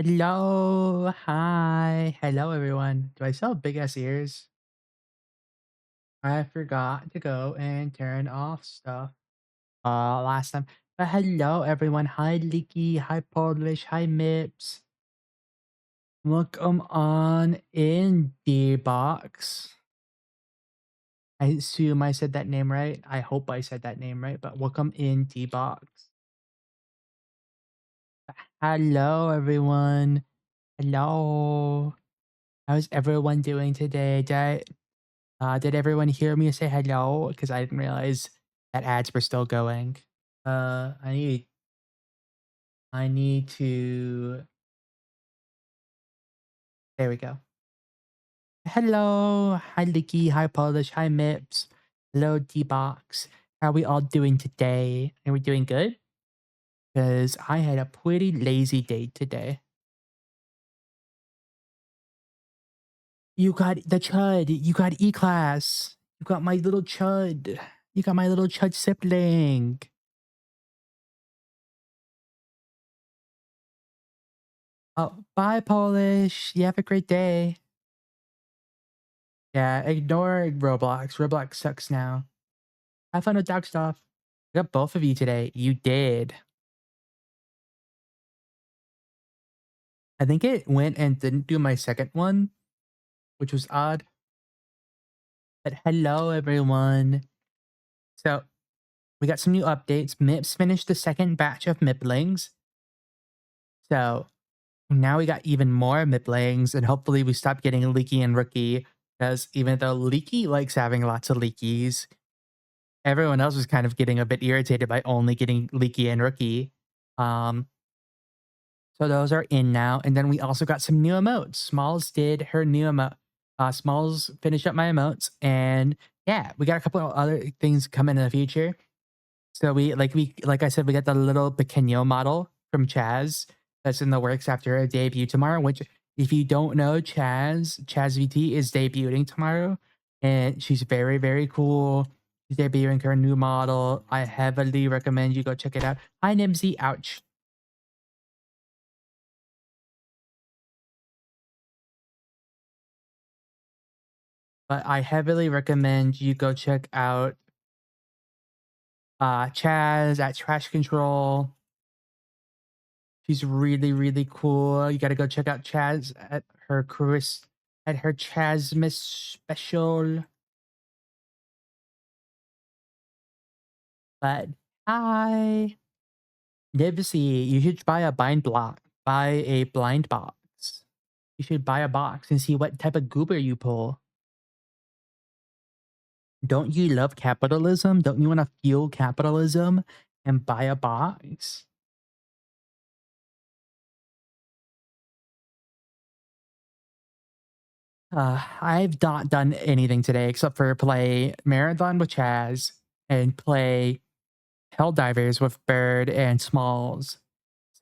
Hello, hi, hello everyone. Do I still have big ass ears? I forgot to go and turn off stuff last time. But hello everyone. Hi Leaky, hi Polish, hi Mips. Welcome on in D-Box. I assume I said that name right. I hope I said that name right, but welcome in D-Box. Hello everyone. Hello. How's everyone doing today? Did everyone hear me say hello? Because I didn't realize that ads were still going. I need to. There we go. Hello, hi Licky, hi Polish, hi Mips, hello D-Box. How are we all doing today? Are we doing good? Because I had a pretty lazy day today. You got the Chud. You got E-Class. You got my little Chud. You got my little Chud sibling. Oh, bye, Polish. You have a great day. Yeah, ignore Roblox. Roblox sucks now. Have fun with dog stuff. I got both of you today. You did. I think it went and didn't do my second one, which was odd. But hello, everyone. So we got some new updates. Mips finished the second batch of Miplings. So now we got even more Miplings, and hopefully we stop getting Leaky and Rookie. Because even though Leaky likes having lots of Leakies, everyone else was kind of getting a bit irritated by only getting Leaky and Rookie. Um, So those are in now. And then we also got some new emotes. Smalls did her new emote. Smalls finished up my emotes. And yeah, we got a couple of other things coming in the future. So like I said, we got the little Pequeño model from Chaz that's in the works after her debut tomorrow, which if you don't know Chaz VT is debuting tomorrow. And she's very, very cool. She's debuting her new model. I heavily recommend you go check it out. Hi Nimsy, ouch. But I heavily recommend you go check out Chaz at Trash Control. She's really, really cool. You gotta go check out Chaz at her Chazmas special. But hi. Nibsy, you should buy a blind block. Buy a blind box. You should buy a box and see what type of goober you pull. Don't you love capitalism? Don't you want to fuel capitalism and buy a box? I've not done anything today except for play Marathon with Chaz and play Helldivers with Bird and Smalls.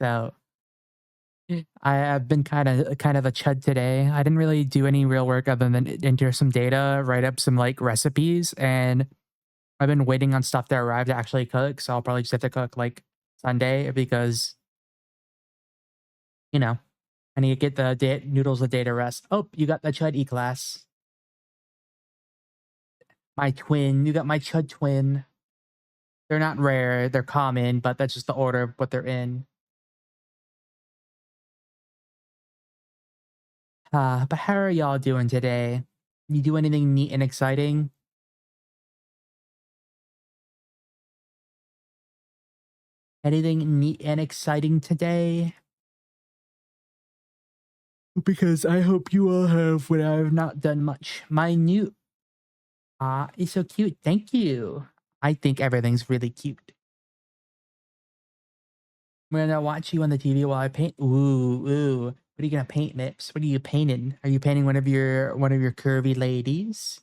So I have been kind of a chud today. I didn't really do any real work other than enter some data, write up some like recipes, and I've been waiting on stuff to arrive to actually cook. So I'll probably just have to cook like Sunday because you know I need to get the noodles of data rest. Oh, you got the chud E class. My twin. You got my chud twin. They're not rare, they're common, but that's just the order of what they're in. But how are y'all doing today? You do anything neat and exciting? Anything neat and exciting today? Because I hope you all have when I have not done much. My new is so cute. Thank you. I think everything's really cute. I'm gonna watch you on the TV while I paint. Ooh, ooh. What are you gonna paint, Mips? What are you painting? Are you painting one of your curvy ladies?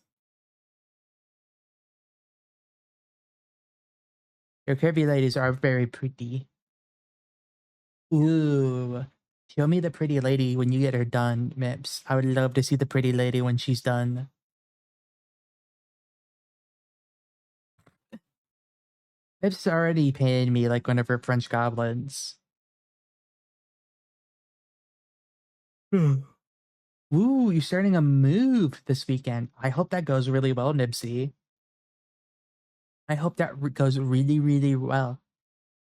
Your curvy ladies are very pretty. Ooh. Show me the pretty lady when you get her done, Mips. I would love to see the pretty lady when she's done. Mips already painted me like one of her French goblins. Ooh, you're starting a move this weekend. I hope that goes really well, Nibsy. I hope that goes really, really well.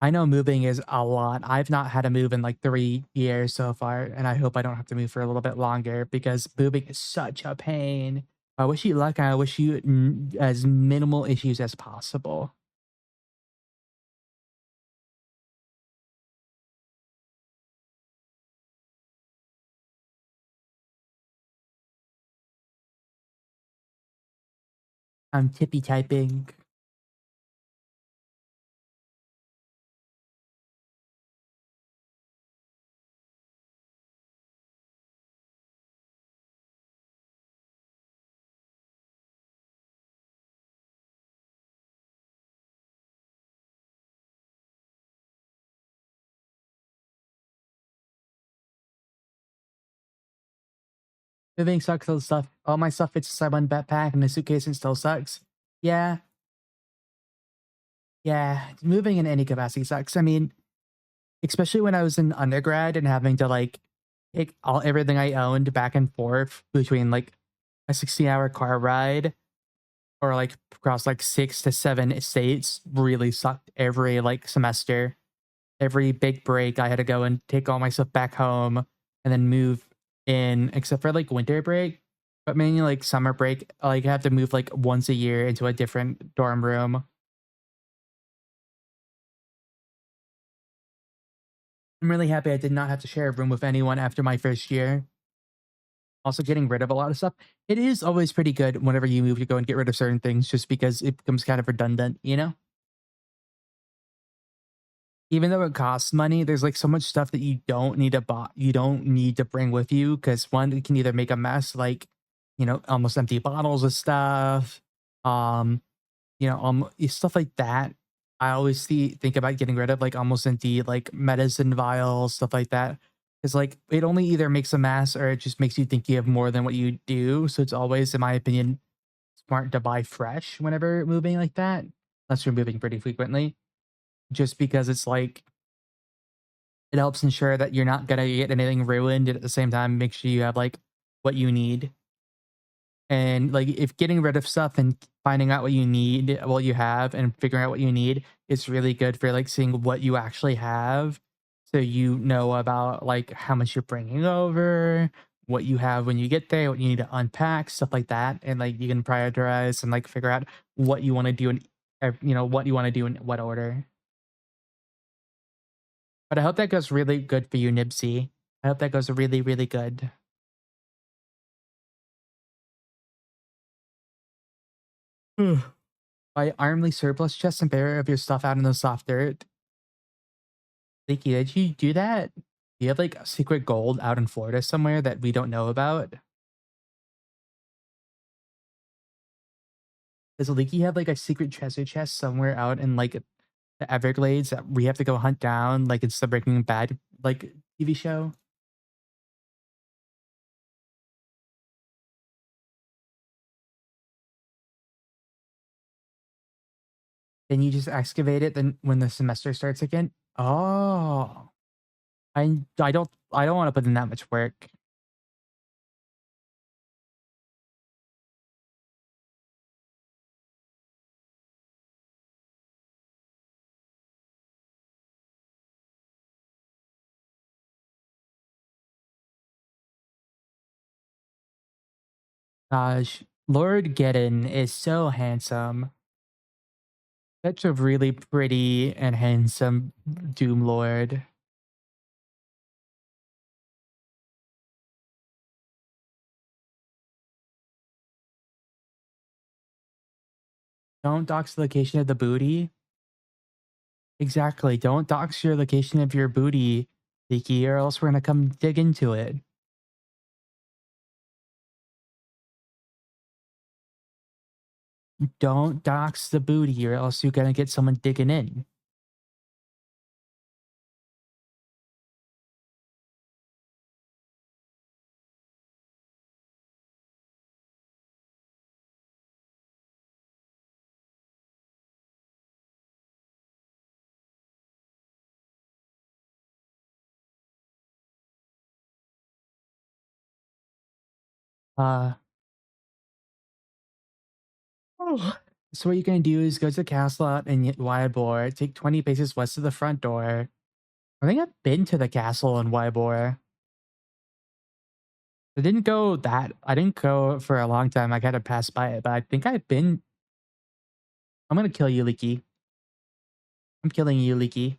I know moving is a lot. I've not had a move in like 3 years so far, and I hope I don't have to move for a little bit longer because moving is such a pain. I wish you luck, and I wish you as minimal issues as possible. I'm tippy typing. Moving sucks. All stuff. All my stuff fits inside one backpack and the suitcase and still sucks. Yeah, yeah. Moving in any capacity sucks. I mean, especially when I was in undergrad and having to like take everything I owned back and forth between like a 60-hour car ride or like across like 6 to 7 states really sucked every like semester. Every big break, I had to go and take all my stuff back home and then move in, except for like winter break. But mainly like summer break, like I have to move like once a year into a different dorm room. I'm really happy I did not have to share a room with anyone after my first year. Also, getting rid of a lot of stuff. It is always pretty good whenever you move to go and get rid of certain things just because it becomes kind of redundant, you know? Even though it costs money, there's like so much stuff that you don't need to buy, you don't need to bring with you because one, it can either make a mess, like almost empty bottles of stuff, um, stuff like that. I always think about getting rid of like almost empty like medicine vials, stuff like that. Because like it only either makes a mess or it just makes you think you have more than what you do. So it's always, in my opinion, smart to buy fresh whenever moving like that. Unless you're moving pretty frequently. Just because it's like it helps ensure that you're not gonna get anything ruined, and at the same time, make sure you have, like, what you need. And, like, if getting rid of stuff and finding out what you need, what you have, and figuring out what you need is really good for, like, seeing what you actually have, so you know about, like, how much you're bringing over, what you have when you get there, what you need to unpack, stuff like that, and, like, you can prioritize and, like, figure out what you wanna do in what you wanna do in what order. But I hope that goes really good for you, Nibsy. I hope that goes really, really good. Buy armly surplus chests and bury of your stuff out in the soft dirt. Leaky, did you do that? Do you have like secret gold out in Florida somewhere that we don't know about? Does Leaky have like a secret treasure chest somewhere out in like the Everglades that we have to go hunt down, like it's the Breaking Bad like TV show? Then you just excavate it then when the semester starts again? Oh. I don't want to put in that much work. Gosh, Lord Geddon is so handsome. Such a really pretty and handsome Doom Lord. Don't dox the location of the booty. Exactly. Don't dox your location of your booty, Leaky, or else we're gonna come dig into it. Don't dox the booty, or else you're gonna get someone digging in. Uh, oh. So what you're gonna do is go to the castle out in Ybor, take 20 paces west of the front door. I think I've been to the castle in Ybor. I didn't go for a long time. I gotta pass by it, but I think I've been. I'm gonna kill you, Leaky. I'm killing you, Leaky.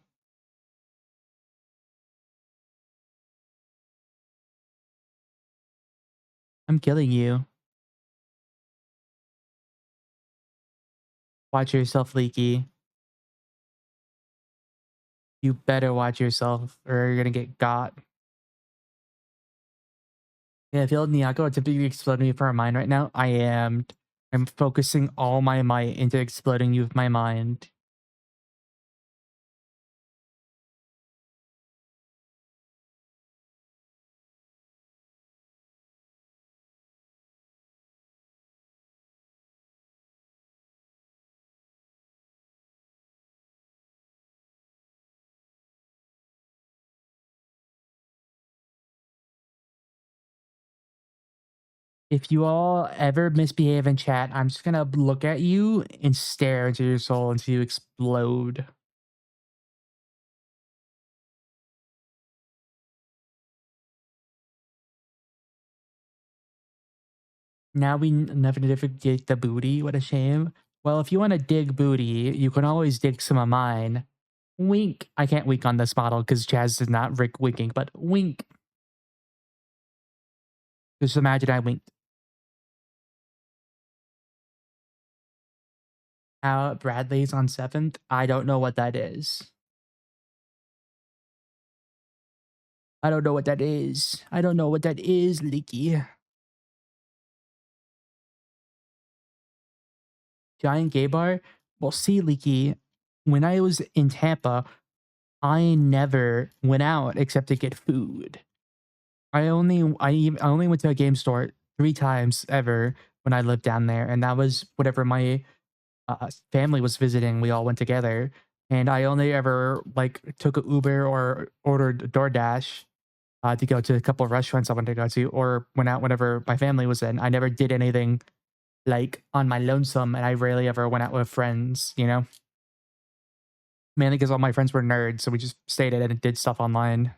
I'm killing you. Watch yourself, Leaky. You better watch yourself or you're gonna get got. Yeah, I feel Nyako typically exploding me for a mind right now. I am. I'm focusing all my might into exploding you with my mind. If you all ever misbehave in chat, I'm just gonna look at you and stare into your soul until you explode. Now we never dig the booty. What a shame. Well, if you want to dig booty, you can always dig some of mine. Wink. I can't wink on this model because Chaz is not Rick winking, but wink. Just imagine I winked. Bradley's on 7th. I don't know what that is. I don't know what that is. I don't know what that is, Leaky. Giant gay bar? Well, see, Leaky, when I was in Tampa, I never went out except to get food. I only went to a game store 3 times ever when I lived down there, and that was whenever my, family was visiting, we all went together, and I only ever, like, took a Uber or ordered DoorDash, to go to a couple of restaurants I wanted to go to, or went out whenever my family was in. I never did anything, like, on my lonesome, and I rarely ever went out with friends, you know? Mainly because all my friends were nerds, so we just stayed in and did stuff online.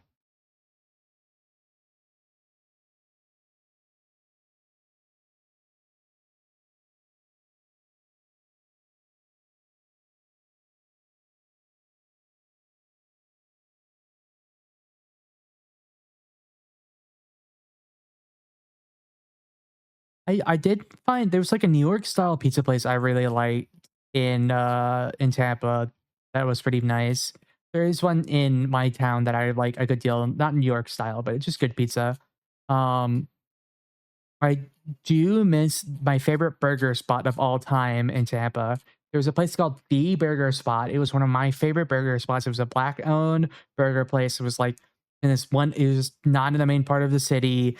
I did find there was, like, a New York style pizza place I really liked in Tampa that was pretty nice. There is one in my town that I like a good deal, not New York style, but it's just good pizza. Um, I do miss my favorite burger spot of all time in Tampa. There was a place called The Burger Spot. It was one of my favorite burger spots. It was a black-owned burger place. It was like in this one. It was not in the main part of the city.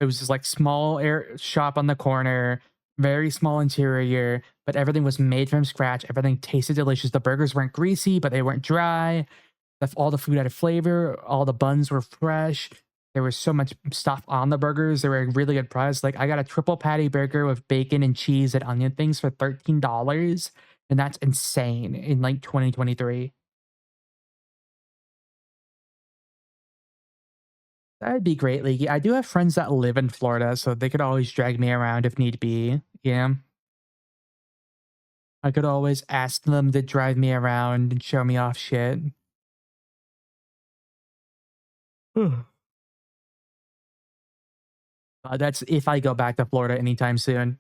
It was just like small air shop on the corner, very small interior, but everything was made from scratch. Everything tasted delicious. The burgers weren't greasy, but they weren't dry. All the food had a flavor. All the buns were fresh. There was so much stuff on the burgers. They were a really good price. Like I got a triple patty burger with bacon and cheese and onion things for $13, and that's insane in like 2023. That'd be great, Leaky. I do have friends that live in Florida, so they could always drag me around if need be. Yeah, I could always ask them to drive me around and show me off shit. That's if I go back to Florida anytime soon.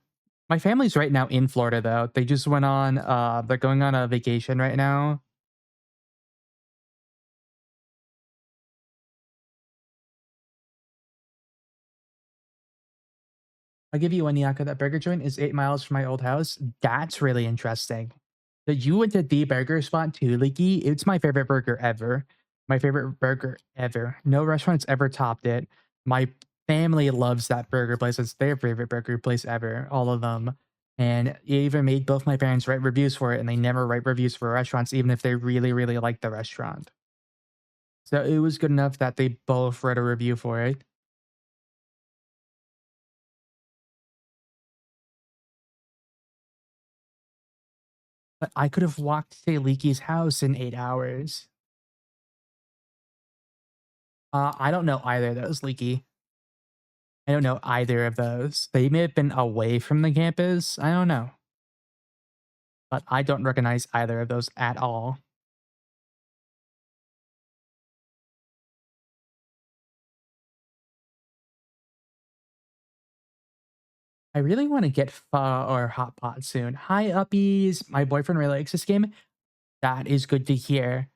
My family's right now in Florida though. They just went on they're going on a vacation right now. I'll give you one, Yaka. That burger joint is 8 miles from my old house. That's really interesting. That you went to the burger spot too, Leaky. It's my favorite burger ever. My favorite burger ever. No restaurant's ever topped it. My family loves that burger place. It's their favorite burger place ever. All of them. And it even made both my parents write reviews for it, and they never write reviews for restaurants, even if they really, really like the restaurant. So it was good enough that they both wrote a review for it. But I could have walked to Leaky's house in 8 hours. I don't know either of those, Leaky. I don't know either of those. They may have been away from the campus. I don't know. But I don't recognize either of those at all. I really want to get pho or hot pot soon. Hi, uppies. My boyfriend really likes this game. That is good to hear.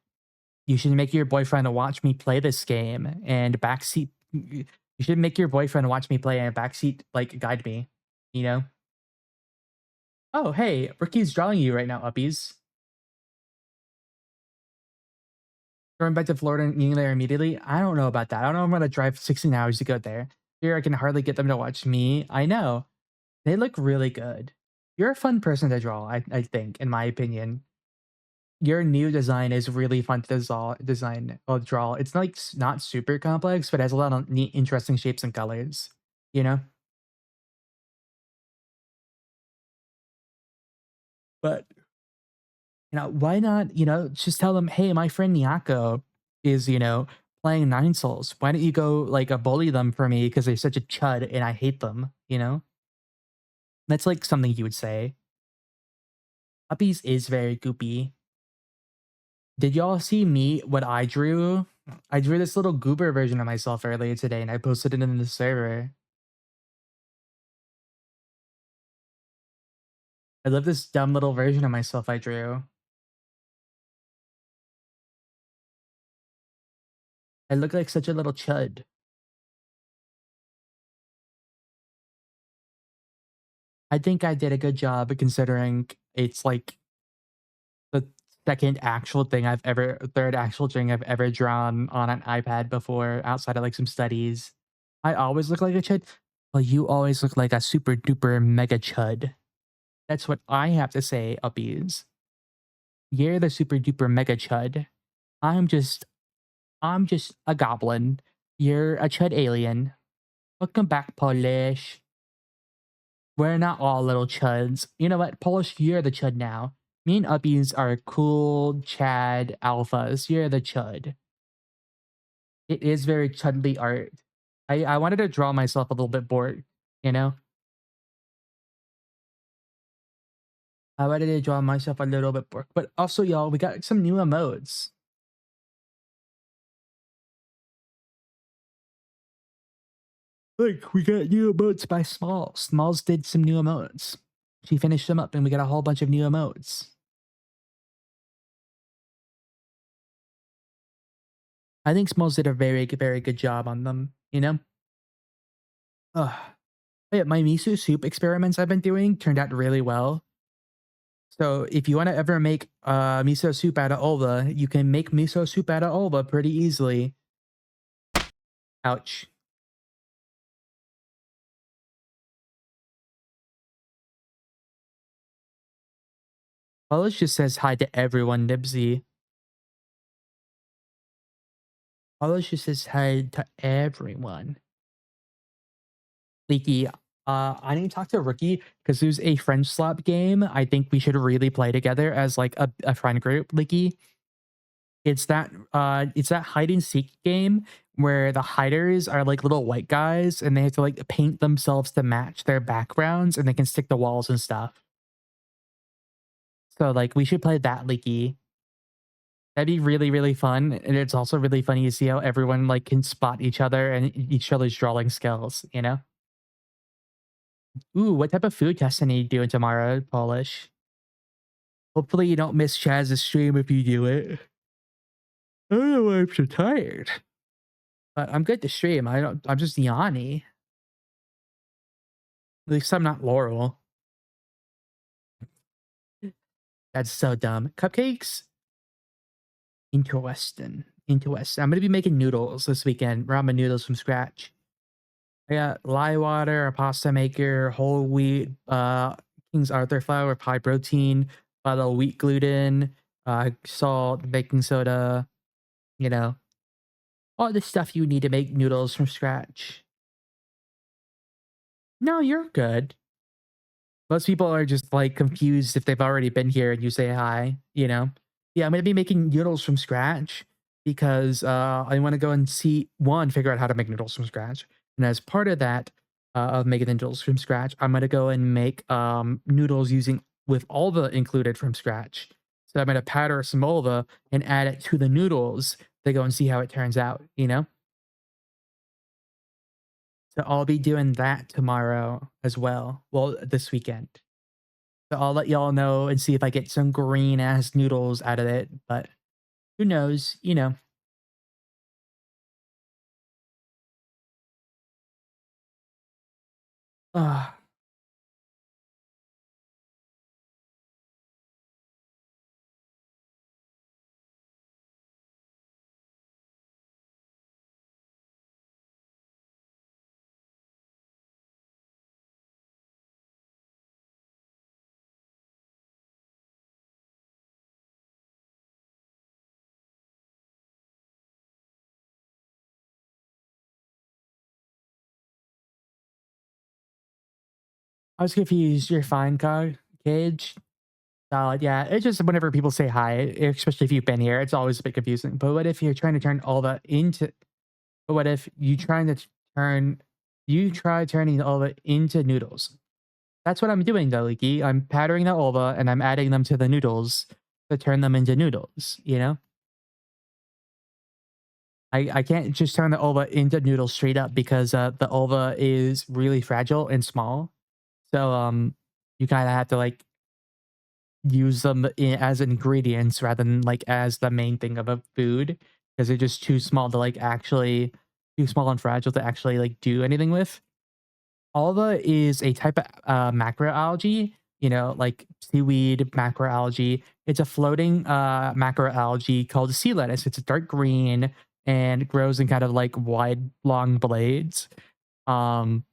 You should make your boyfriend watch me play this game and backseat. You should make your boyfriend watch me play and backseat, like, guide me. You know? Oh, hey, Ricky's drawing you right now, uppies. Going back to Florida and eating there immediately? I don't know about that. I don't know if I'm gonna drive 16 hours to go there. Here, I can hardly get them to watch me. I know. They look really good. You're a fun person to draw, I think, in my opinion. Your new design is really fun to design or draw. It's like not super complex, but has a lot of neat, interesting shapes and colors. You know, but why not? Just tell them, hey, my friend Nyako is playing NineSols. Why don't you go like bully them for me because they're such a chud and I hate them. That's like something you would say. Puppies is very goopy. Did y'all see me what I drew? I drew this little goober version of myself earlier today and I posted it in the server. I love this dumb little version of myself I drew. I look like such a little chud. I think I did a good job considering it's like the third actual thing I've ever drawn on an iPad before outside of like some studies. I always look like a chud. Well, you always look like a super duper mega chud. That's what I have to say, uppies. You're the super duper mega chud. I'm just I'm just a goblin. You're a chud alien. Welcome back, Polish. We're not all little chuds. You know what, Polish, you're the chud now. Me and uppies are cool Chad alphas. You're the chud. It is very chudly art. I wanted to draw myself a little bit bored, you know? I wanted to draw myself a little bit bored. But also, y'all, we got some new emotes. Like, we got new emotes by Smalls. Smalls did some new emotes. She finished them up and we got a whole bunch of new emotes. I think Smalls did a very, very good job on them, you know? Ugh. Yeah, my miso soup experiments I've been doing turned out really well. So if you want to ever make miso soup out of ova, you can make miso soup out of ova pretty easily. Ouch. Polish just says hi to everyone, Nibsy. Polish just says hi to everyone. Leaky, I need to talk to Rookie because there's a French slap game I think we should really play together as like a friend group, Leaky. It's that hide and seek game where the hiders are like little white guys and they have to like paint themselves to match their backgrounds and they can stick to walls and stuff. So like we should play that, Leaky. That'd be really, really fun. And it's also really funny to see how everyone like can spot each other and each other's drawing skills. Ooh, what type of food testing are you doing tomorrow, Polish? Hopefully you don't miss Chaz's stream if you do it. I don't know why I'm so tired. But I'm good to stream. I'm just Yanni. At least I'm not Laurel. That's so dumb. Cupcakes? Interesting. Interesting. I'm gonna be making noodles this weekend. Ramen noodles from scratch. I got lye water, a pasta maker, whole wheat, King's Arthur flour, high protein, a little wheat gluten, salt, baking soda, you know, all the stuff you need to make noodles from scratch. No, you're good. Most people are just like confused if they've already been here and you say hi, you know? Yeah, I'm gonna be making noodles from scratch because I want to go and see one, figure out how to make noodles from scratch. And as part of that, of making the noodles from scratch, I'm gonna go and make noodles using with ulva included from scratch. So I'm gonna powder some ulva and add it to the noodles to go and see how it turns out, you know? So I'll be doing that tomorrow as well. Well, this weekend. So I'll let y'all know and see if I get some green ass noodles out of it. But who knows? You know. Uh, I was confused. You're fine, Cage. Solid. Yeah. It's just whenever people say hi, especially if you've been here, it's always a bit confusing. But what if you're trying to turn all that into? But what if you trying to turn? You try turning all that into noodles. That's what I'm doing, though, Leaky. I'm powdering the ulva and I'm adding them to the noodles to turn them into noodles. You know. I can't just turn the ulva into noodles straight up because the ulva is really fragile and small. So you kind of have to like use them as ingredients rather than like as the main thing of a food because they're just too small to like actually too small and fragile to actually like do anything with. Alga is a type of macroalgae, you know, like seaweed macroalgae. It's a floating macroalgae called sea lettuce. It's a dark green and grows in kind of like wide, long blades. Um,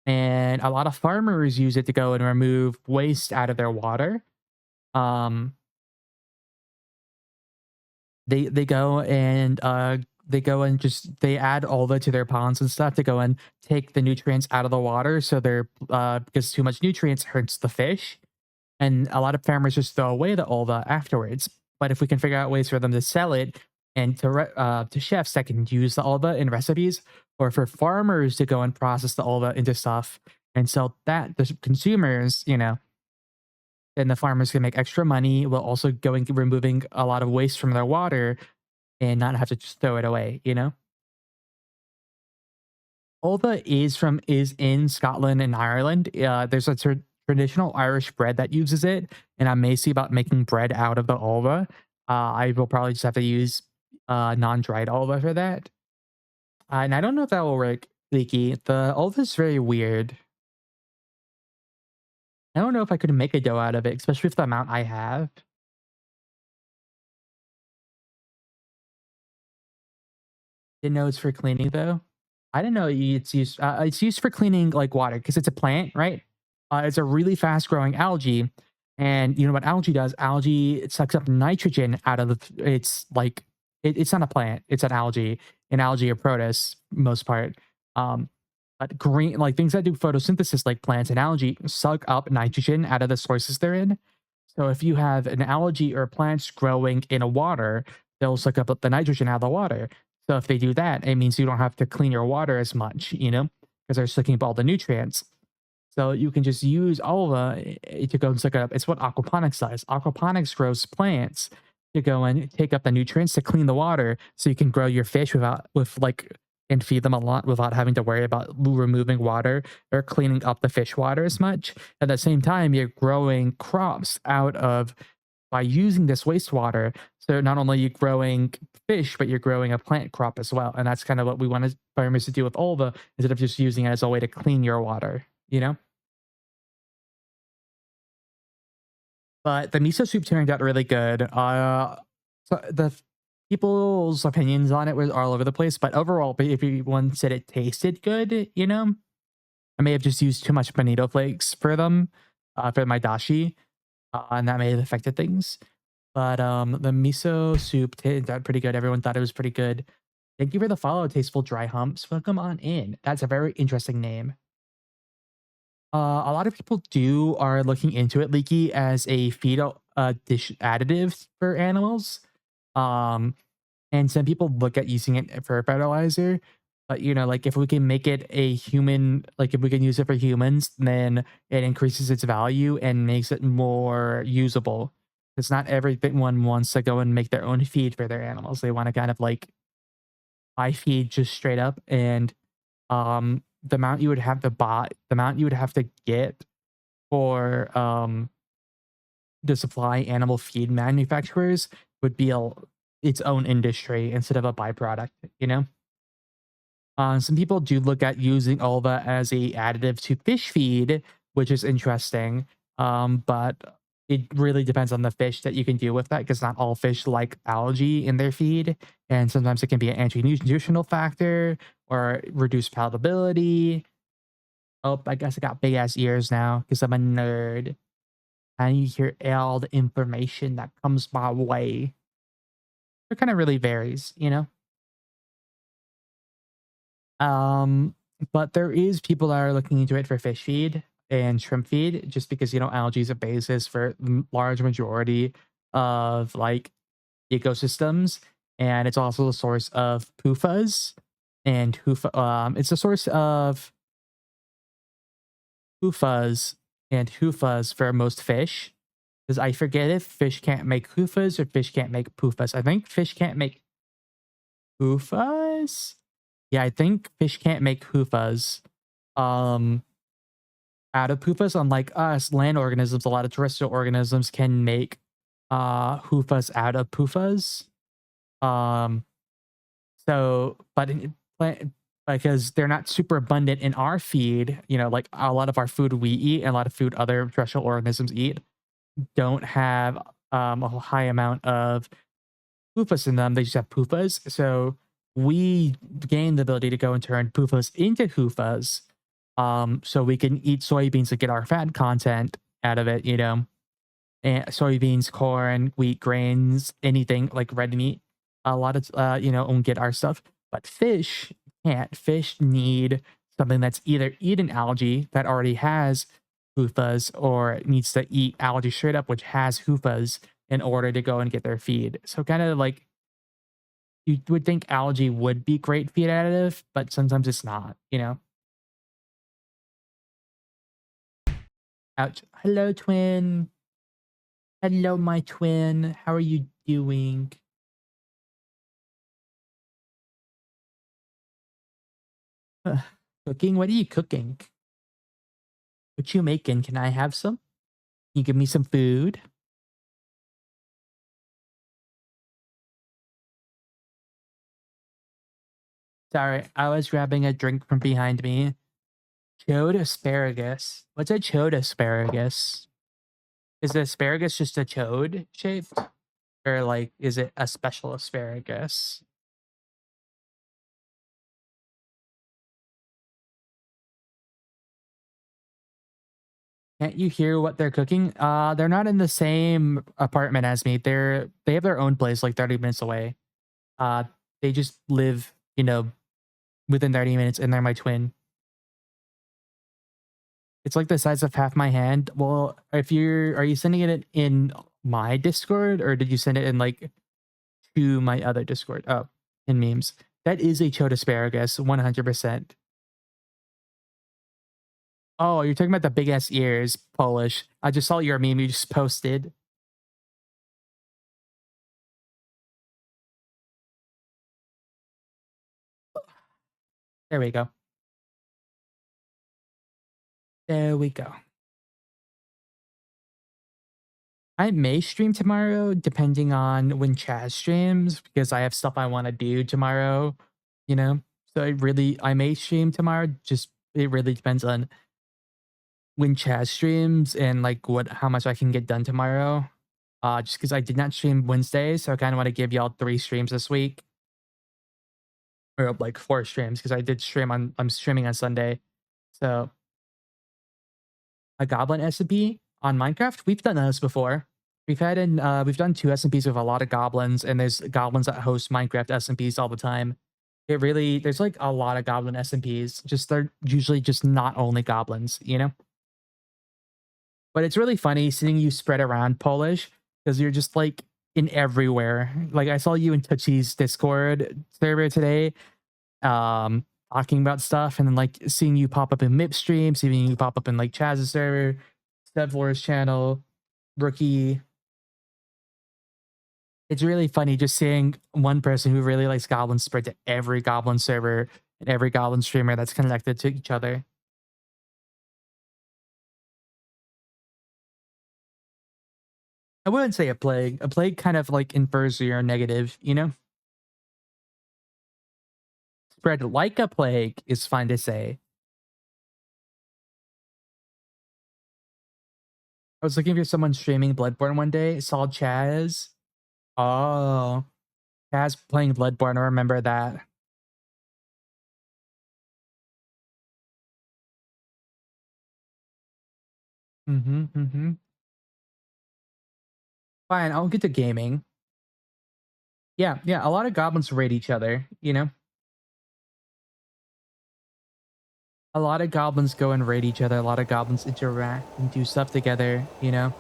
and a lot of farmers use it to go and remove waste out of their water. Um, they go and they go and just they add ulva to their ponds and stuff to go and take the nutrients out of the water so they're because too much nutrients hurts the fish, and a lot of farmers just throw away the ulva afterwards. But if we can figure out ways for them to sell it and to chefs that can use the ulva in recipes, or for farmers to go and process the ulva into stuff and sell that to consumers, you know, then the farmers can make extra money while also going removing a lot of waste from their water and not have to just throw it away, you know? Ulva is in Scotland and Ireland. There's a traditional Irish bread that uses it, and I'm macy about making bread out of the ulva. I will probably just have to use non-dried ulva for that. And I don't know if that will work, Leaky. The ulva is very weird. I don't know if I could make a dough out of it, especially with the amount I have. Didn't know it's for cleaning though. I didn't know it's used for cleaning like water because it's a plant, right? It's a really fast growing algae, and you know what algae does? Algae it sucks up nitrogen out of the. It's like it's not a plant; it's an algae. An algae or protists, most part. Um, but green like things that do photosynthesis, like plants and algae, suck up nitrogen out of the sources they're in. So if you have an algae or plants growing in a water, they'll suck up the nitrogen out of the water. So if they do that, it means you don't have to clean your water as much, you know, because they're sucking up all the nutrients. So you can just use Alva to go and suck it up. It's what aquaponics does. Aquaponics grows plants to go and take up the nutrients to clean the water, so you can grow your fish without with like and feed them a lot without having to worry about removing water or cleaning up the fish water as much. At the same time, you're growing crops out of by using this wastewater. So not only are you growing fish, but you're growing a plant crop as well. And that's kind of what we want farmers to do with Ulva instead of just using it as a way to clean your water, you know? But the miso soup turned out really good. So people's opinions on it was all over the place, but overall, if everyone said it tasted good, you know, I may have just used too much bonito flakes for them, for my dashi, and that may have affected things. But the miso soup turned out pretty good. Everyone thought it was pretty good. Thank you for the follow, Tasteful Dry Humps. Welcome on in. That's a very interesting name. A lot of people are looking into it, leaky, as a feed dish additive for animals. Um, and some people look at using it for fertilizer. But like if we can make it a human, like if we can use it for humans, then it increases its value and makes it more usable. It's not everyone wants to go and make their own feed for their animals. They want to kind of like buy feed just straight up, and the amount you would have to buy, the amount you would have to get for to supply animal feed manufacturers would be its own industry instead of a byproduct, you know? Some people do look at using ulva as a additive to fish feed, which is interesting. But it really depends on the fish that you can do with that, because not all fish like algae in their feed, and sometimes it can be an anti-nutritional factor or reduce palatability. Oh, I guess I got big ass ears now because I'm a nerd. I need to hear all the information that comes my way. It kind of really varies, you know? Um, but there is people that are looking into it for fish feed and shrimp feed, just because algae is a basis for large majority of like ecosystems, and it's also a source of PUFAs and HUFA. It's a source of PUFAs and HUFAs for most fish. Because I forget if fish can't make HUFAs or fish can't make PUFAs. I think fish can't make PUFAs. Yeah, I think fish can't make PUFAs. Um, Out of PUFAs, unlike us, land organisms, a lot of terrestrial organisms can make PUFAs out of PUFAs. Um, so, but because they're not super abundant in our feed, like a lot of our food we eat and a lot of food other terrestrial organisms eat don't have a high amount of PUFAs in them. They just have PUFAs. So we gain the ability to go and turn PUFAs into HUFAs. So we can eat soybeans to get our fat content out of it. And soybeans, corn, wheat, grains, anything like red meat. A lot of and get our stuff. But fish can't. Fish need something that's either eat an algae that already has PUFAs, or it needs to eat algae straight up, which has PUFAs, in order to go and get their feed. So kind of like you would think algae would be great feed additive, but sometimes it's not. Ouch. Hello, twin. Hello, my twin. How are you doing? Ugh, cooking? What are you cooking? What you making? Can I have some? Can you give me some food? Sorry, I was grabbing a drink from behind me. Chode asparagus. What's a chode asparagus? Is the asparagus just a chode shaped? Or like, is it a special asparagus? Can't you hear what they're cooking? They're not in the same apartment as me. They have their own place like 30 minutes away. Uh, they just live, within 30 minutes, and they're my twin. It's like the size of half my hand. Well, if are you sending it in my Discord, or did you send it in like to my other Discord? Oh, in memes. That is a chode asparagus, 100%. Oh, you're talking about the big ass ears, Polish. I just saw your meme you just posted. There we go. There we go. I may stream tomorrow depending on when Chaz streams, because I have stuff I want to do tomorrow, you know? So I may stream tomorrow. Just it really depends on when Chaz streams and like how much I can get done tomorrow. Just because I did not stream Wednesday, so I kind of want to give y'all 3 streams this week, or like 4 streams, because I did stream on. I'm streaming on Sunday, so a goblin SMP on Minecraft. We've done those before. We've done 2 SMPs with a lot of goblins, and there's goblins that host Minecraft SMPs all the time. There's like a lot of goblin SMPs. Just they're usually just not only goblins. But it's really funny seeing you spread around Polish because you're just like in everywhere. Like I saw you in Touchy's Discord server today, talking about stuff, and then like seeing you pop up in MIP stream, seeing you pop up in like Chaz's server, Stepvore's channel, Rookie. It's really funny just seeing one person who really likes goblins spread to every goblin server and every goblin streamer that's connected to each other. I wouldn't say a plague. A plague kind of like infers you're negative, you know? Spread like a plague is fine to say. I was looking for someone streaming Bloodborne one day, saw Chaz. Oh, Chaz playing Bloodborne, I remember that. Fine, I'll get to gaming. Yeah, a lot of goblins raid each other, you know? A lot of goblins go and raid each other, a lot of goblins interact and do stuff together, you know?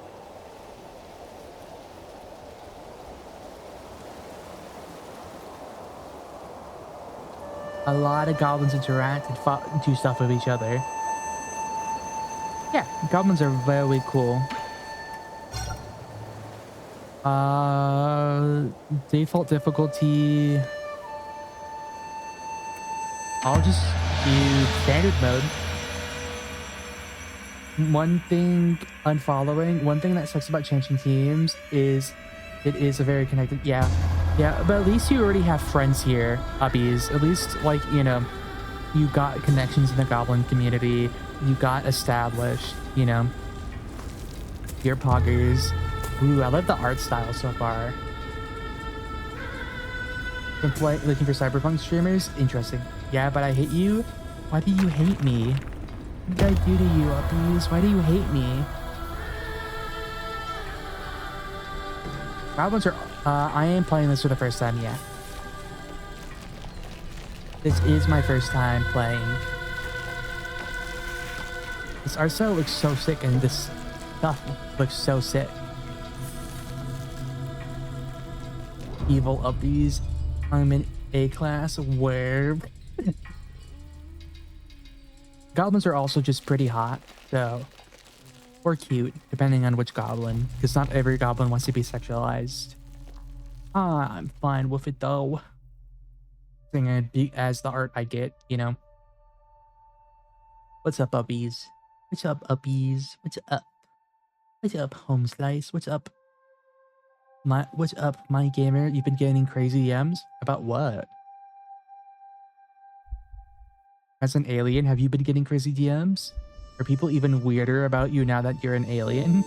A lot of goblins interact and do stuff with each other. Yeah, goblins are very cool. Default difficulty. I'll just do standard mode. One thing that sucks about changing teams is it is a very connected. Yeah, but at least you already have friends here, Ubbies. At least, like, you know, you got connections in the goblin community. You got established, you know. You're poggers. Ooh, I love the art style so far. Looking for cyberpunk streamers? Interesting. Yeah, but I hate you. Why do you hate me? What did I do to you, Uppies? Why do you hate me? Goblins are... I am playing this for the first time, yeah. This is my first time playing. This art style looks so sick, and this stuff looks so sick. Evil Uppies. I'm in A-class where... Goblins are also just pretty hot, so... Or cute, depending on which goblin. Because not every goblin wants to be sexualized. I'm fine with it, though. As the art I get, you know. What's up, Uppies? What's up, Uppies? What's up? What's up, Home Slice? What's up? What's up, my gamer? You've been getting crazy DMs? About what? As an alien, have you been getting crazy DMs? Are people even weirder about you now that you're an alien?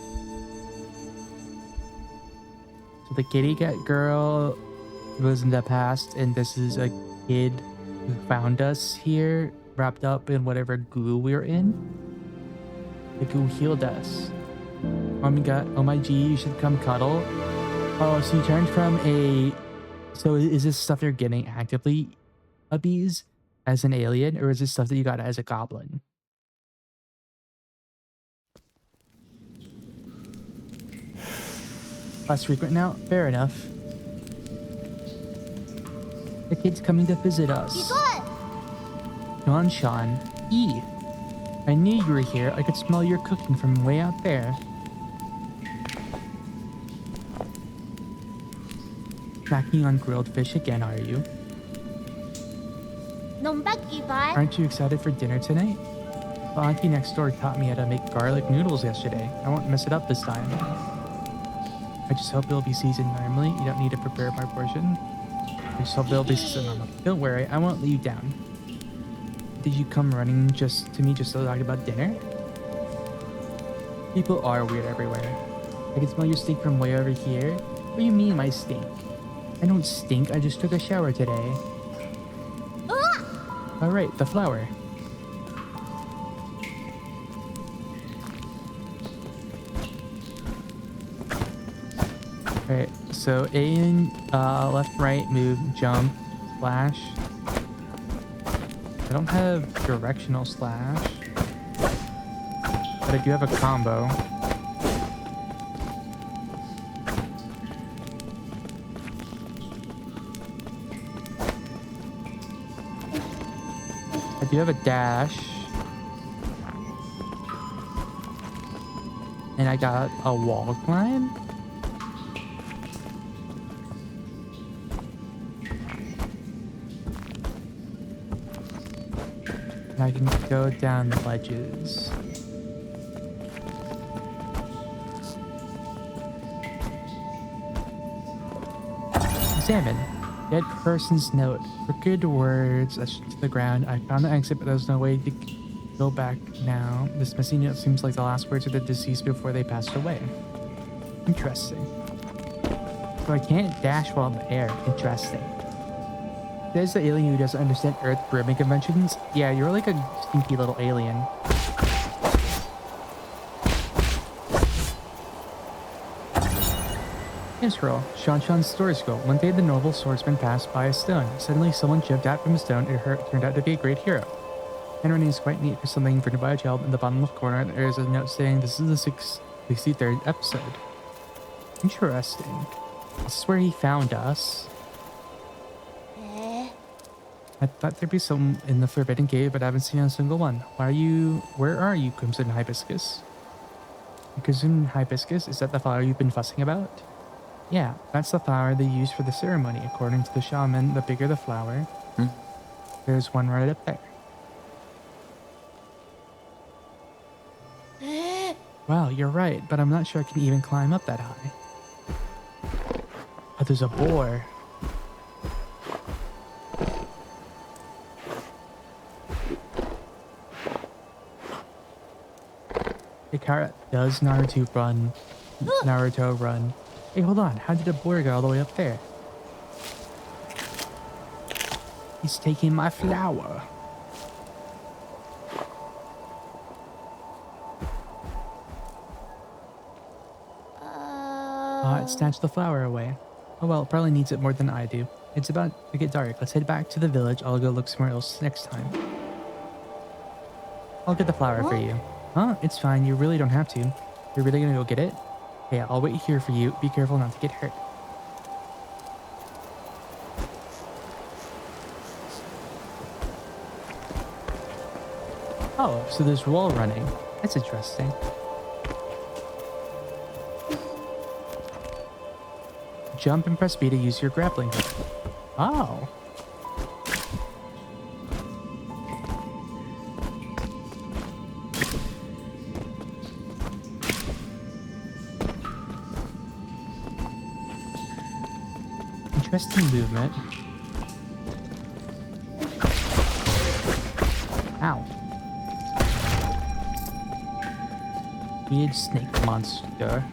So the kitty cat girl was in the past, and this is a kid who found us here, wrapped up in whatever goo we're in. The goo healed us. Oh my god, oh my G, you should come cuddle. Oh, so you turned from a... So is this stuff you're getting actively, Uppies, as an alien, or is this stuff that you got as a goblin? Less frequent now? Fair enough. The kid's coming to visit us. Sean. E. I knew you were here. I could smell your cooking from way out there. Snacking on grilled fish again, are you? Aren't you excited for dinner tonight? The auntie next door taught me how to make garlic noodles yesterday. I won't mess it up this time. I just hope it'll be seasoned normally. You don't need to prepare my portion. I just hope it'll be seasoned normally. Don't worry, I won't let you down. Did you come running just to talk about dinner? People are weird everywhere. I can smell your stink from way over here. What do you mean my stink? I don't stink, I just took a shower today. Alright, the flower. Alright, so A and left, right, move, jump, slash. I don't have directional slash, but I do have a combo. do have a dash. And I got a wall climb. And I can go down the ledges. Examine. Dead person's note. Crooked words etched to the ground. I found the exit, but there's no way to go back now. This missing note seems like the last words of the deceased before they passed away. Interesting. So I can't dash while in the air. Interesting. There's the alien who doesn't understand Earth grooming conventions. Yeah, you're like a stinky little alien. Game scroll. Shan's story scroll. One day the noble swordsman passed by a stone. Suddenly someone jumped out from a stone. It turned out to be a great hero. Handwriting is quite neat for something written by a child. In the bottom left corner, there is a note saying this is the 63rd episode. Interesting. This is where he found us. I thought there'd be some in the Forbidden Cave, but I haven't seen a single one. Where are you, Crimson Hibiscus? Crimson Hibiscus, is that the flower you've been fussing about? Yeah, that's the flower they used for the ceremony. According to the shaman, the bigger the flower. There's one right up there. Wow, you're right, but I'm not sure I can even climb up that high. Oh, there's a boar. Hey, Kara, does Naruto run? Hey, hold on. How did a boar get all the way up there? He's taking my flower. It snatched the flower away. Oh well, it probably needs it more than I do. It's about to get dark. Let's head back to the village. I'll go look somewhere else next time. I'll get the flower for you. Huh? It's fine. You really don't have to. You're really gonna go get it? Okay, I'll wait here for you. Be careful not to get hurt. Oh, so there's wall running. That's interesting. Jump and press B to use your grappling hook. Oh. Interesting movement. Ow. Weird snake monster.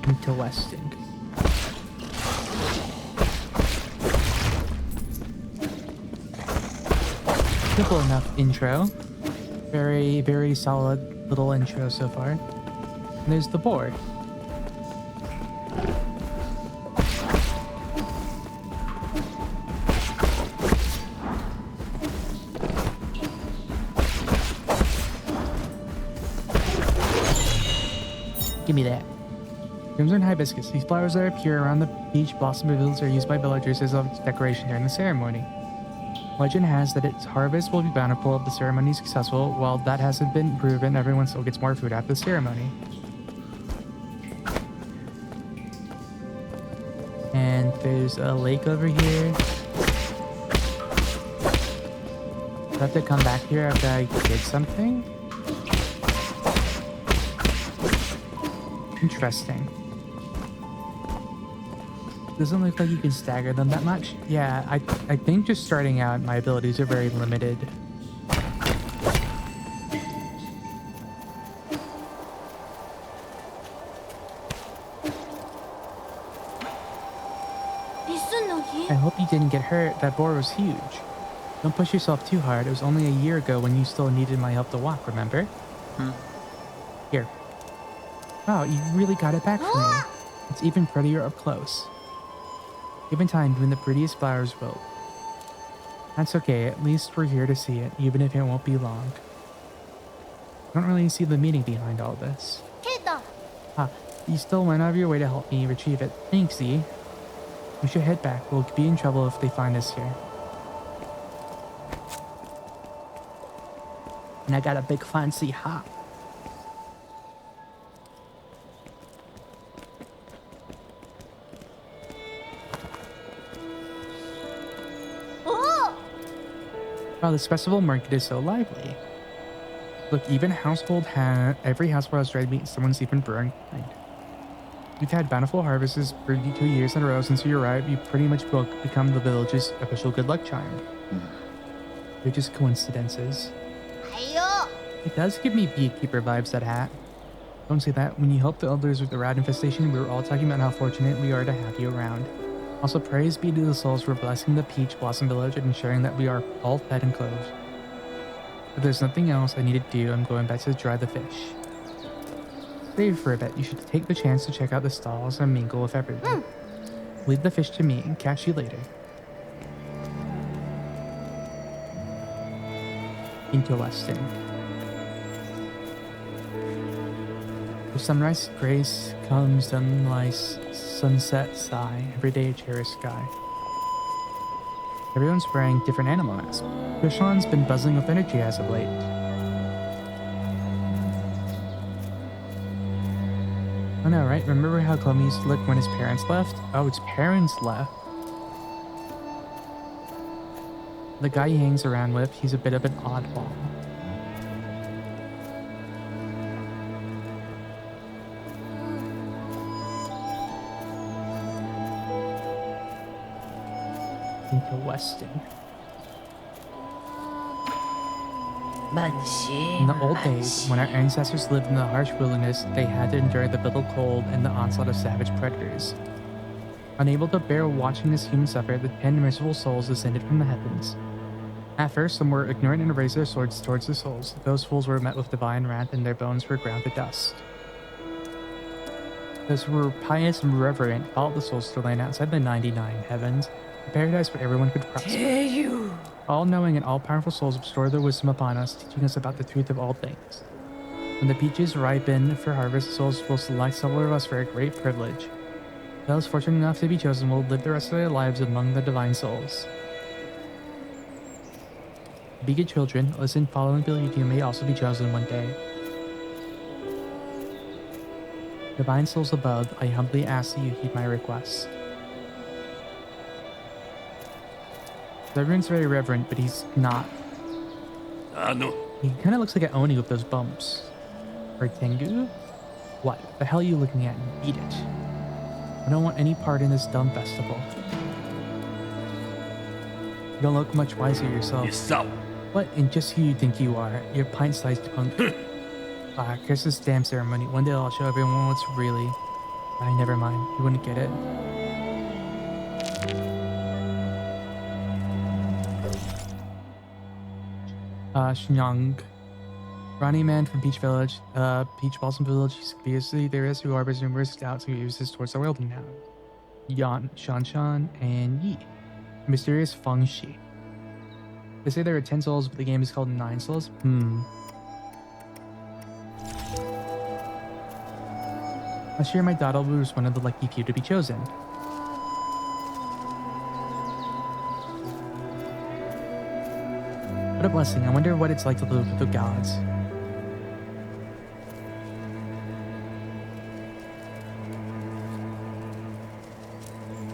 Interesting. Simple enough intro. Very, very solid little intro so far. And there's the board. Give me that. Crimson hibiscus. These flowers that appear around the peach blossom fields are used by villagers as a decoration during the ceremony. Legend has that its harvest will be bountiful if the ceremony is successful. While that hasn't been proven, everyone still gets more food after the ceremony. And there's a lake over here. Do I have to come back here after I did something? Interesting. Doesn't look like you can stagger them that much. Yeah, I think just starting out, my abilities are very limited. I hope you didn't get hurt. That boar was huge. Don't push yourself too hard. It was only a year ago when you still needed my help to walk, remember? Here. Wow, you really got it back for me. It's even prettier up close. Given time, even the prettiest flowers will. That's okay, at least we're here to see it, even if it won't be long. I don't really see the meaning behind all this. Ah, you still went out of your way to help me retrieve it. Thanks, Z. We should head back. We'll be in trouble if they find us here. And I got a big fancy hat. Wow, this festival market is so lively. Look, even every household has tried meat someone's even brewing kind. We've had bountiful harvests for 2 years in a row since you arrived. You pretty much become the village's official good luck charm. They're just coincidences. It does give me beekeeper vibes, that hat. Don't say that. When you helped the elders with the rat infestation, we were all talking about how fortunate we are to have you around. Also, praise be to the souls for blessing the Peach Blossom Village and ensuring that we are all fed and clothed. If there's nothing else I need to do, I'm going back to dry the fish. Stay for a bit. You should take the chance to check out the stalls and mingle with everyone. Leave the fish to me and catch you later. Interesting. With sunrise grace comes sunset sigh. Every day a cherished sky. Everyone's wearing different animal masks. Krishan's been buzzing with energy as of late. I know, right? Remember how Clem used to look when his parents left? Oh, his parents left. The guy he hangs around with, he's a bit of an oddball. Interesting. In the old days, when our ancestors lived in the harsh wilderness, they had to endure the bitter cold and the onslaught of savage predators. Unable to bear watching this human suffer, the 10 merciful souls descended from the heavens. At first, some were ignorant and raised their swords towards the souls. Those fools were met with divine wrath and their bones were ground to dust. Those who were pious and reverent followed the souls to land outside the 99 heavens, a paradise where everyone could prosper. All-knowing and all-powerful souls bestow their wisdom upon us, teaching us about the truth of all things. When the peaches ripen for harvest, the souls will select several of us for a great privilege. Those fortunate enough to be chosen will live the rest of their lives among the divine souls. Be good children, listen, follow, and believe you may also be chosen one day. Divine souls above, I humbly ask that you heed my requests. Everyone's very reverent, but he's not. He kind of looks like an Oni with those bumps. Or Tengu? What the hell are you looking at? Beat it. I don't want any part in this dumb festival. You don't look much wiser yourself. What? And just who you think you are? You're pint-sized punk. Curse this damn ceremony. One day I'll show everyone what's really... never mind. You wouldn't get it. Shinyang. Ronnie man from Peach Village, Peach Blossom Village. He's obviously there is who harbors numerous scouts who uses towards the world now. Yan, Shan, and Yi. Mysterious Feng Shi. They say there are 10 souls, but the game is called NineSols. Last year, my daughter was one of the lucky few to be chosen. What a blessing. I wonder what it's like to live with the gods.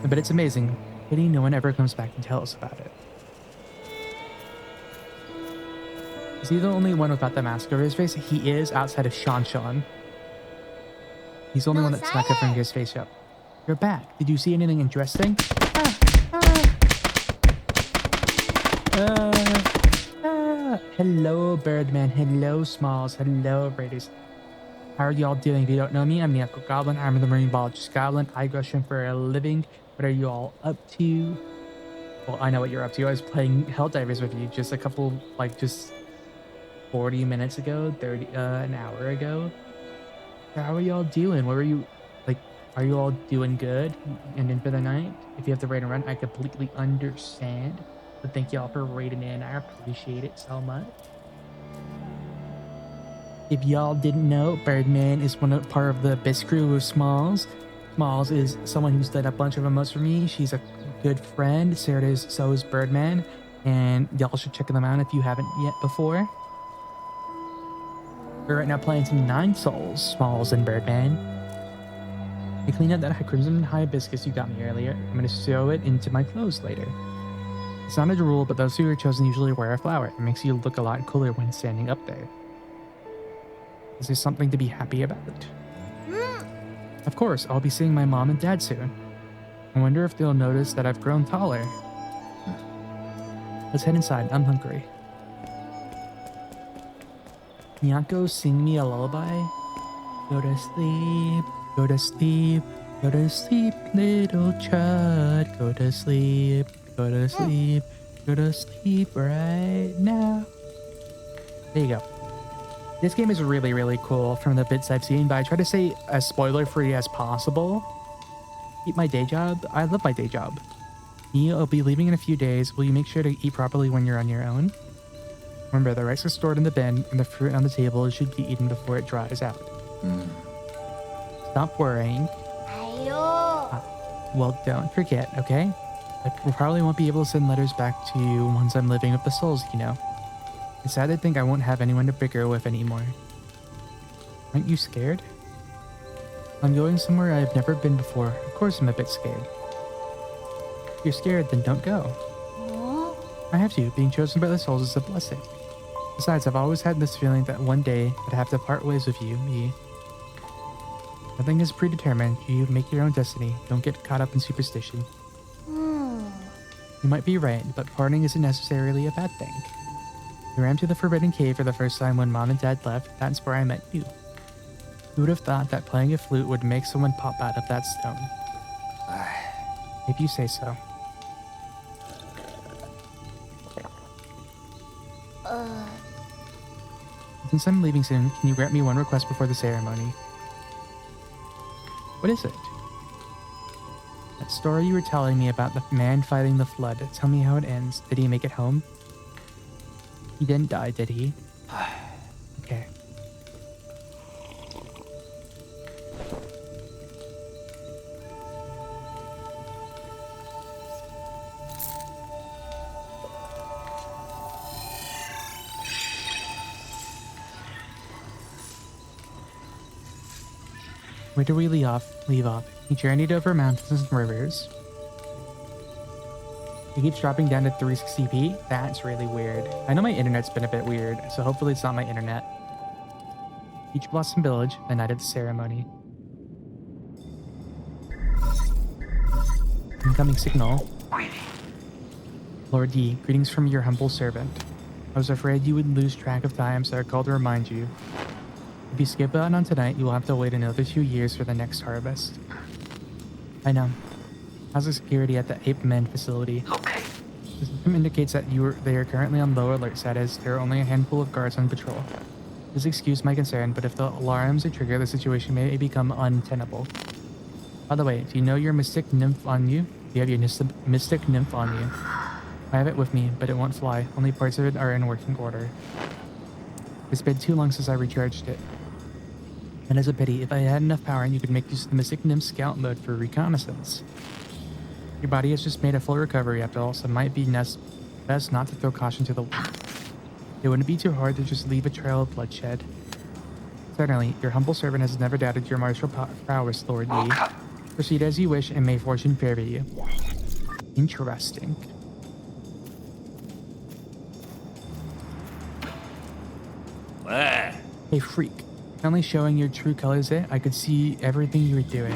But it's amazing. Pity no one ever comes back and tells us about it. Is he the only one without the mask over his face? He is, outside of Shan. He's the only one that's not covering his face up. You're back. Did you see anything interesting? Hello, Birdman. Hello, Smalls. Hello, Raiders. How are y'all doing? If you don't know me, I'm the Uncle Goblin. I'm the Marine Biologist Goblin. I go shrimp for a living. What are you all up to? Well, I know what you're up to. I was playing Helldivers with you just a couple, just 40 minutes ago, an hour ago. How are y'all doing? What were you, are you all doing good and in for the night? If you have to raid and run, I completely understand. But thank y'all for raiding in. I appreciate it so much. If y'all didn't know, Birdman is part of the best crew of Smalls. Smalls is someone who's done a bunch of emotes for me. She's a good friend. So is Birdman. And y'all should check them out if you haven't yet before. We're right now playing some NineSols, Smalls, and Birdman. I cleaned up that crimson hibiscus you got me earlier. I'm going to sew it into my clothes later. It's not a rule, but those who are chosen usually wear a flower. It makes you look a lot cooler when standing up there. Is there something to be happy about? Of course, I'll be seeing my mom and dad soon. I wonder if they'll notice that I've grown taller. Let's head inside. I'm hungry. Miyako, sing me a lullaby. Go to sleep, go to sleep, go to sleep, little chud. Go to sleep, go to sleep, go to sleep right now. There you go. This game is really, really cool from the bits I've seen, but I try to stay as spoiler-free as possible. Keep my day job. I love my day job. I'll be leaving in a few days. Will you make sure to eat properly when you're on your own? Remember, the rice is stored in the bin, and the fruit on the table should be eaten before it dries out. Stop worrying. Well, don't forget, okay? I probably won't be able to send letters back to you once I'm living with the souls, you know. It's sad to think I won't have anyone to bicker with anymore. Aren't you scared? I'm going somewhere I've never been before. Of course I'm a bit scared. If you're scared, then don't go. I have to. Being chosen by the souls is a blessing. Besides, I've always had this feeling that one day I'd have to part ways with you, me. Nothing is predetermined. You make your own destiny. Don't get caught up in superstition. You might be right, but parting isn't necessarily a bad thing. We ran to the Forbidden Cave for the first time when Mom and Dad left. That's where I met you. Who would have thought that playing a flute would make someone pop out of that stone? If you say so. Since I'm leaving soon, can you grant me one request before the ceremony? What is it? That story you were telling me about the man fighting the flood. Tell me how it ends. Did he make it home? He didn't die, did he? Okay. Where do we leave off? He journeyed over mountains and rivers. It keeps dropping down to 360p. That's really weird. I know my internet's been a bit weird, so hopefully it's not my internet. Peach Blossom Village, the night of the ceremony. Incoming signal. Lord D, greetings from your humble servant. I was afraid you would lose track of time, so I called to remind you. If you skip out on tonight, you will have to wait another 2 years for the next harvest. I know. How's the security at the Ape Men facility? Okay. The system indicates that they are currently on low alert status. There are only a handful of guards on patrol. Please excuse my concern, but if the alarms are triggered, the situation may become untenable. By the way, do you know your mystic nymph on you? Do you have your mystic nymph on you? I have it with me, but it won't fly. Only parts of it are in working order. It's been too long since I recharged it. And as a pity, if I had enough power, you could make use of the Mystic Nymph scout mode for reconnaissance. Your body has just made a full recovery after all, so it might be best not to throw caution to the wind. It wouldn't be too hard to just leave a trail of bloodshed. Certainly, your humble servant has never doubted your martial prowess, Lord Yi. Proceed as you wish, and may fortune favor you. Interesting. Hey, freak. Finally showing your true colors there. I could see everything you were doing.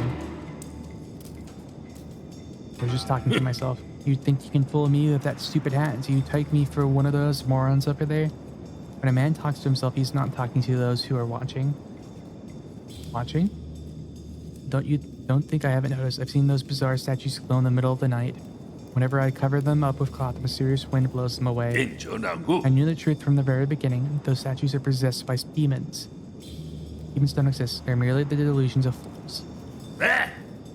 I was just talking to myself. You think you can fool me with that stupid hat? Do you take me for one of those morons over there? When a man talks to himself, he's not talking to those who are watching. Watching? Don't think I haven't noticed. I've seen those bizarre statues glow in the middle of the night. Whenever I cover them up with cloth, a mysterious wind blows them away. I knew the truth from the very beginning. Those statues are possessed by demons. Demons don't exist. They're merely the delusions of fools.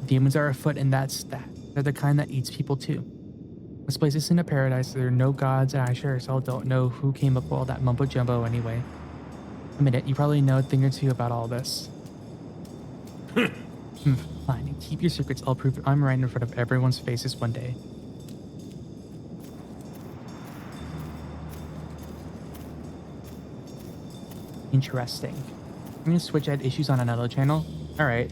Demons are afoot, and that's that. They're the kind that eats people too. This place isn't a paradise. There are no gods, and I sure as hell don't know who came up with all that mumbo jumbo anyway. a minute. You probably know a thing or two about all this. Fine. Keep your secrets. I'll prove I'm right in front of everyone's faces one day. Interesting. I'm gonna switch at issues on another channel. All right.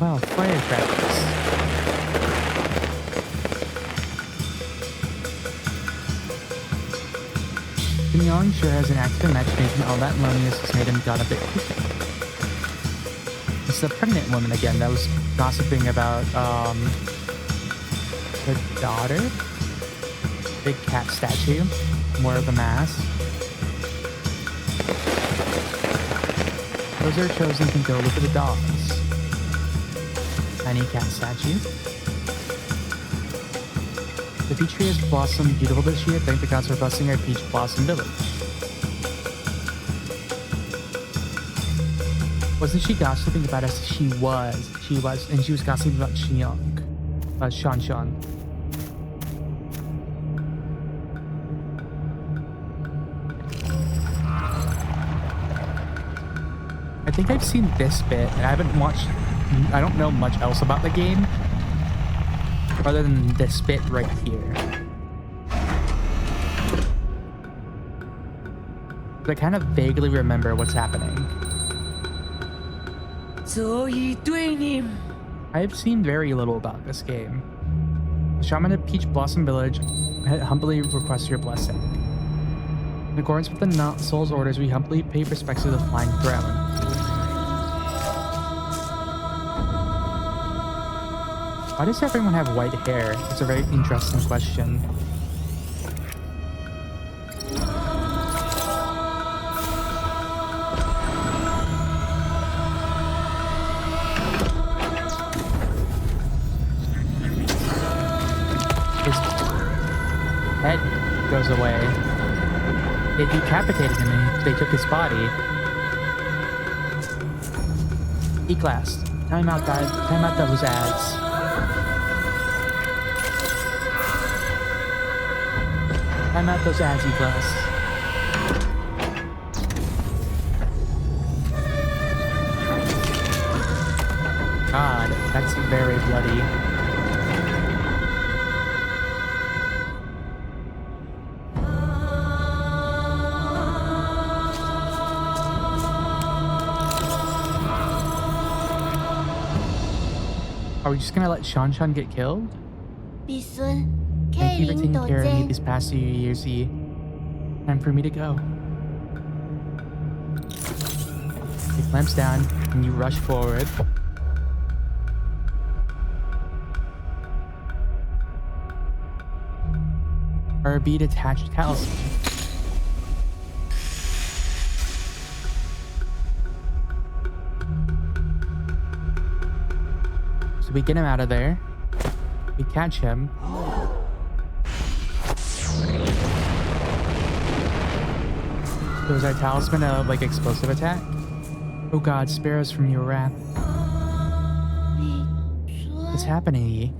Wow, firecrackers. Young sure has an active imagination. All that loneliness has made him got a bit creepy. It's the pregnant woman again that was gossiping about her daughter. Big cat statue. More of a mask. Those are chosen can go look at the dogs. Tiny cat statue. The peach tree has blossomed beautiful this year. Thank the gods for blessing our peach blossom village. Wasn't she gossiping about us? She was. And she was gossiping about Xinyang. About Shan. I think I've seen this bit, and I haven't watched... I don't know much else about the game. Other than this bit right here. But I kind of vaguely remember what's happening. I've seen very little about this game. The shaman of Peach Blossom Village humbly requests your blessing. In accordance with the NineSols orders, we humbly pay respects to the Flying Throne. Why does everyone have white hair? It's a very interesting question. His head goes away. They decapitated him and they took his body. E-class. Time out, guys. Time out those ads. Time out those ads, E-class. God, that's very bloody. Are we just gonna let Shan get killed? Thank you for taking care of me these past few years, E. Time for me to go. He clamps down and you rush forward. RB detached talisman. So we get him out of there. We catch him. So is our talisman a, like, explosive attack? Oh god, spare us from your wrath. What's happening, E?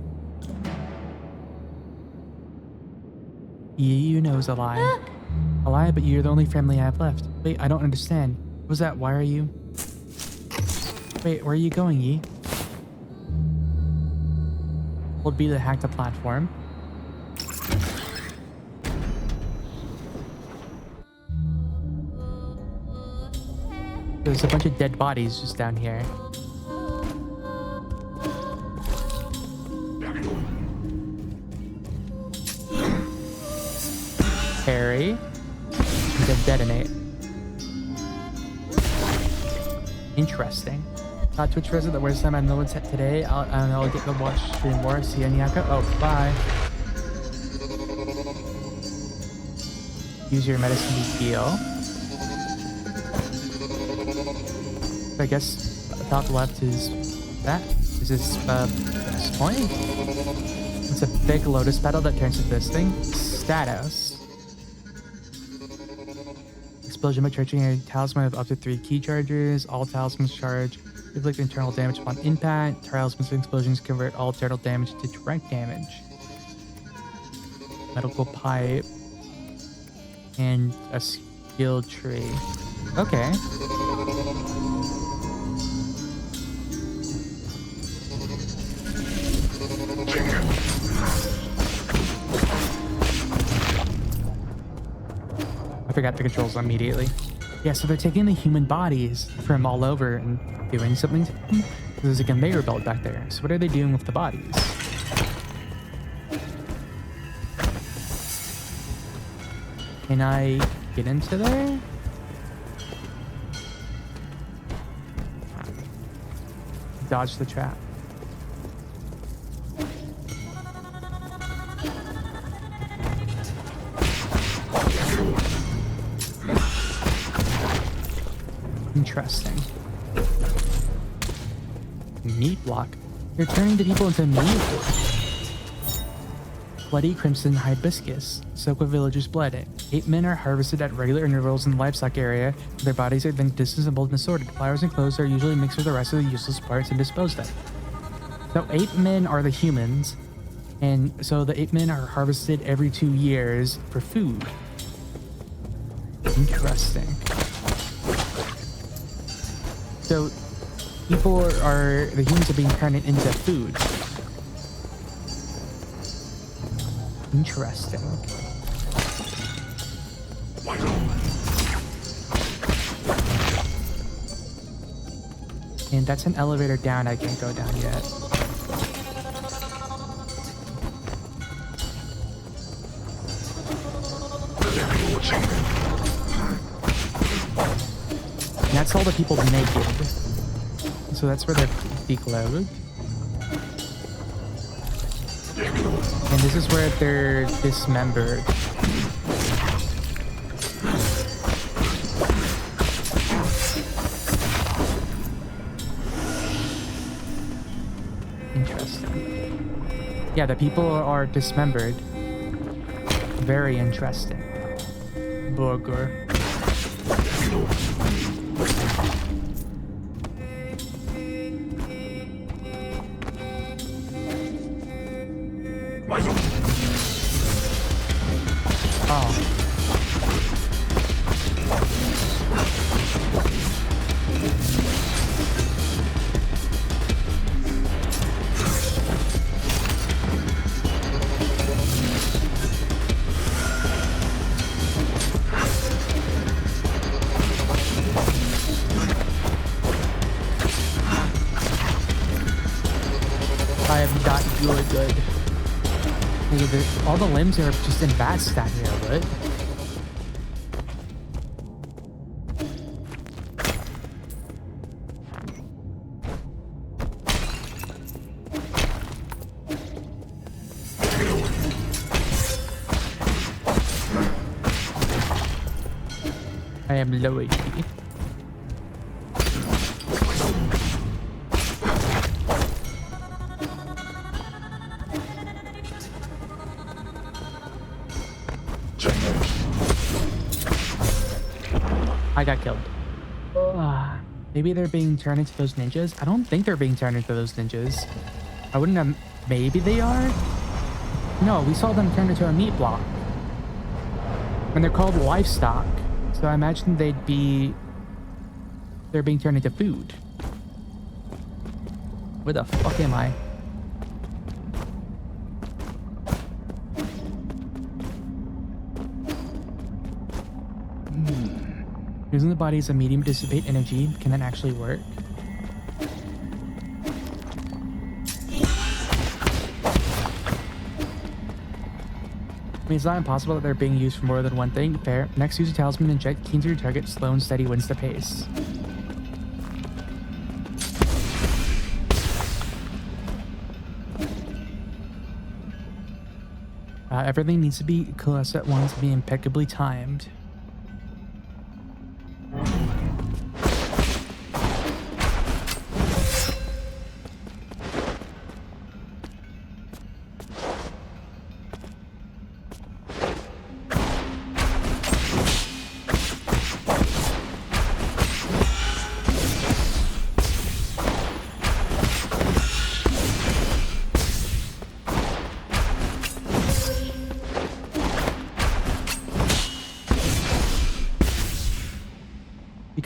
You know it's a lie. A lie, but you're the only family I have left. Wait, I don't understand. What was that? Why are you... Wait, where are you going, E? Hold B to hack the platform. There's a bunch of dead bodies just down here. Harry. And then detonate. Interesting. Twitch resident, the worst time I know what's set today. I'll get to watch stream more. See you, Nyaka. Oh, bye. Use your medicine to heal. I guess top left is that. Is this point? It's a big lotus petal that turns into this thing. Status. Explosion by charging a talisman of up to 3 key charges. All talismans charge. Inflict internal damage upon impact. Talismans and explosions convert all internal damage to direct damage. Medical pipe. And a skill tree. Okay. I forgot the controls immediately. Yeah, so they're taking the human bodies from all over and doing something to them. There's a conveyor belt back there. So what are they doing with the bodies? Can I get into there? Dodge the trap. Interesting. Meat block. You're turning the people into meat. Bloody crimson hibiscus. Soak with villagers' blood. 8 men are harvested at regular intervals in the livestock area. Their bodies are then disassembled and sorted. Flowers and clothes are usually mixed with the rest of the useless parts and disposed of. So 8 men are the humans. And so the 8 men are harvested every 2 years for food. Interesting. So people the humans are being turned into food. Interesting. And that's an elevator down. I can't go down yet. And that's all the people naked. So that's where they're declothed. And this is where they're dismembered. Interesting. Yeah, the people are dismembered. Very interesting. Burger. I am not good. All the limbs are just in bad stat here, but I am low HP. I got killed. Maybe they're being turned into those ninjas? I don't think they're being turned into those ninjas. I wouldn't have... Maybe they are? No, we saw them turn into a meat block. And they're called livestock. So I imagine they're being turned into food. Where the fuck am I? Using the body as a medium to dissipate energy, can that actually work? I mean, it's not impossible that they're being used for more than one thing. Fair. Next, use a talisman, inject keen to your target. Slow and steady wins the pace. Everything needs to be close at once and be impeccably timed.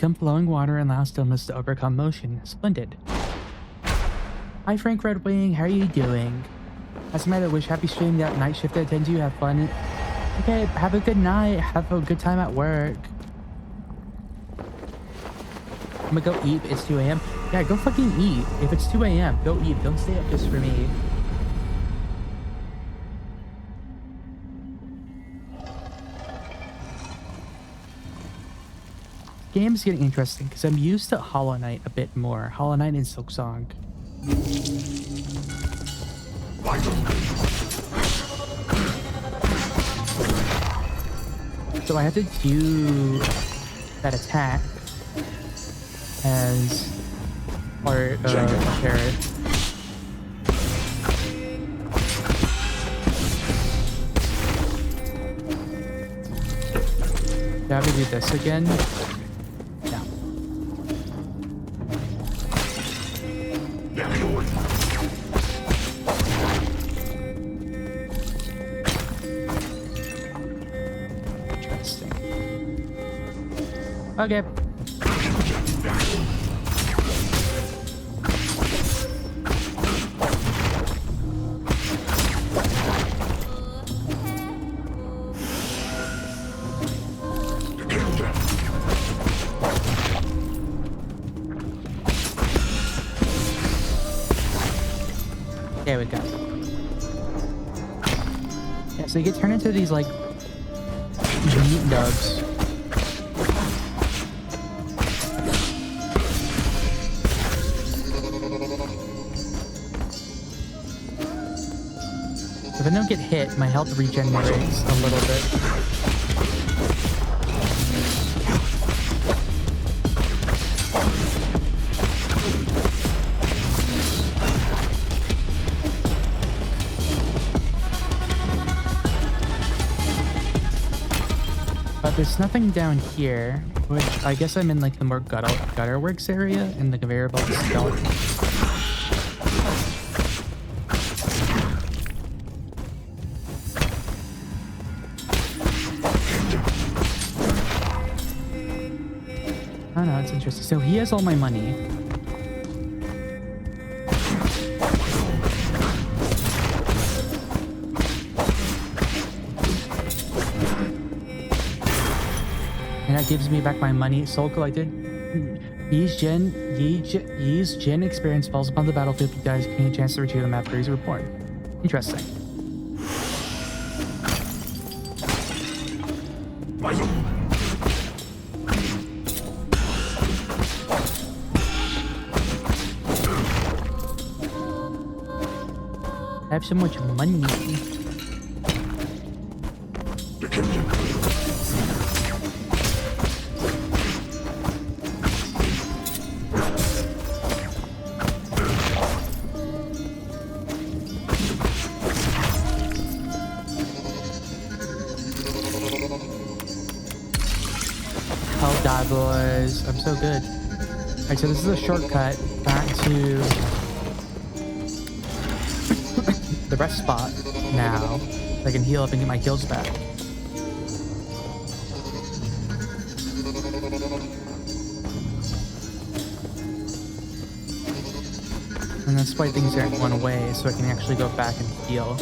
become flowing water and allow stillness to overcome motion. Splendid. Hi Frank Red Wing, how are you doing? As a matter of wish, happy stream. That night shift to attend to. Have fun. Okay, have a good night. Have a good time at work. I'm gonna go eat. It's 2 a.m. Yeah, go fucking eat. If it's 2 a.m., go eat. Don't stay up just for me. Game's getting interesting because I'm used to Hollow Knight a bit more. Hollow Knight and Silksong. So I have to do that attack as part of Parrot. Do I have to do this again? Yeah. Interesting. Okay. There we go. Yeah, so you get turned into these like meat dogs. If I don't get hit, my health regenerates a little bit. But there's nothing down here, which I guess I'm in like the more gutter works area in the conveyor belt skeleton. Oh no, it's interesting. So he has all my money. And that gives me back my money. Soul collected. Ye's Jin experience falls upon the battlefield. If he dies, give me a chance to retrieve them after he's reborn. Interesting. I have so much money. Oh god, boys. I'm so good. Alright, so this is a shortcut back to the rest spot now. So I can heal up and get my kills back. And that's why things aren't one way, so I can actually go back and heal.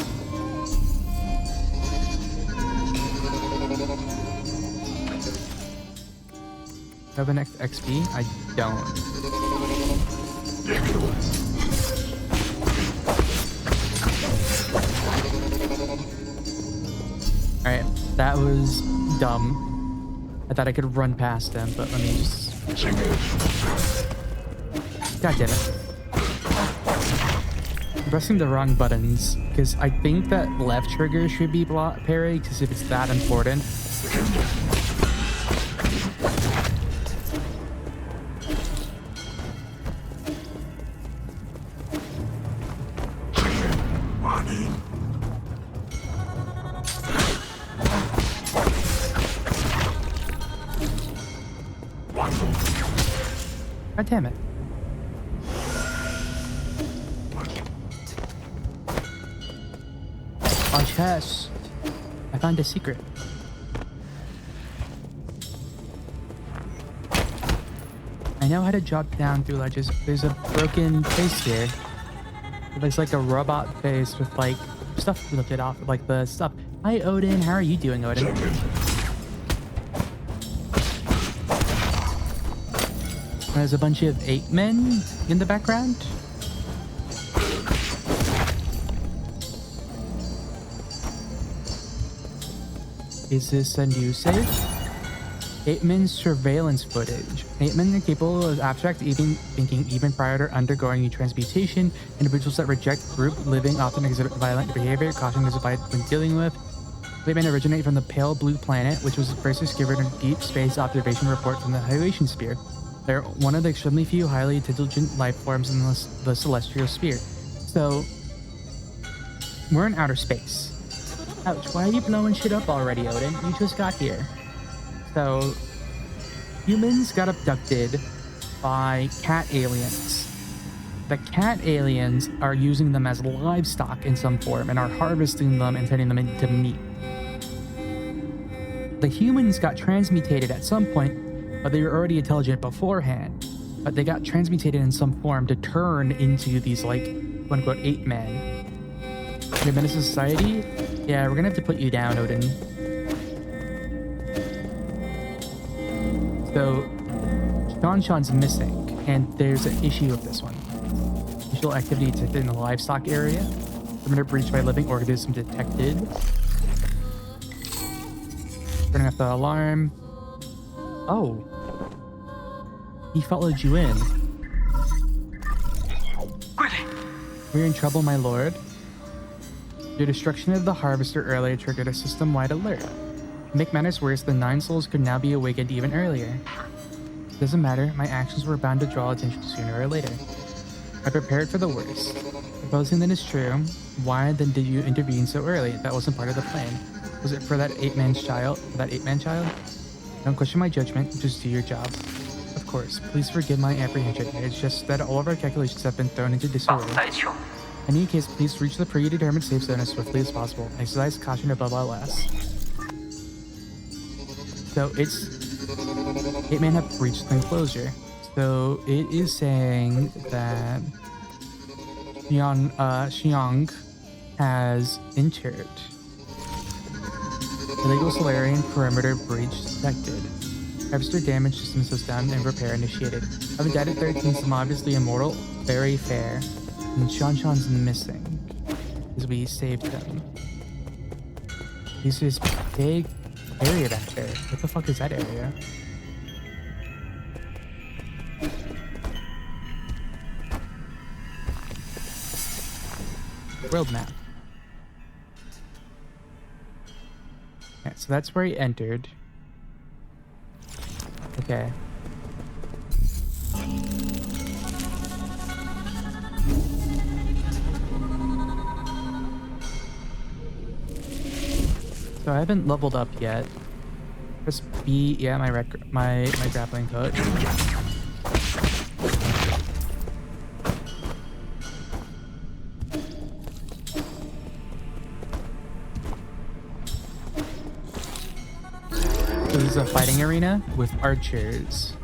Do I have an XP? I don't. Alright, that was dumb. I thought I could run past them, but let me just... God damn it. I'm pressing the wrong buttons, because I think that left trigger should be parry, because if it's that important... God damn it. On chest. I found a secret. I know how to drop down through ledges. There's a broken face here. It looks like a robot face with like stuff lifted off, like the stuff. Hi Odin, how are you doing, Odin? There's a bunch of 8 men in the background. Is this a new save? 8 men's surveillance footage. 8 men are capable of abstract thinking even prior to undergoing transmutation. Individuals that reject group living often exhibit violent behavior. Caution is applied when dealing with. 8 men originate from the pale blue planet, which was first discovered in a deep space observation report from the Hydration Sphere. They're one of the extremely few highly intelligent life forms in the celestial sphere. So, we're in outer space. Ouch, why are you blowing shit up already, Odin? You just got here. So, humans got abducted by cat aliens. The cat aliens are using them as livestock in some form and are harvesting them and turning them into meat. The humans got transmutated at some point, but they were already intelligent beforehand. But they got transmutated in some form to turn into these, like, quote-unquote, 8 men. The menace to society? Yeah, we're gonna have to put you down, Odin. So, Sean's missing, and there's an issue with this one. Visual activity detected in the livestock area. Perimeter breach by living organism detected. Turning off the alarm. Oh. He followed you in. We're in trouble, my lord. Your destruction of the harvester earlier triggered a system-wide alert. To make matters worse, the NineSols could now be awakened even earlier. It doesn't matter, my actions were bound to draw attention sooner or later. I prepared for the worst. Supposing that is true, why then did you intervene so early? That wasn't part of the plan. Was it for that 8-man child? Don't question my judgment, just do your job. Of course, please forgive my apprehension. It's just that all of our calculations have been thrown into disorder. In any case, please reach the predetermined safe zone as swiftly as possible. Exercise caution above all else. So it's 8 men have breached the enclosure. So it is saying that Xiang has entered. Illegal Solarian perimeter breach detected. Harvester damage system down and repair initiated. Having died at 13, some obviously immortal, very fair. And Sean's missing. Because we saved him. There's this big area back there. What the fuck is that area? World map. Okay, so that's where he entered. Okay. So I haven't leveled up yet. Press B, yeah, my grappling hook. So this is a fighting arena with archers.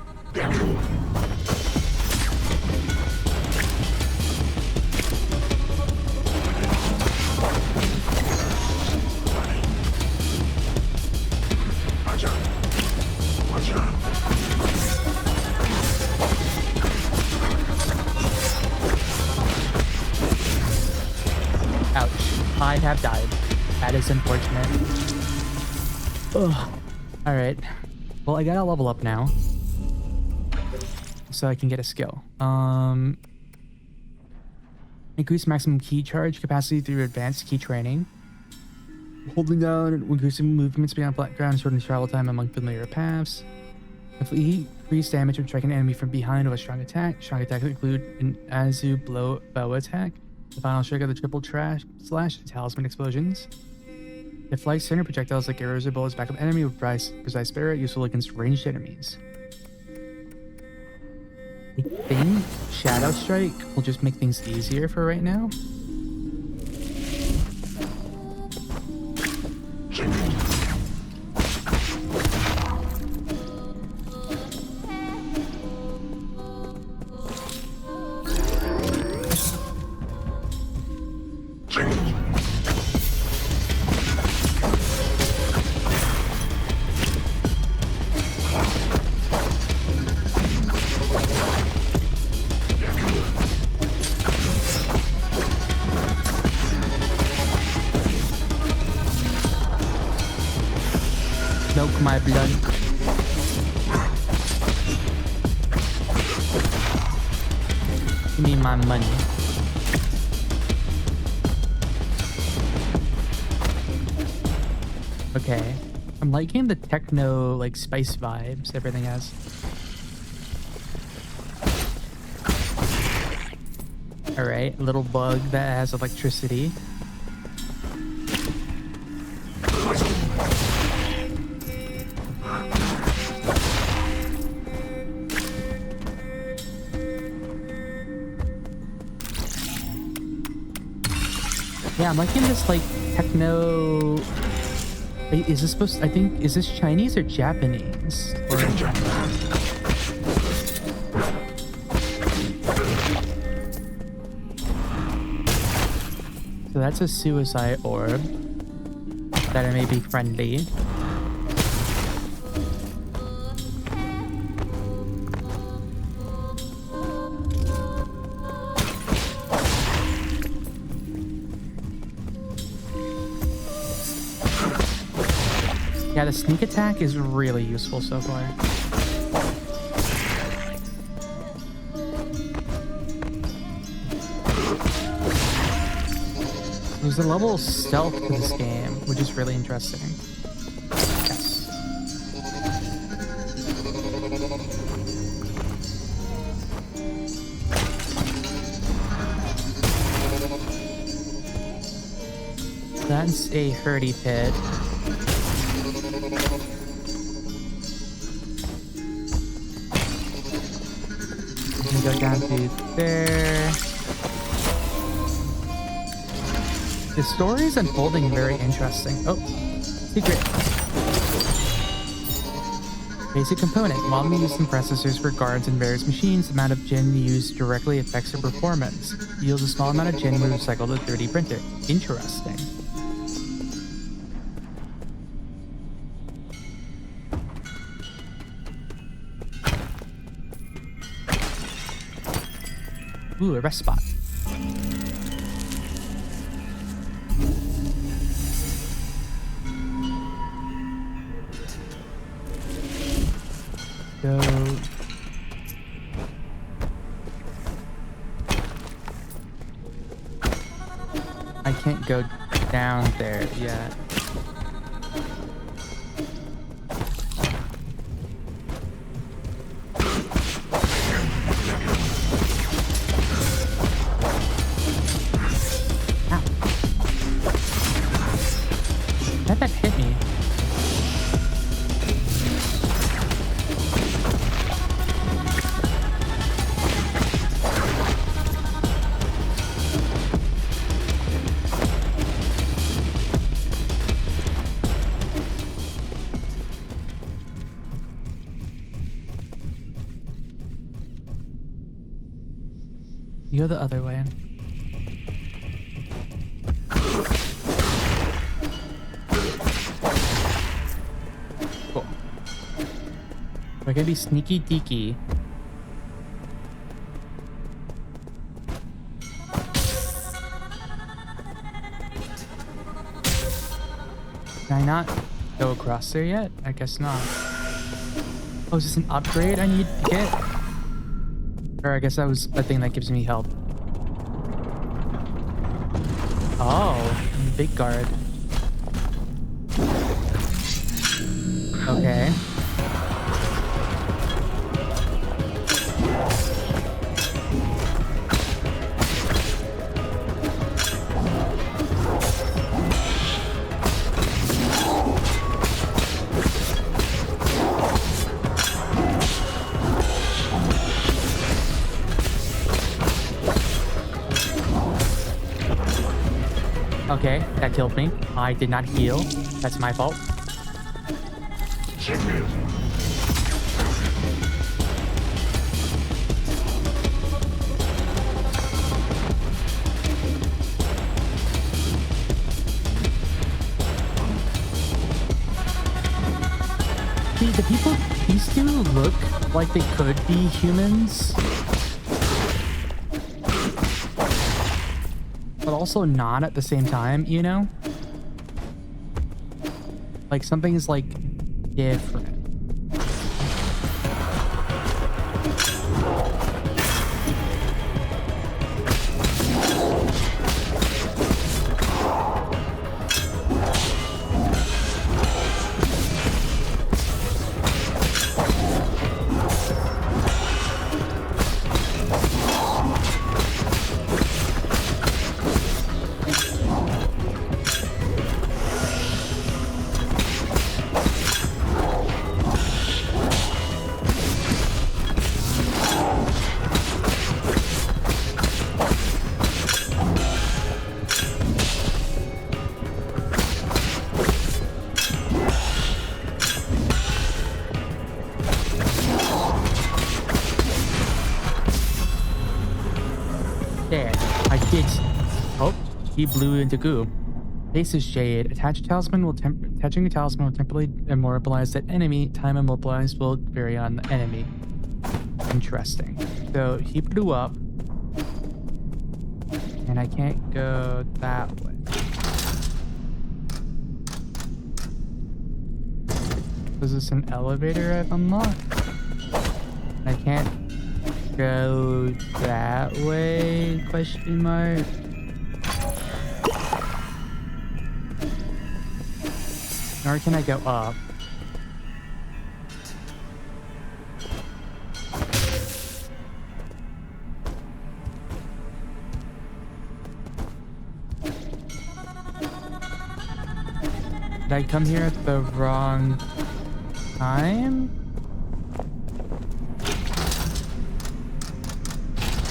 Ouch. I have died. That is unfortunate. Ugh. Alright. Well, I gotta level up now. So I can get a skill. Increase maximum key charge capacity through advanced key training. Holding down and increasing movement speed on flat ground, shortening travel time among familiar paths. Increase damage when striking an enemy from behind with a strong attack. Strong attacks include an Azu bow attack. The final strike of the triple slash talisman explosions. It flies center projectiles like arrows or bullets back up enemy with precise barrier, useful against ranged enemies. I think Shadow Strike will just make things easier for right now. Milk my blood. Give me my money. Okay. I'm liking the techno, like, spice vibes everything has. Alright, little bug that has electricity. Yeah, I'm liking this, like, techno... Wait, is this supposed to... I think... Is this Chinese or Japanese? Or... So that's a suicide orb. That may be friendly. Yeah, the sneak attack is really useful so far. There's a level of stealth to this game, which is really interesting. Yes. That's a hurdy pit. Go down to there. The story is unfolding very interesting. Oh, secret. Basic component. While used in processors for guards and various machines, the amount of gin used directly affects their performance. Yields a small amount of gin when recycled to 3D printer. Interesting. Ooh, a rest spot. Go. I can't go down there yet. That hit me. You go the other way. We're gonna be sneaky deaky. Can I not go across there yet? I guess not. Oh, is this an upgrade I need to get? Or I guess that was a thing that gives me help. Oh, big guard. Okay. Okay, that killed me. I did not heal. That's my fault. See, the people, these two look like they could be humans, but also not at the same time, you know? Like something's like different. There, I did. Oh, he blew into goo. Face is jade. Attaching a talisman will temporarily immobilize that enemy. Time immobilized will vary on the enemy. Interesting. So he blew up, and I can't go that way. Is this an elevator I've unlocked? I can't go that way, question mark. Nor can I go up. Did I come here at the wrong time?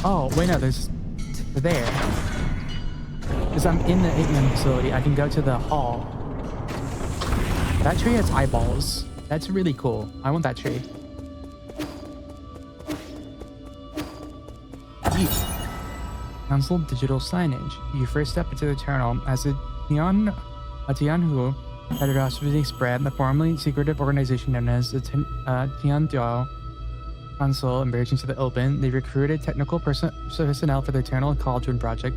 Oh, wait, no, there's there. Because I'm in the 8-man facility, I can go to the hall. That tree has eyeballs. That's really cool. I want that tree. Council digital signage. You first step into the terminal as a Tianhu heterodoxy spread, the formerly secretive organization known as the Tianduo Council emerged into the open. They recruited technical personnel for the Eternal Cauldron project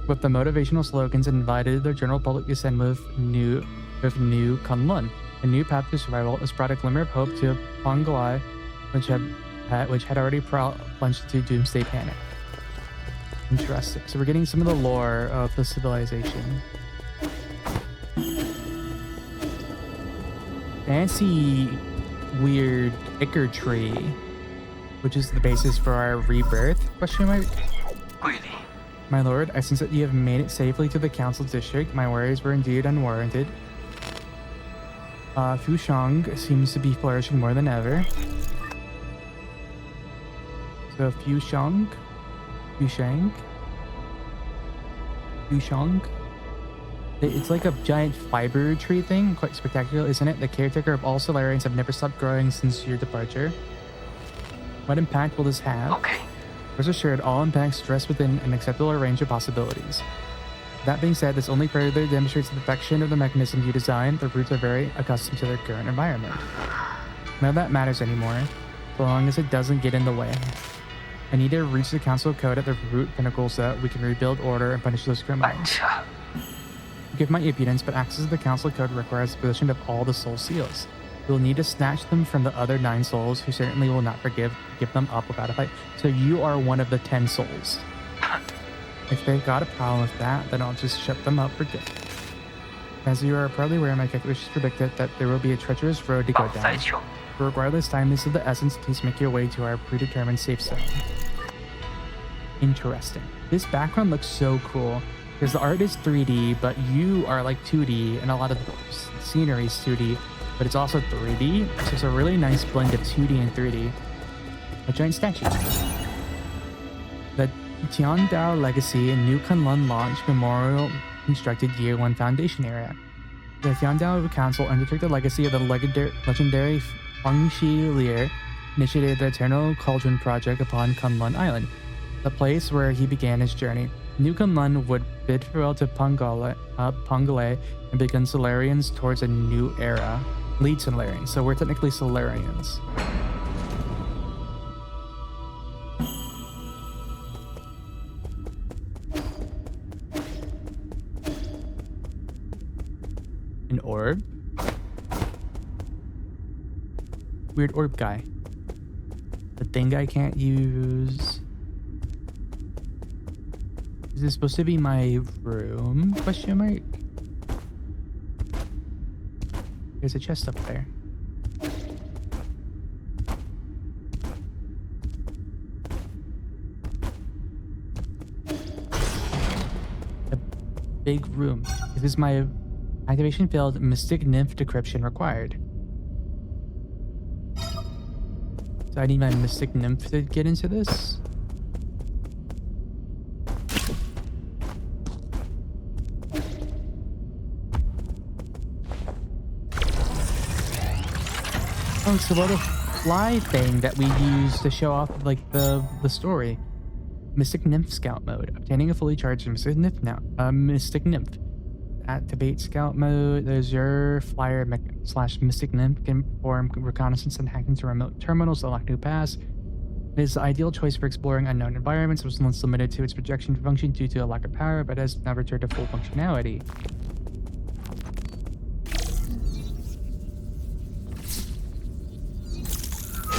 with the motivational slogans and invited the general public to send with new Kunlun. A new path to survival has brought a glimmer of hope to Pongolai, which had already plunged into doomsday panic. Interesting. So we're getting some of the lore of the civilization. Fancy, weird Icker tree, which is the basis for our rebirth? Question mark. My lord, I sense that you have made it safely to the council district. My worries were indeed unwarranted. Fushang seems to be flourishing more than ever. So Fushang. It's like a giant fiber tree thing. Quite spectacular, isn't it? The caretaker of all Solarians have never stopped growing since your departure. What impact will this have? Okay. Rest assured, all impacts rest within an acceptable range of possibilities. That being said, this only further demonstrates the perfection of the mechanism you designed. The roots are very accustomed to their current environment. None of that matters anymore, so long as it doesn't get in the way. I need to reach the council code at the root pinnacle so that we can rebuild order and punish those criminals. Forgive my impudence, but access to the council code requires the possession of all the soul seals. You'll need to snatch them from the other 9 souls, who certainly will not give them up without a fight. So you are one of the 10 souls. If they've got a problem with that, then I'll just shut them up for good. As you are probably aware, my calculations predicted that there will be a treacherous road to go down. But regardless, time is of the essence. Please make your way to our predetermined safe zone. Interesting. This background looks so cool. Because the art is 3D, but you are like 2D, and a lot of the scenery is 2D, but it's also 3D. So it's a really nice blend of 2D and 3D. A giant statue. The Tiandao Legacy and New Kunlun Launch Memorial constructed Year 1 Foundation area. The Tiandao Council undertook the legacy of the legendary Huangxi Lear, initiated the Eternal Cauldron project upon Kunlun Island, the place where he began his journey. New Kunlun would bid farewell to Pongolai and begin Solarians towards a new era. Lead Solarians, so we're technically Solarians. An orb? Weird orb guy. The thing I can't use. Is this supposed to be my room? Question mark. There's a chest up there. A big room. This is my activation failed. Mystic Nymph decryption required. So I need my Mystic Nymph to get into this. Oh, it's the butterfly thing that we use to show off like the story. Mystic Nymph Scout mode. Obtaining a fully charged Mystic Nymph now. Mystic Nymph. Activate Scout mode. There's your flyer / Mystic Nymph can perform reconnaissance and hack into remote terminals to unlock new paths. It is the ideal choice for exploring unknown environments. It was once limited to its projection function due to a lack of power, but has now returned to full functionality.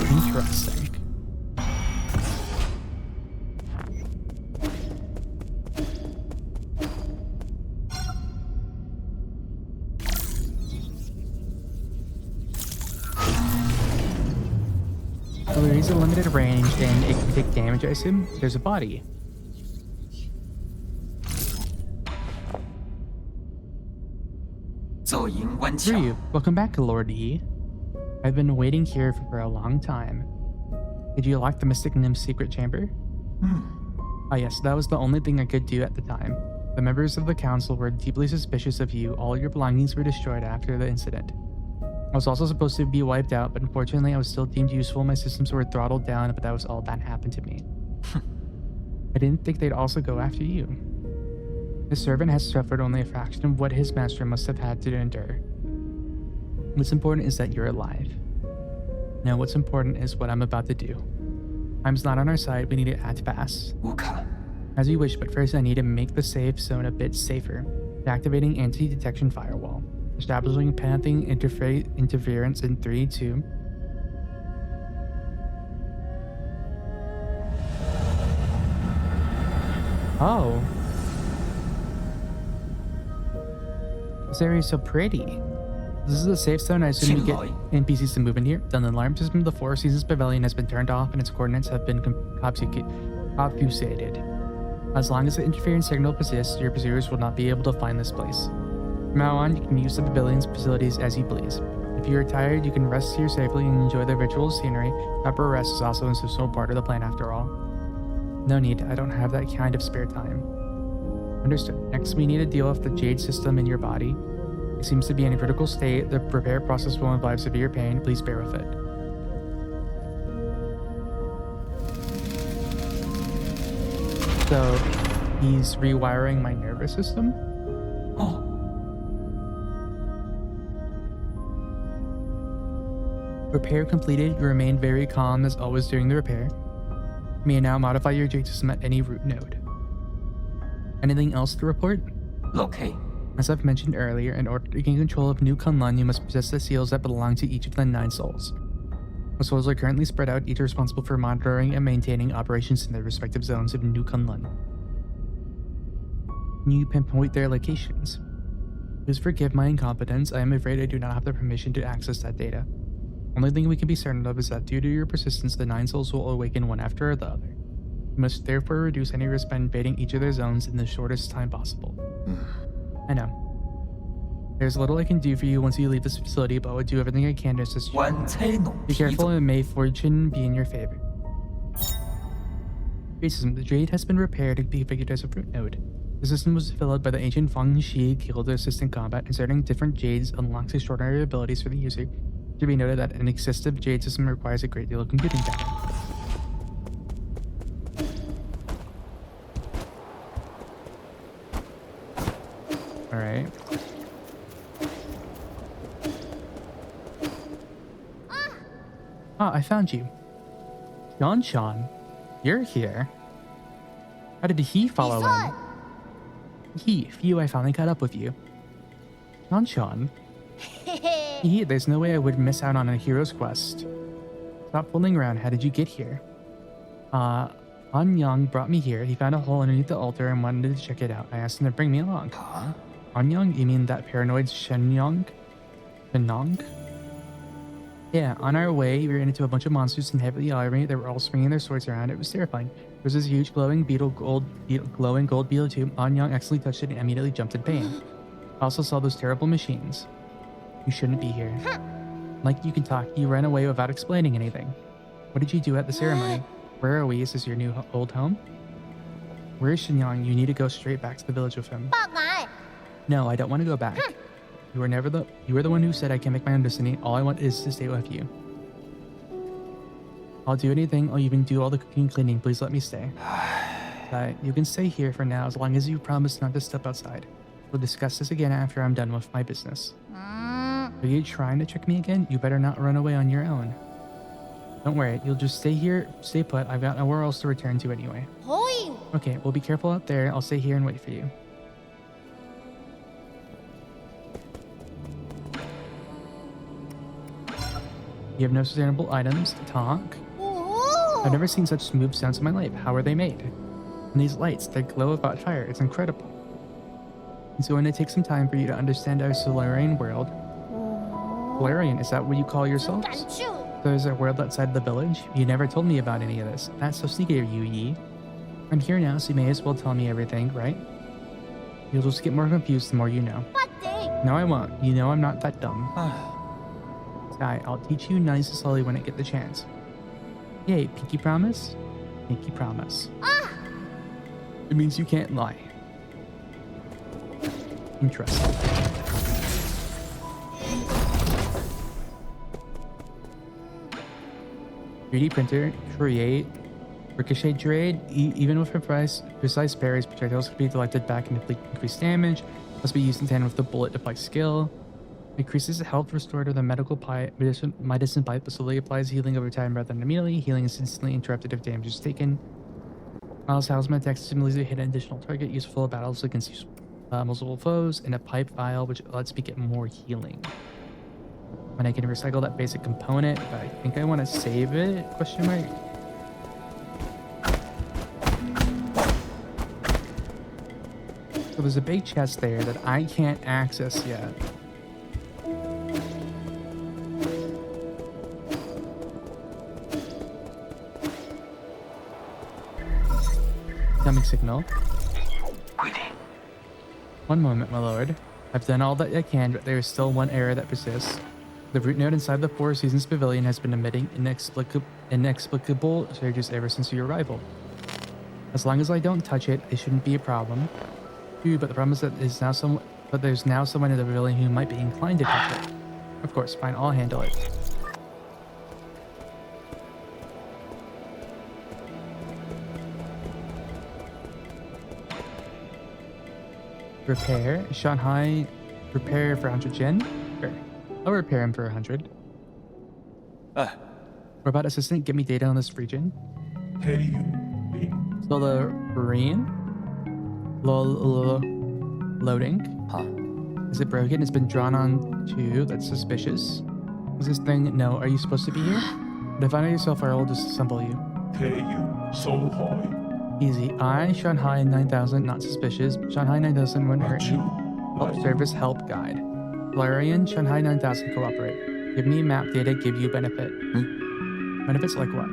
Interesting. Well, there is a limited range and it can take damage, I assume. There's a body. Who are you? Welcome back, Lord E. I've been waiting here for a long time. Did you lock the Mystic Nymph's secret chamber? Ah yes, that was the only thing I could do at the time. The members of the council were deeply suspicious of you. All your belongings were destroyed after the incident. I was also supposed to be wiped out, but unfortunately I was still deemed useful. My systems were throttled down, but that was all that happened to me. I didn't think they'd also go after you. His servant has suffered only a fraction of what his master must have had to endure. What's important is that you're alive. Now what's important is what I'm about to do. Time's not on our side, we need to act fast. As you wish, but first I need to make the safe zone a bit safer. Activating anti-detection firewall. Establishing pathing interference in 3, 2. Oh. This area is so pretty. This is a safe zone. I assume you get NPCs to move in here. Then the alarm system of the Four Seasons Pavilion has been turned off and its coordinates have been obfuscated. As long as the interference signal persists, your pursuers will not be able to find this place. From now on, you can use the pavilion's facilities as you please. If you are tired, you can rest here safely and enjoy the ritual scenery. Proper rest is also an essential part of the plan after all. No need, I don't have that kind of spare time. Understood. Next, we need to deal with the jade system in your body. It seems to be in a critical state. The repair process will involve severe pain. Please bear with it. So, he's rewiring my nervous system? Oh. Repair completed. You remain very calm as always during the repair. You may now modify your jade system at any root node. Anything else to report? Okay. As I've mentioned earlier, in order to gain control of New Kunlun, you must possess the seals that belong to each of the 9 souls. The souls are currently spread out, each responsible for monitoring and maintaining operations in their respective zones of New Kunlun. Can you pinpoint their locations? Please forgive my incompetence. I am afraid I do not have the permission to access that data. Only thing we can be certain of is that due to your persistence, the 9 souls will awaken one after the other. You must therefore reduce any risk by invading each of their zones in the shortest time possible. I know. There's little I can do for you once you leave this facility, but I will do everything I can to assist you. Be careful and may fortune be in your favor. Jade system. The jade has been repaired and configured as a root node. The system was developed by the ancient Feng Shi Guild to assist in combat. Inserting different jades unlocks extraordinary abilities for the user. It should be noted that an exhaustive jade system requires a great deal of computing power. Alright. Ah, I found you. Sean, you're here. How did he follow in? Phew, I finally caught up with you. Sean. There's no way I would miss out on a hero's quest. Stop fooling around. How did you get here? Han Young brought me here. He found a hole underneath the altar and wanted to check it out. I asked him to bring me along. Huh? Han Young? You mean that paranoid Shenong? Yeah, on our way, we ran into a bunch of monsters in heavily armored. They were all swinging their swords around. It was terrifying. There was this huge glowing gold beetle too. Han Young accidentally touched it and immediately jumped in pain. I also saw those terrible machines. You shouldn't be here. Like you can talk, you ran away without explaining anything. What did you do at the ceremony? Where are we? Is this your new old home? Where is Shenyang? You need to go straight back to the village with him. No, I don't want to go back. You were the one who said I can make my own destiny. All I want is to stay with you. I'll do anything. I'll even do all the cooking and cleaning. Please let me stay. You can stay here for now as long as you promise not to step outside. We'll discuss this again after I'm done with my business. Are you trying to trick me again? You better not run away on your own. Don't worry, you'll just stay here, stay put. I've got nowhere else to return to anyway. Okay, well be careful out there. I'll stay here and wait for you. You have no sustainable items to talk. I've never seen such smooth sounds in my life. How are they made? And these lights, they glow without fire. It's incredible. It's going to take some time for you to understand our Solarian world. Solarian, is that what you call yourselves? There's a world outside the village? You never told me about any of this. That's so sneaky of you, Yi. I'm here now, so you may as well tell me everything, right? You'll just get more confused the more you know. No, I won't. You know I'm not that dumb. Sky, I'll teach you nice and slowly when I get the chance. Yay, pinky promise? Pinky promise. It means you can't lie. Interesting. 3D printer, create, ricochet trade, even with precise parries, projectiles can be deflected back and inflict increased damage. Must be used in tandem with the bullet apply skill. Increases health restored with a medical medicine pipe, but slowly applies healing over time rather than immediately. Healing is instantly interrupted if damage is taken. Miles Houseman attacks stimulates to hit an additional target, useful in battles against multiple foes, and a pipe vial which lets me get more healing. When I can recycle that basic component, but I think I want to save it? Question mark. So there's a big chest there that I can't access yet. Incoming signal. One moment, my lord. I've done all that I can, but there is still one error that persists. The root node inside the Four Seasons Pavilion has been emitting inexplicable surges ever since your arrival. As long as I don't touch it, it shouldn't be a problem. But the problem is that there's now someone in the pavilion who might be inclined to touch it. Of course, fine, I'll handle it. Repair. Shanghai. Repair for 100 yen. Sure. I'll repair him for 100. Robot assistant, get me data on this region. Solarian. Loading. Huh? Is it broken? It's been drawn on too. That's suspicious. Is this thing? No. Are you supposed to be here? But if I know yourself, I will disassemble you. Easy. I, Shanghai 9000, not suspicious. Shanghai 9000 wouldn't hurt you. Help service, help guide. Valerian, Shanghai 9000 cooperate. Give me map data, give you benefit. Benefits like what?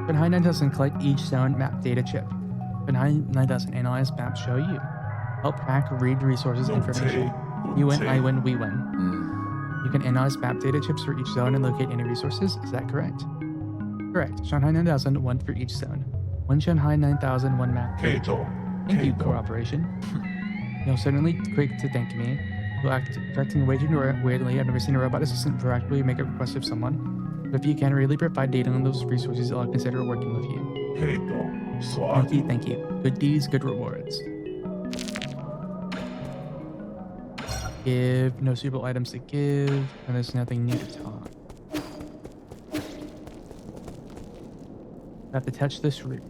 Shanghai 9000 collect each zone map data chip. Shanghai 9000 analyze map, show you. Help hack, read resources, information. You win, I win, we win. You can analyze map data chips for each zone and locate any resources. Is that correct? Correct. Shanghai 9000, one for each zone. One Shanghai 9000, one map. Thank you, cooperation. You'll certainly quick to thank me. You'll acting way too weirdly. I've never seen a robot assistant proactively make a request of someone. But if you can really provide data on those resources, I'll consider working with you. Thank you. Good deeds, good rewards. Give. No suitable items to give. And there's nothing new to talk. have to touch this root.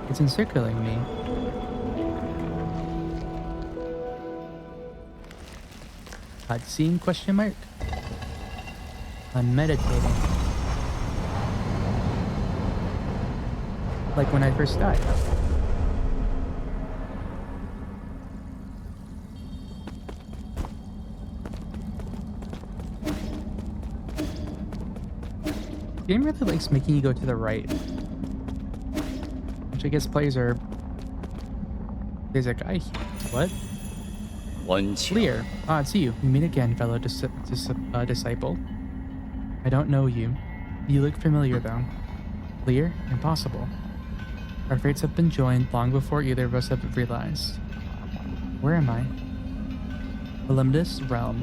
It's encircling me. Cutscene question mark? I'm meditating. Like when I first died. The game really likes making you go to the right. Which I guess players are... There's a guy here. What? Clear. Ah, it's you. We meet again, fellow disciple. I don't know you. You look familiar, though. Clear? Impossible. Our fates have been joined long before either of us have realized. Where am I? A limitless realm,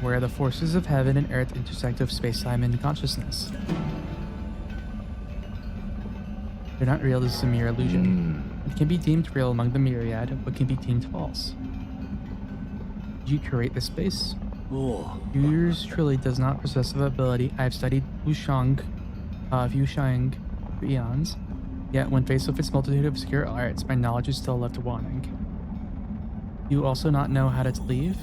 where the forces of heaven and earth intersect with space-time and consciousness. They're not real, this is a mere illusion. It can be deemed real among the myriad, but can be deemed false. Did you curate this space? Yours truly does not possess the ability. I have studied Wushang for eons, yet when faced with its multitude of obscure arts, my knowledge is still left wanting. You also not know how to leave?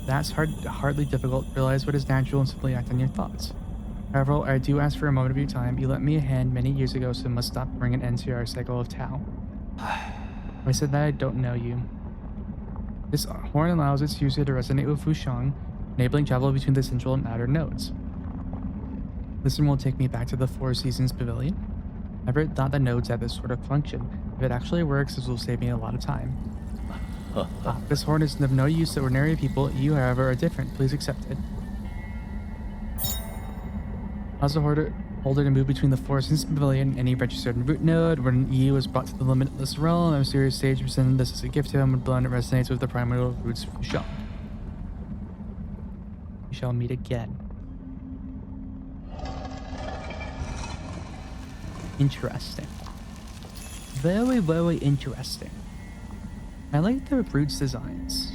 That's hardly difficult. Realize what is natural and simply act on your thoughts. However, I do ask for a moment of your time. You let me a hand many years ago, so must stop bring an end to our cycle of Tao. I said that I don't know you. This horn allows its user to resonate with Wushang, enabling travel between the central and outer nodes. This one will take me back to the Four Seasons Pavilion. Never thought the nodes had this sort of function. If it actually works, this will save me a lot of time. This horn is of no use to ordinary people. You, however, are different. Please accept it. Allows the holder to move between the Four Seasons Pavilion and any registered root node. When E was brought to the limitless realm, a mysterious sage presented this as a gift to him. When blend, it resonates with the primordial roots of Wushang. We shall meet again. Interesting. Very, very interesting. I like the roots designs.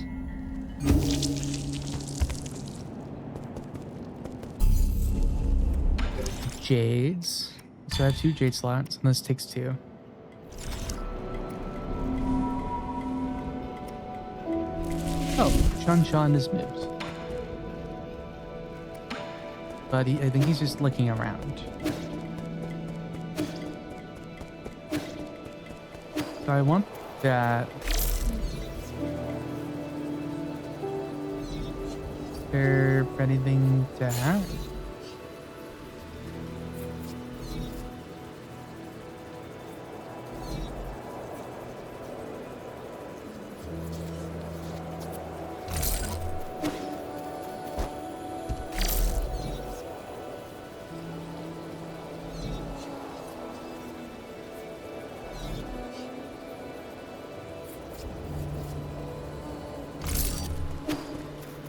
Jades. So I have 2 jade slots, and this takes 2. Oh, Shan has moved. But I think he's just looking around. So I want that. Is there anything to have?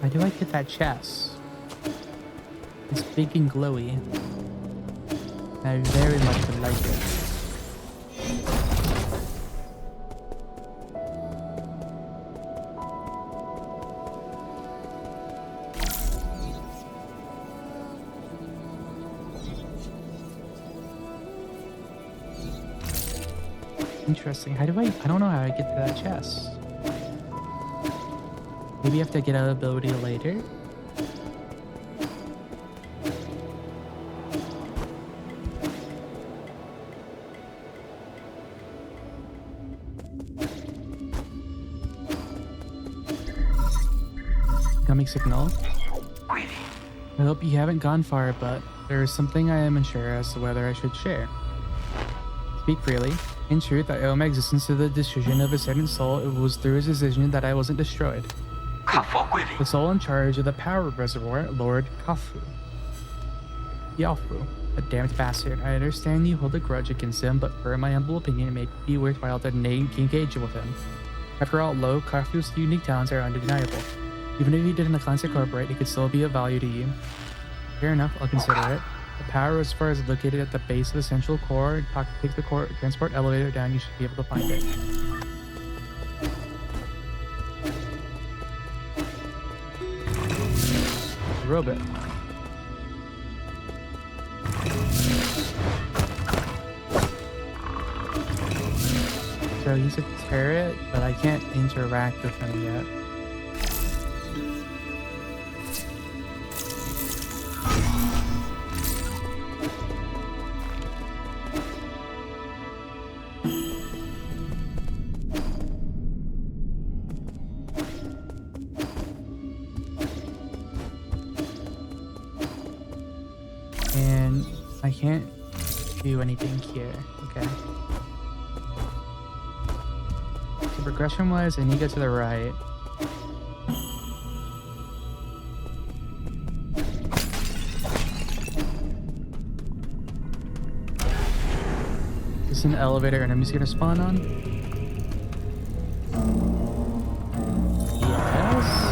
How do I get that chest? It's big and glowy. I very much would like it. Interesting. How do I don't know how I get to that chest. Maybe you have to get an ability later. Incoming signal. I hope you haven't gone far, but there is something I am unsure as to whether I should share. Speak freely. In truth, I owe my existence to the destruction of a certain soul. It was through his decision that I wasn't destroyed. The soul in charge of the power reservoir, Lord Kafu. Yafu, a damned bastard. I understand you hold a grudge against him, but for my humble opinion, it may be worthwhile to engage with him. After all, Lord Kafu's unique talents are undeniable. Even if he didn't Atlantic Corporate, it could still be of value to you. Fair enough, I'll consider it. The power reservoir is located at the base of the central core. Take the core transport elevator down, you should be able to find it. a robot. So he's a turret, but I can't interact with him yet. And I can't do anything here. Okay. So progression wise, I need to go to the right. Is this an elevator enemy's gonna spawn on? Yes.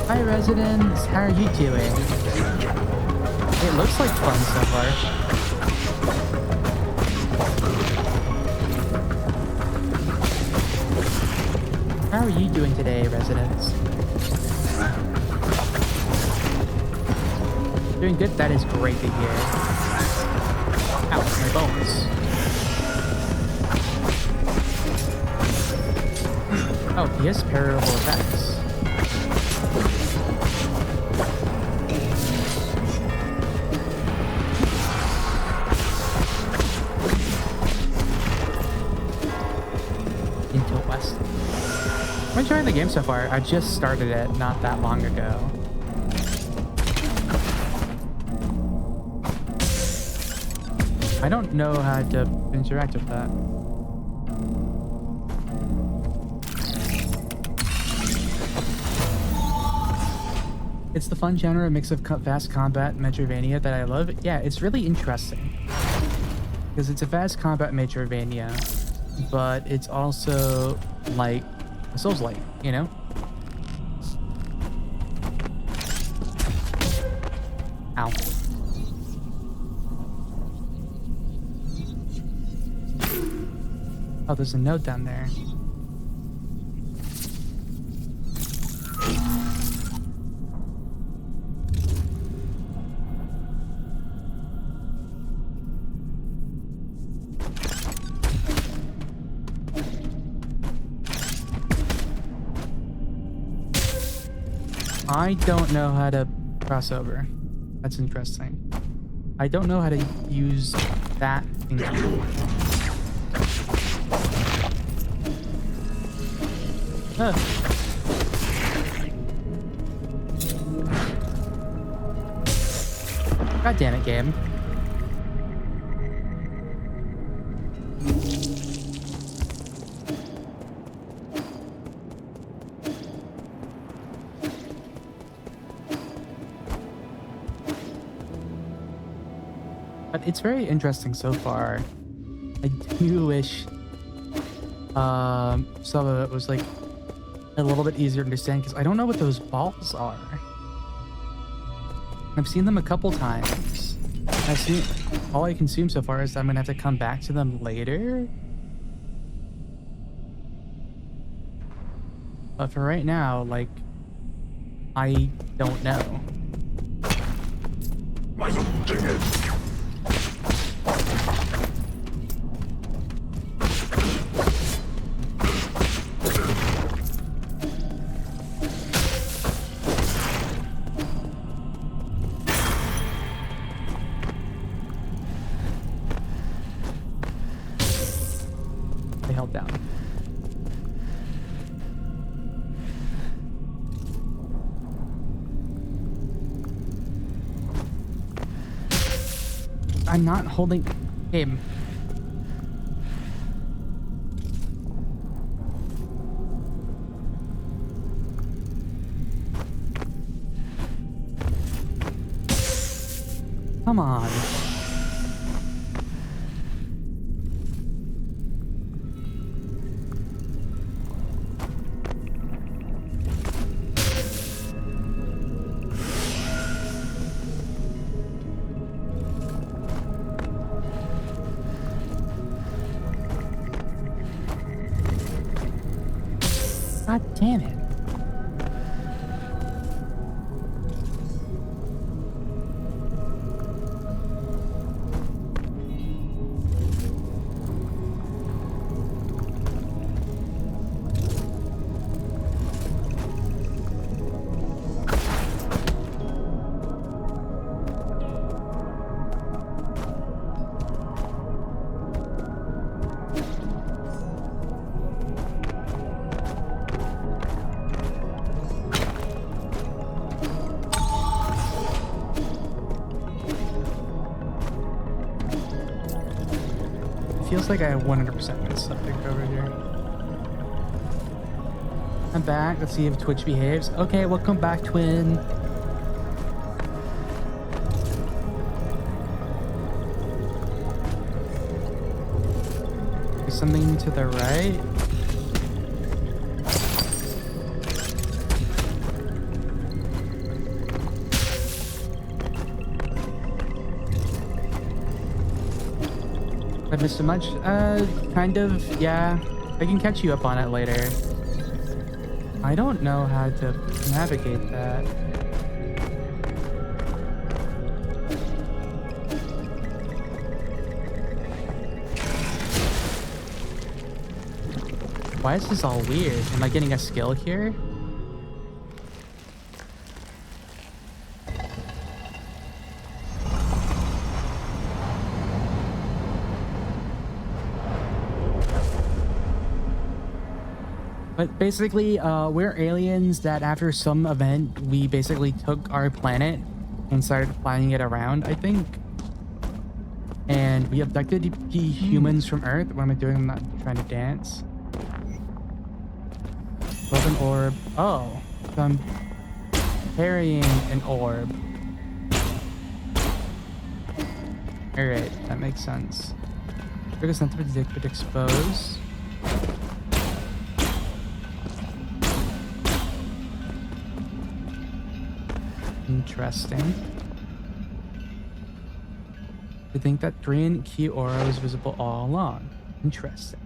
Hi residents, how are you doing? It looks like fun so far. How are you doing today, residents? Doing good? That is great to hear. Ow, my bones. Oh, he has parable attacks. Into west. I'm enjoying the game so far. I just started it not that long ago. I don't know how to interact with that. It's the fun genre mix of fast combat Metroidvania that I love. Yeah, it's really interesting. Because it's a fast combat Metroidvania, but it's also like a Souls-like, you know? Ow. Oh, there's a note down there. I don't know how to cross over. That's interesting. I don't know how to use that thing. God damn it, game. But it's very interesting so far. I do wish some of it was like a little bit easier to understand because I don't know what those balls are. I've seen them a couple times. I've seen all I consume so far is that I'm gonna have to come back to them later. But for right now, like, I don't know. They held down. I'm not holding him. Come on. God damn it. Feels like I 100% missed something over here. I'm back. Let's see if Twitch behaves. Okay, welcome back, twin. There's something to the right. I missed so much? Kind of, yeah. I can catch you up on it later. I don't know how to navigate that. Why is this all weird? Am I getting a skill here? But basically, we're aliens that after some event, we basically took our planet and started flying it around, I think. And we abducted the humans from Earth. What am I doing? I'm not trying to dance. Love an orb. Oh, so I'm carrying an orb. Alright, that makes sense. Because not to predict, but expose. Interesting. I think that green key aura was visible all along. Interesting.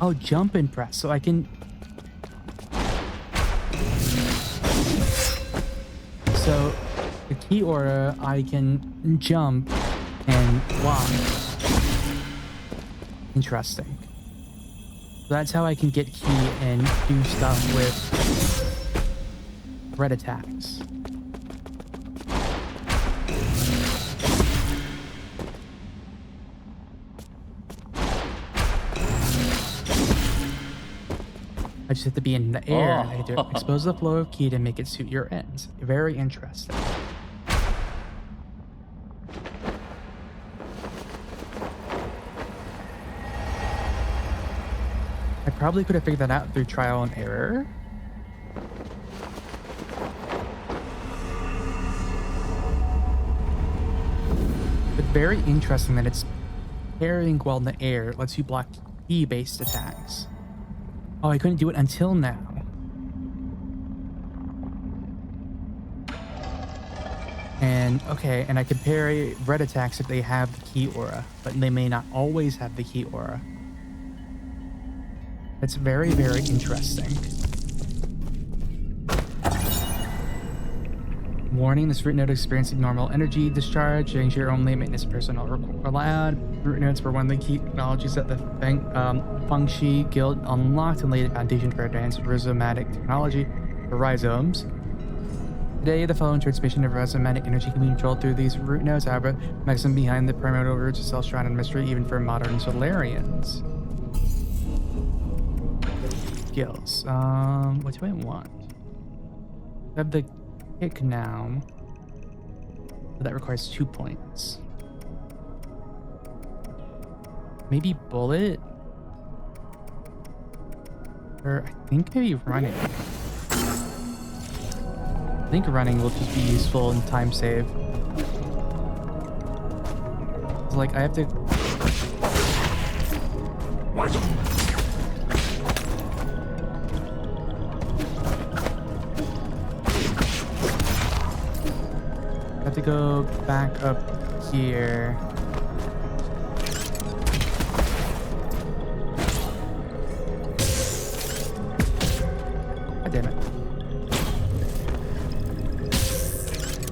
Oh, jump and press, so I can... So, the key aura, I can jump and walk. Interesting. So that's how I can get key and do stuff with red attacks. I just have to be in the air. I have to expose the flow of key to make it suit your ends. Very interesting. I probably could have figured that out through trial and error. But very interesting that it's parrying while in the air. It lets you block key-based attacks. Oh, I couldn't do it until now. And, okay, and I could parry red attacks if they have the key aura, but they may not always have the key aura. That's very, very interesting. Warning, this root node experiencing normal energy discharge. Danger only, maintenance personnel allowed. Root nodes were one of the key technologies that the Feng Shi Guild unlocked and laid the foundation for advanced rhizomatic technology, or rhizomes. Today, the following transmission of rhizomatic energy can be controlled through these root nodes. However, the mechanism behind the primordial roots is still shrouded in mystery, even for modern Solarians. Skills. What do I want? I have the kick now. But that requires 2 points. Maybe bullet? Or I think maybe running. I think running will just be useful in time save. It's like I have to... I have to go back up here.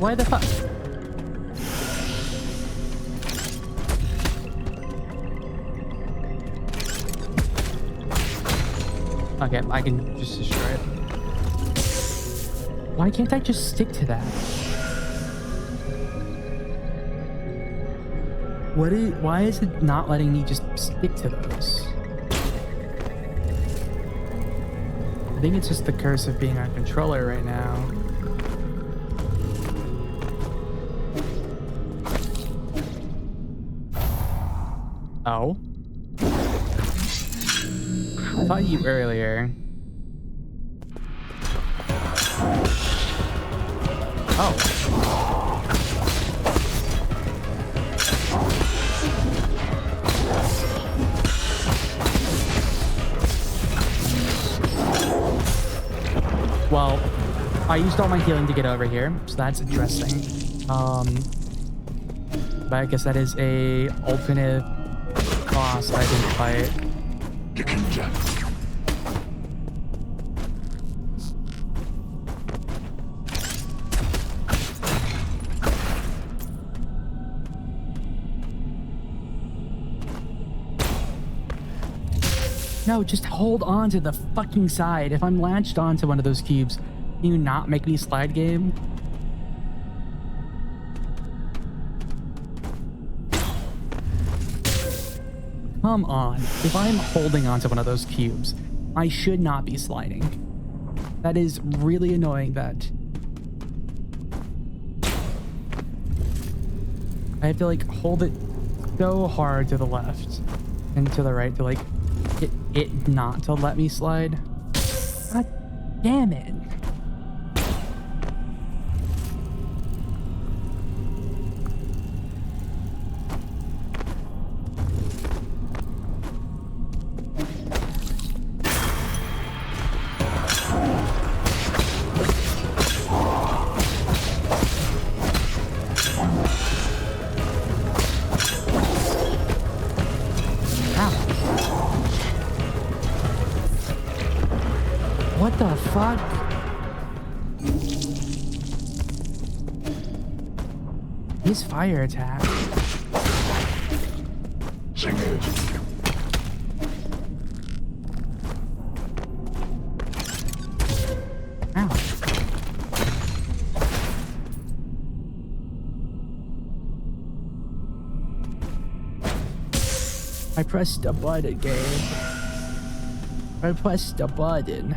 Why the fuck? Okay, I can just destroy it. Why can't I just stick to that? Why is it not letting me just stick to those? I think it's just the curse of being on controller right now. Oh. I saw you earlier. Oh. Well, I used all my healing to get over here, so that's interesting. But I guess that is a alternate boss I didn't fight. No, just hold on to the fucking side. If I'm latched onto one of those cubes, can you not make me slide, game? Come on. If I'm holding onto one of those cubes, I should not be sliding. That is really annoying that I have to like hold it so hard to the left and to the right to like get it not to let me slide. God damn it. What the fuck? His fire attack. Ow. I pressed a button, Gabe. I pressed a button.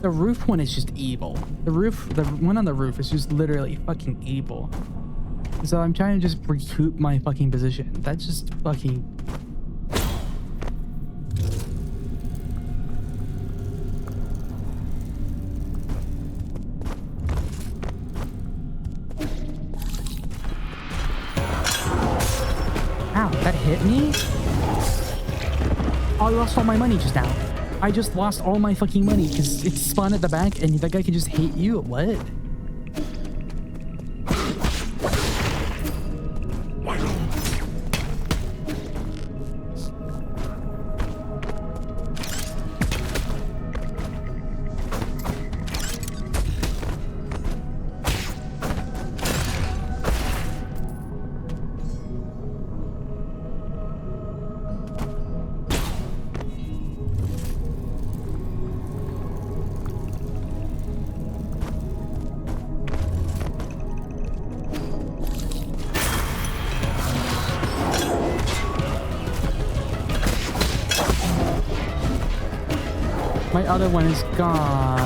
The roof one is just evil. The one on the roof is just literally fucking evil. So I'm trying to just recoup my fucking position. That's just fucking... Ow, that hit me? Oh, I lost all my money just now. I just lost all my fucking money because it spawned at the back and that guy can just hate you. What? My other one is gone.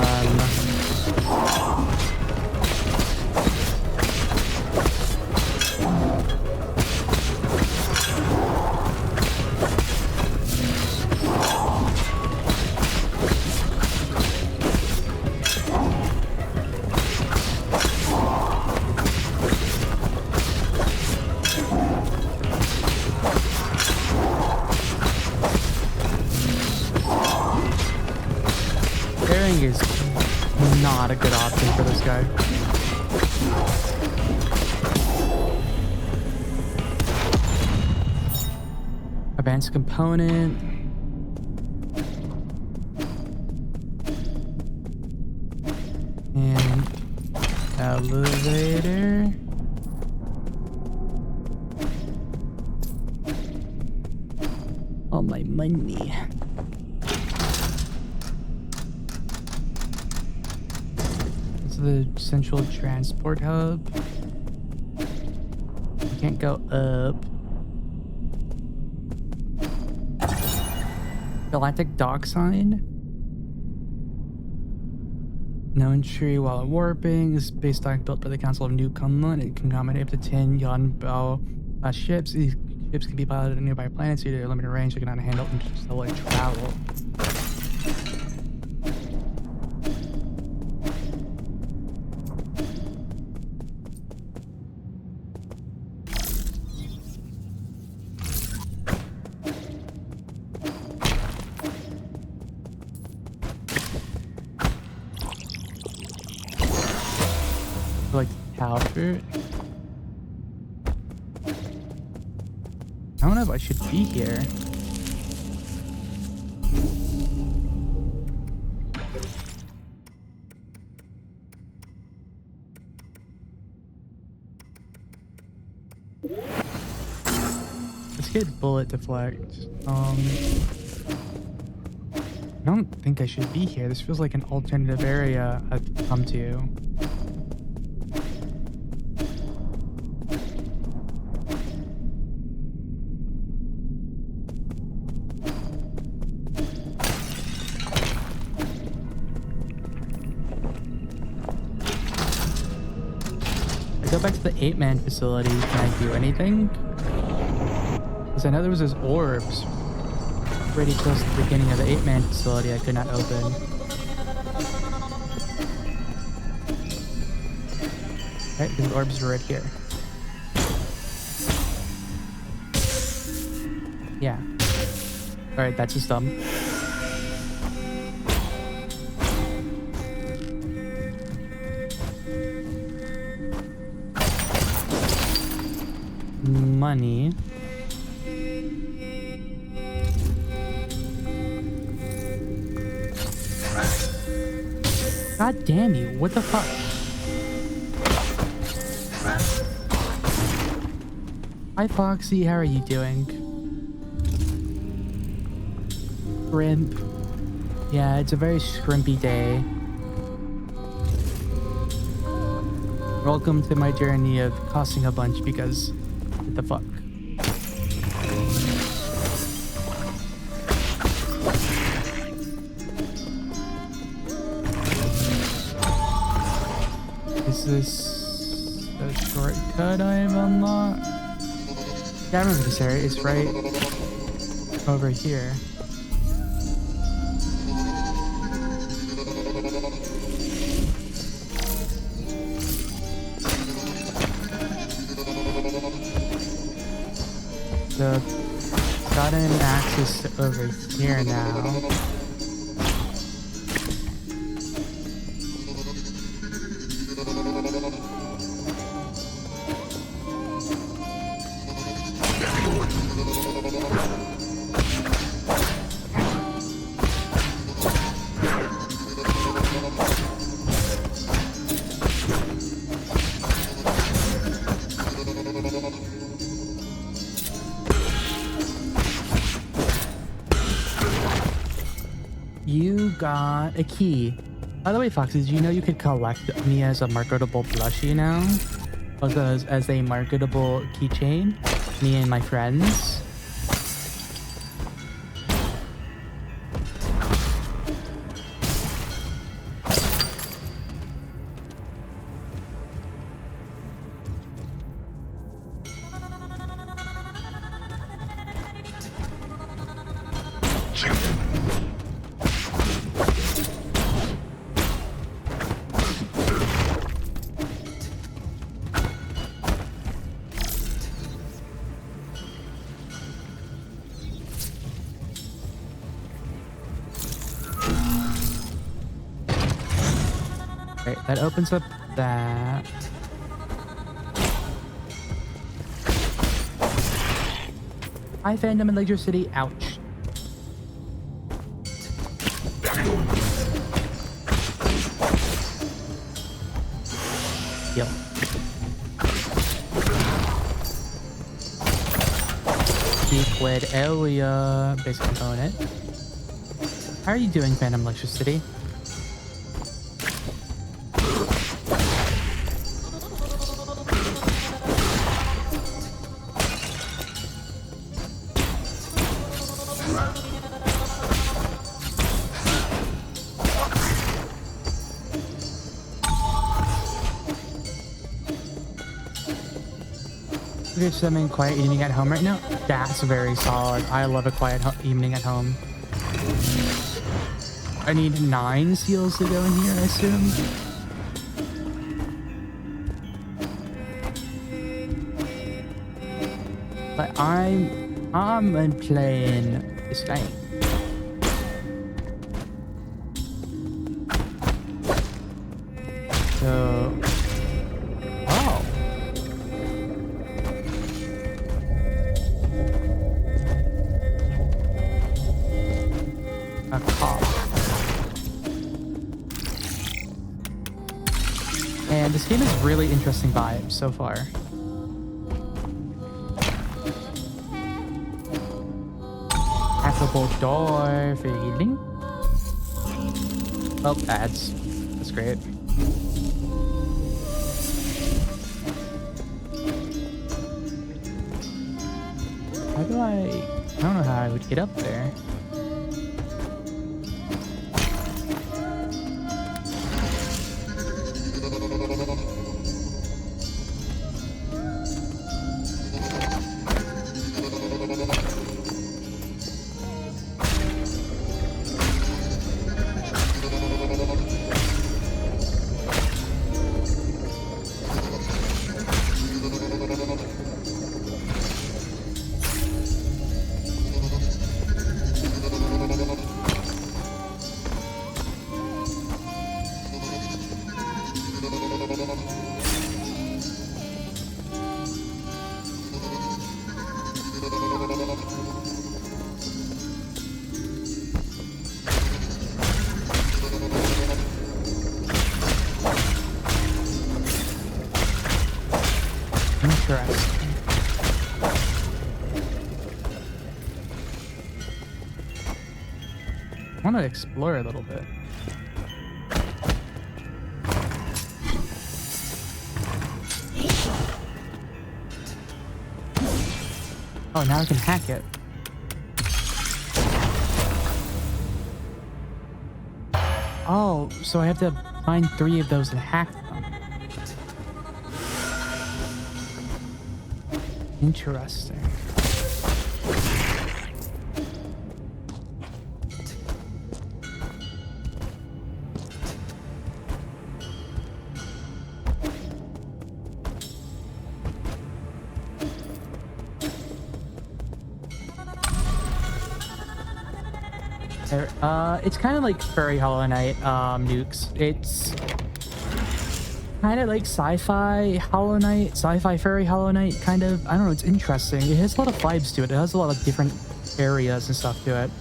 Is not a good option for this guy. Advanced component. And elevator. All my money. It's the central transport hub. You can't go up. Galactic dock sign. No entry while warping. This space dock built by the Council of New Kunlun. It can accommodate up to 10 Yonbao ships. These ships can be piloted at nearby planets due to their limited range. They cannot handle interstellar travel. Like Talbert. I don't know if I should be here. Let's get bullet deflect. I don't think I should be here. This feels like an alternative area I've come to. Go back to the 8-man facility. Can I do anything? Because I know there was those orbs pretty close to the beginning of the 8-man facility I could not open. Right, these orbs are right here. Yeah. Alright, that's just dumb. Money. God damn you, what the fuck? Hi Foxy, how are you doing? Shrimp. Yeah, it's a very shrimpy day. Welcome to my journey of costing a bunch because what the fuck? Is this a shortcut I've unlocked? Yeah, I remember this area. It's right over here. So, gotten access to over here now. You got a key. By the way, Foxy, did you know you could collect me as a marketable plushie now? As a marketable keychain? Me and my friends? That opens up that. Hi, fandom in Ledger City. Ouch. Heal. Liquid area, basic component. How are you doing, Phantom Electricity? Okay, so I'm in quiet evening at home right now. That's very solid. I love a quiet evening at home. I need 9 seals to go in here, I assume. But I'm playing this game. So, oh. A cop. And this game is really interesting vibes so far. Hackable door for healing. Oh, ads. That's great. How do I don't know how I would get up there. Interesting. I want to explore a little bit. Oh, now I can hack it. Oh, so I have to find 3 of those and hack them. Interesting. It's kind of like Furry Hollow Knight, nukes. It's kind of like sci-fi Hollow Knight, sci-fi Furry Hollow Knight, kind of. I don't know, it's interesting. It has a lot of vibes to it. It has a lot of different areas and stuff to it.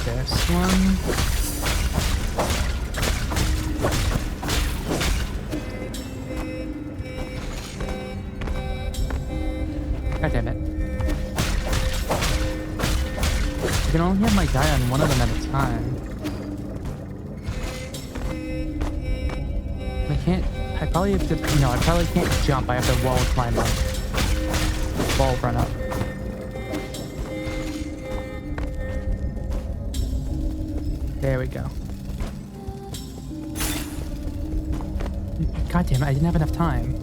This one. God damn it. I can only have my guy on one of them at a time. I can't. I probably have to. No, I probably can't jump. I have to wall climb up. Wall run up. There we go. God damn it, I didn't have enough time.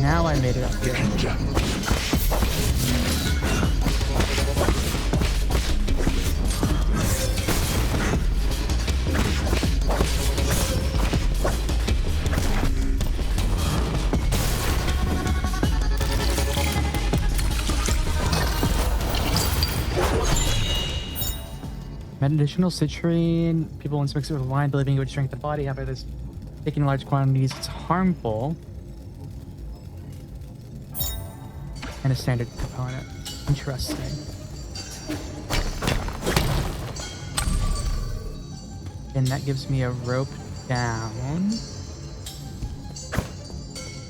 Now I made it up here. Medicinal citrine. People once mix it with wine, believing it would shrink the body. However, this taken in large quantities, it's harmful. And a standard component. Interesting. And that gives me a rope down.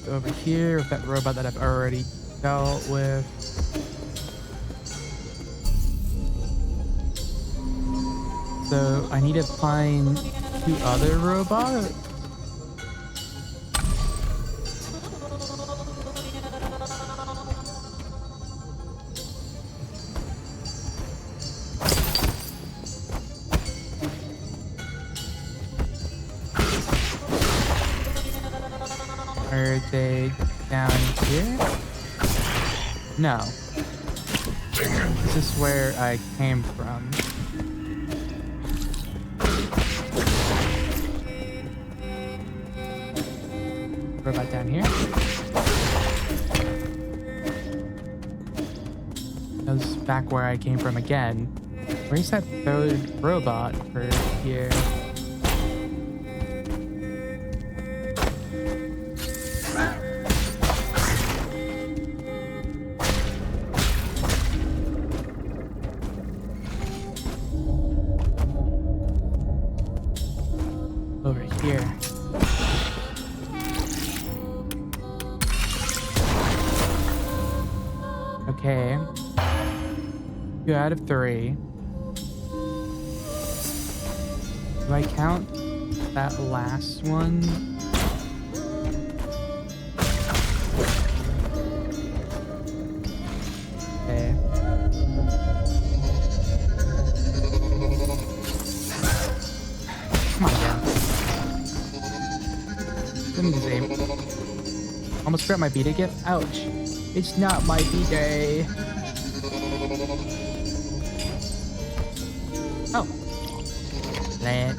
Go over here with that robot that I've already dealt with. So I need to find 2 other robots. Are they down here? No. This is where I came from. Robot down here. Goes back where I came from again. Where's that third robot for here? Over here. Okay. 2 out of 3. Do I count that last one? Okay. Come on, yeah. Let me disable. Almost forgot my B-Day gift. Ouch. It's not my B-Day. Oh. Land.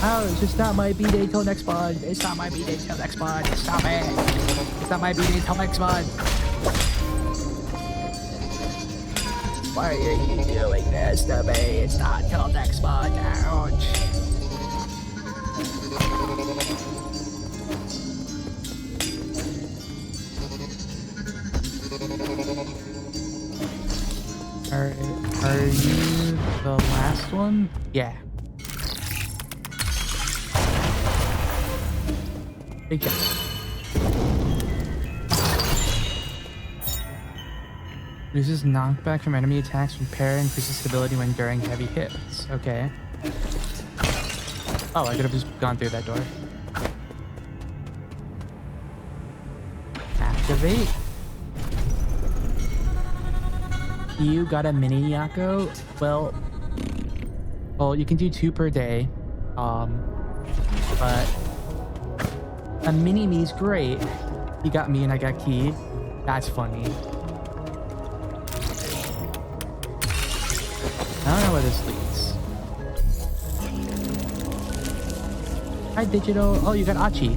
Oh, it's just not my B-Day till next month. It's not my B-Day till next month. Stop it. It's not my B-Day till next month. Why are you doing this to me? It's not till next month. Ouch. Are you the last one? Yeah. Big jump. Reduces knockback from enemy attacks, repair, increases stability when during heavy hits. Okay. Oh, I could have just gone through that door. Activate. You got a mini Yako? Well, you can do 2 per day. But a mini me's great. You got me and I got Key. That's funny. I don't know where this leads. Hi, Digital. Oh, you got Achi.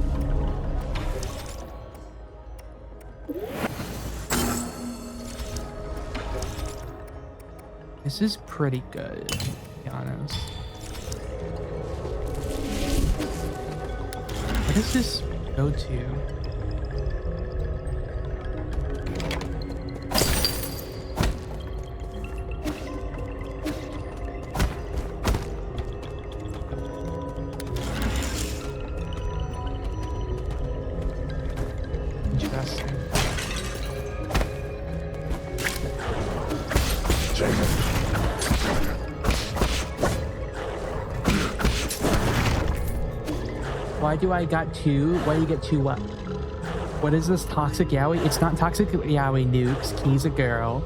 This is pretty good, to be honest. What does this go to? Interesting. Why do I got 2? Why do you get 2 what? What is this toxic yaoi? It's not toxic yaoi nukes. Key's a girl.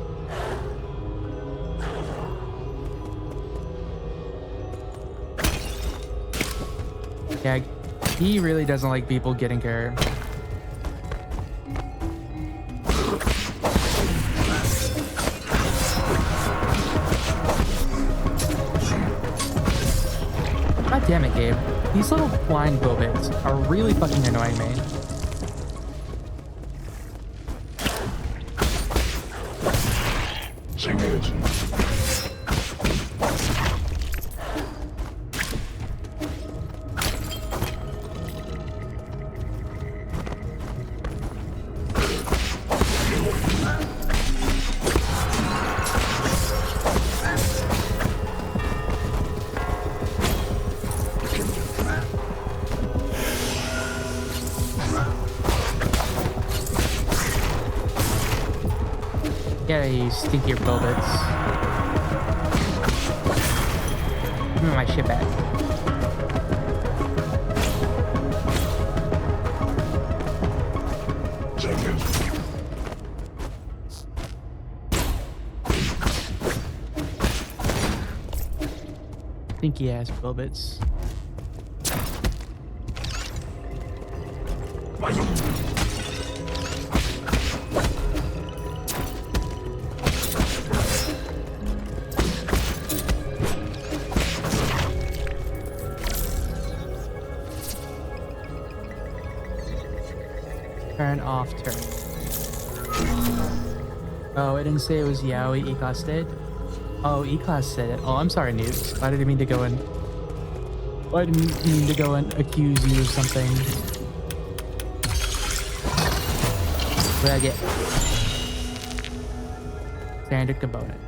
Yeah, he really doesn't like people getting her. Damn it, Gabe. These little blind bobits are really fucking annoying me. Yeah, you stinky bobits. Give me my shit back. Stinky ass bobits. Turn off turn. Oh, it didn't say it was Yaoi E-Class did? Oh, E-Class said it. Oh, I'm sorry, Newt. I didn't mean to go and... I didn't mean to go and accuse you of something. What did I get? Standard component.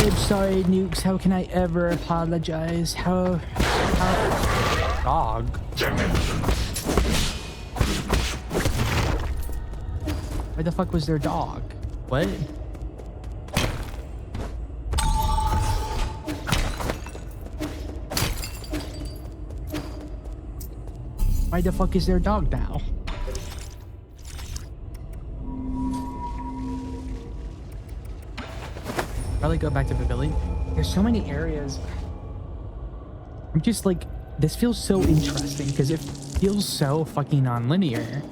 I'm sorry, Nukes. How can I ever apologize? How... Dog? Where the fuck was their dog? What? Why the fuck is their dog now? Probably go back to Pavilion. There's so many areas. I'm just like, this feels so interesting because it feels so fucking non-linear.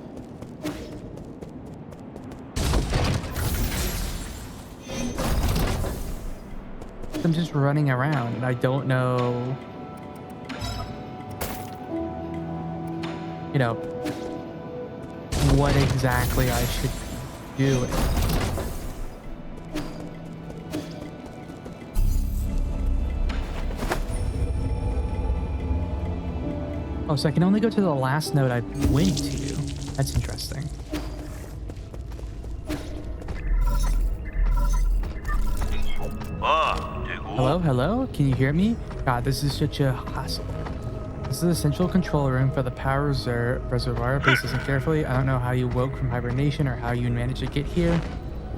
I'm just running around and I don't know, you know, what exactly I should be doing. Oh, so I can only go to the last node I went to. That's interesting. Hello, hello? Can you hear me? God, this is such a hassle. This is the central control room for the power reservoir. Please listen carefully. I don't know how you woke from hibernation or how you managed to get here.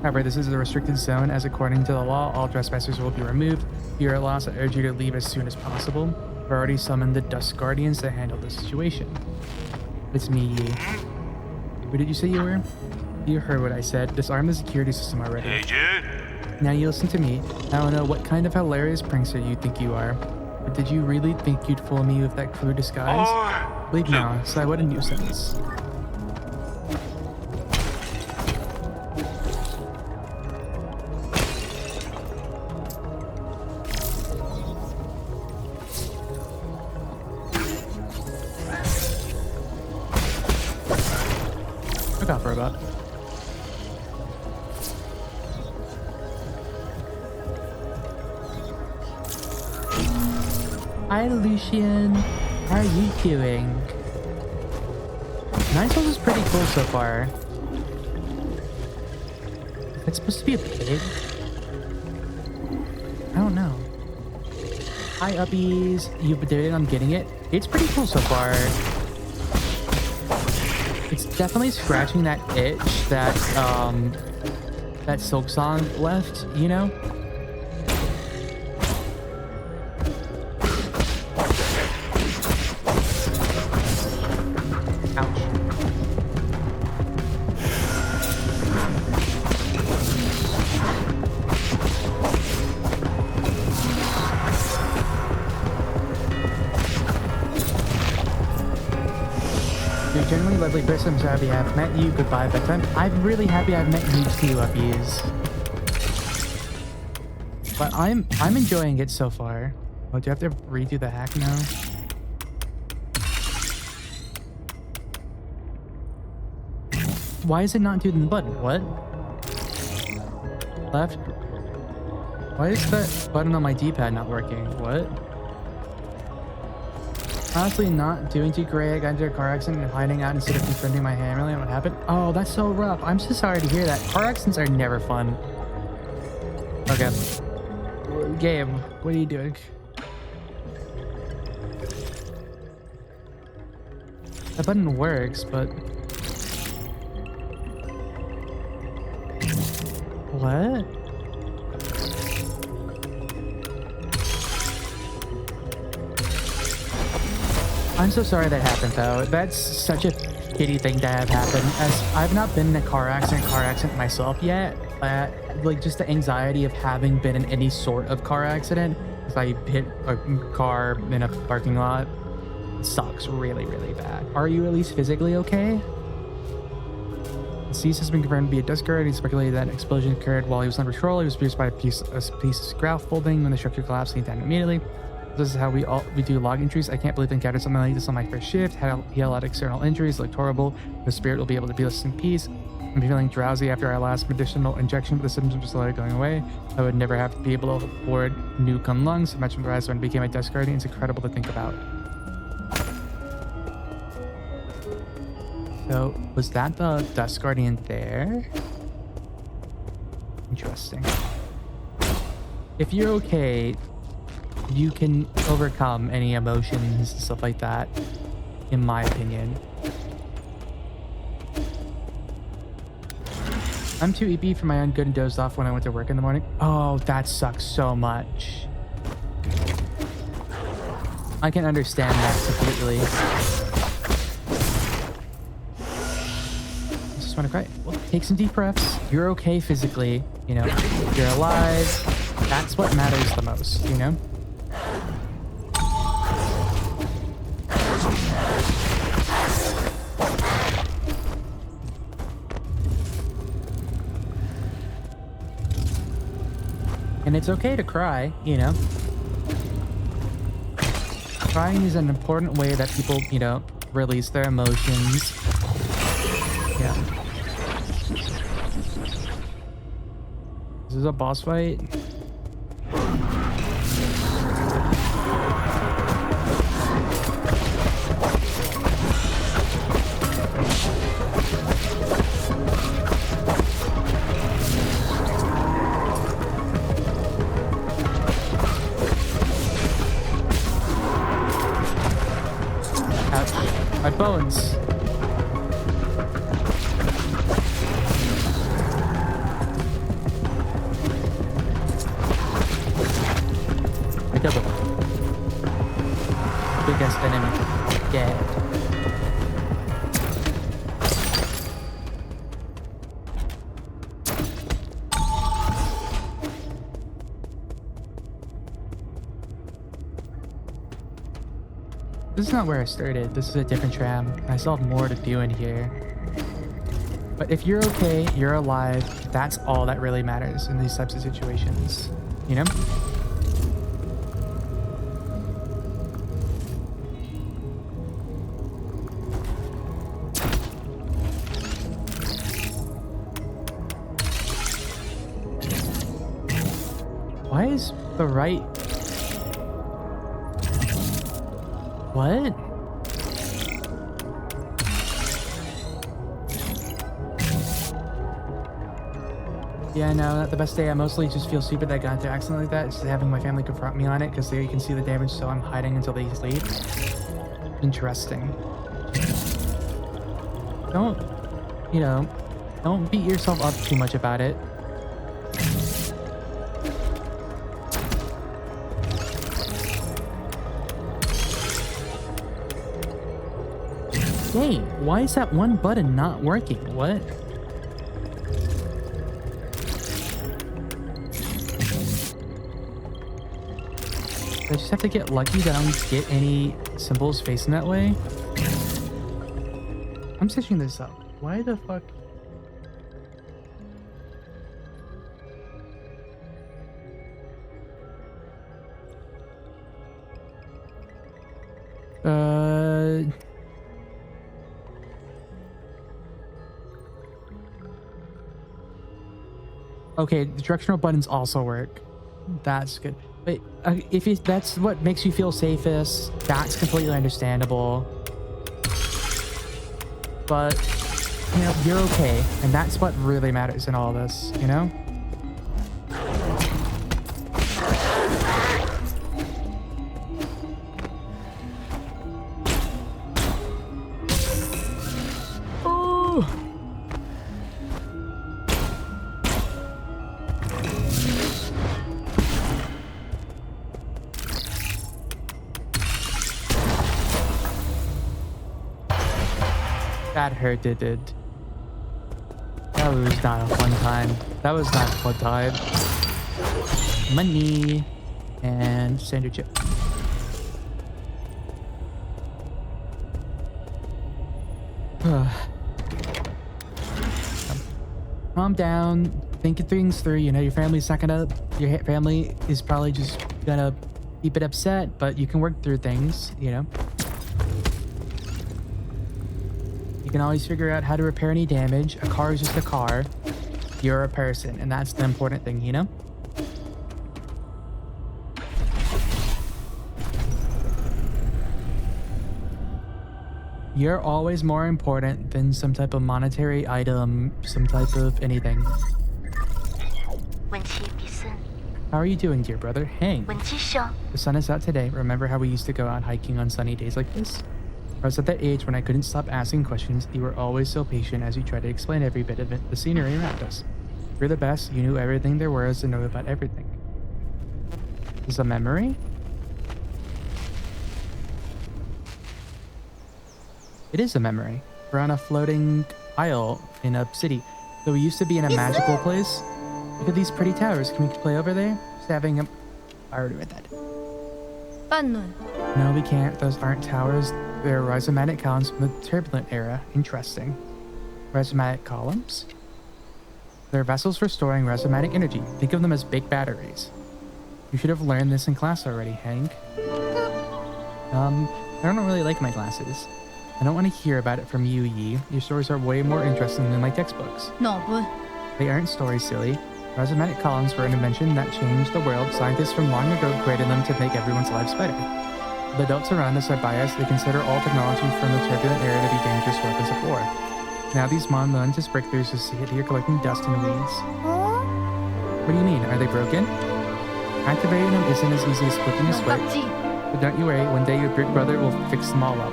However, this is a restricted zone, as according to the law, all trespassers will be removed. If you're at loss, I urge you to leave as soon as possible. I've already summoned the Dust Guardians to handle the situation. It's me, Yi. Where did you say you were? You heard what I said. Disarm the security system already. Hey, Jude. Now you listen to me. I don't know what kind of hilarious prankster you think you are. But did you really think you'd fool me with that crude disguise? Leave now. So what a nuisance. Look out, robot. Hi, Lucian. How are you doing? NineSols is pretty cool so far. It's supposed to be a pig? I don't know. Hi, uppies. You've been debating on getting it? It's pretty cool so far. It's definitely scratching that itch that, that Silk Song left, you know? lovely person. I'm so happy I've met you. Goodbye, bedtime. I'm really happy I've met you too, uppies. But I'm enjoying it so far. Oh, do I have to redo the hack now? Why is it not doing the button? What? Left? Why is that button on my D-pad not working? What? Honestly, not doing too great. I got into a car accident and hiding out instead of confronting my family. What happened? Oh, that's so rough. I'm so sorry to hear that. Car accidents are never fun. Okay. Game, what are you doing? That button works, but... What? I'm so sorry that happened, though. That's such a shitty thing to have happen, as I've not been in a car accident myself yet. Like, just the anxiety of having been in any sort of car accident, because I hit a car in a parking lot, sucks really, really bad. Are you at least physically okay? The deceased has been confirmed to be a desk guard. He speculated that an explosion occurred while he was under patrol. He was pierced by a piece of scaffolding when the structure collapsed. He died immediately. This is how we do log entries. I can't believe I encountered something like this on my first shift. He had a lot of external injuries, looked horrible. The spirit will be able to be less in peace. I'm feeling drowsy after our last medicinal injection, but the symptoms are slowly going away. I would never have to be able to afford new gun lungs. Imagine the rise when I became a desk guardian. It's incredible to think about. So, was that the desk guardian there? Interesting. If you're okay, you can overcome any emotions and stuff like that, in my opinion. I'm too EP for my own good and dozed off when I went to work in the morning. Oh, that sucks so much. I can understand that completely. I just want to cry. Well, take some deep breaths. You're okay physically, you know. You're alive. That's what matters the most, you know? And it's okay to cry, you know. Crying is an important way that people, you know, release their emotions. Yeah. This is a boss fight. My bones. I killed him. Biggest enemy. Dead. This is not where I started. This is a different tram. I still have more to do in here. But if you're okay, you're alive, that's all that really matters in these types of situations. You know? Why is the right... What? Yeah, no, not the best day. I mostly just feel stupid that I got into an accident like that. It's just having my family confront me on it because they can see the damage, so I'm hiding until they sleep. Interesting. Don't, you know, don't beat yourself up too much about it. Dang, why is that one button not working? What? I just have to get lucky that I don't get any symbols facing that way. I'm stitching this up. Why the fuck? Okay, the directional buttons also work. That's good. But if that's what makes you feel safest, that's completely understandable. But, you know, you're okay. And that's what really matters in all this, you know? That hurt, it did. That was not a fun time. That was not a fun time. Money and standard chip. Calm down. Think things through. You know, your family's not gonna. Your family is probably just gonna keep it upset, but you can work through things. You know. You can always figure out how to repair any damage. A car is just a car. You're a person, and that's the important thing, you know? You're always more important than some type of monetary item, some type of anything. How are you doing, dear brother? Hang. The sun is out today. Remember how we used to go out hiking on sunny days like this? I was at that age when I couldn't stop asking questions. You were always so patient as you tried to explain every bit of it, the scenery around us. You're the best. You knew everything there was to know about everything. Is this a memory? It is a memory. We're on a floating isle in a city. So we used to be in a magical place. Look at these pretty towers. Can we play over there? Just having a... I already read that. No, we can't. Those aren't towers. They're rhizomatic columns from the turbulent era. Interesting. Rhizomatic columns? They're vessels for storing rhizomatic energy. Think of them as big batteries. You should have learned this in class already, Hank. I don't really like my classes. I don't want to hear about it from you, Yi. Your stories are way more interesting than my textbooks. No, but... They aren't stories, silly. Rhizomatic columns were an invention that changed the world. Scientists from long ago created them to make everyone's lives better. The adults around us are biased. They consider all technology from the turbulent era to be dangerous weapons of war. Now these momentous breakthroughs just sit here collecting dust and weeds. What do you mean? Are they broken? Activating them isn't as easy as flipping a switch. But don't you worry, one day your big brother will fix them all up.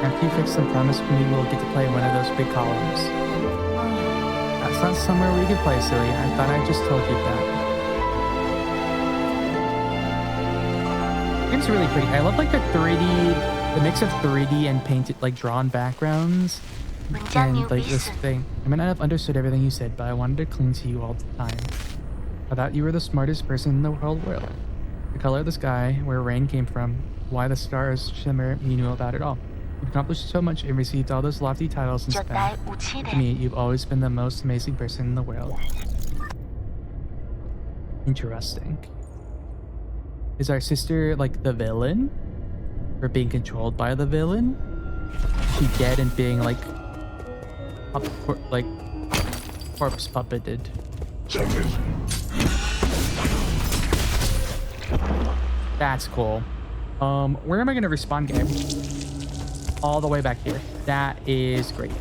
After you fix them, promise me we'll get to play one of those big columns. That's not somewhere we could play, silly. I thought I just told you that. It's really pretty. I love like the 3D, the mix of 3D and painted, like drawn backgrounds. And like this thing. I may not have understood everything you said, but I wanted to cling to you all the time. I thought you were the smartest person in the whole world. The color of the sky, where rain came from, why the stars shimmer, you knew about it all. You've accomplished so much and received all those lofty titles and stuff. To me, you've always been the most amazing person in the world. Interesting. Is our sister like the villain? Or being controlled by the villain? She dead and being like corpse puppeted. That's cool. Where am I gonna respawn game? All the way back here. That is great.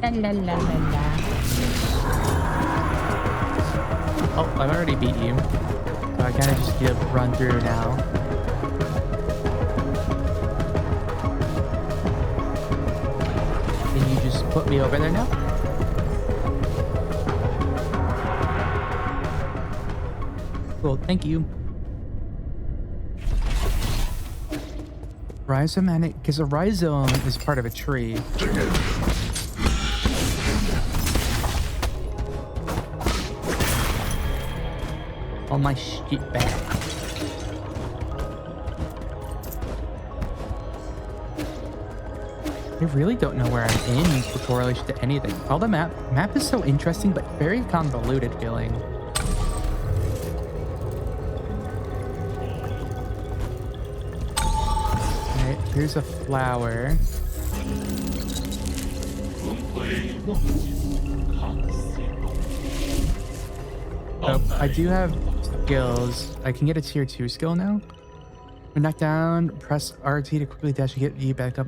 La la la la la. Oh, I've already beat you. So I kind of just get a run through now. Can you just put me over there now? Cool, thank you. Rhizomanic, because a rhizome is part of a tree. All my shit back. I really don't know where I'm in with correlation to anything. All the map is so interesting, but very convoluted feeling. Alright, here's a flower. So I do have skills. I can get a tier 2 skill now. When knocked down, press RT to quickly dash and get you back up.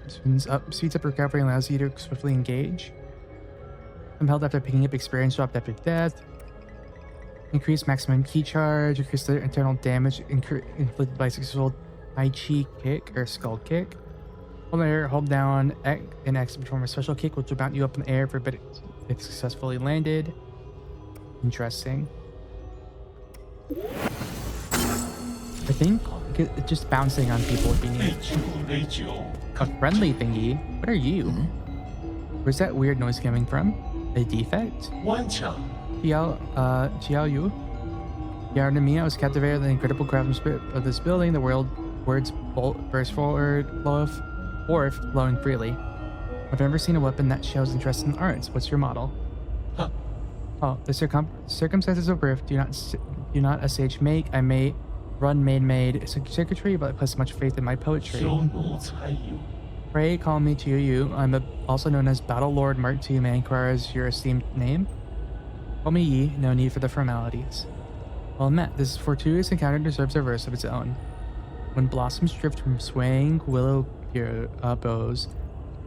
Speeds up recovery and allows you to swiftly engage. Some health after picking up experience dropped after death. Increase maximum key charge. Increase the internal damage inflicted by successful Tai Chi kick or skull kick. Hold down and X to perform a special kick, which will bounce you up in the air for a bit if successfully landed. Interesting. I think just bouncing on people would be neat. A friendly thingy? What are you? Where's that weird noise coming from? A defect? Xiao Yu? Pardon me, I was captivated by the incredible craftsmanship of this building. The words burst forth, flowing freely. I've never seen a weapon that shows interest in arts. What's your model? Oh, the circumstances of birth do not a sage make. I may run made circuitry, but I place much faith in my poetry. Pray call me to you. I'm also known as Battle Lord Mark II. May I inquire as your esteemed name? Call me Yi. No need for the formalities. Well met. This fortuitous encounter deserves a verse of its own. When blossoms drift from swaying willow boughs,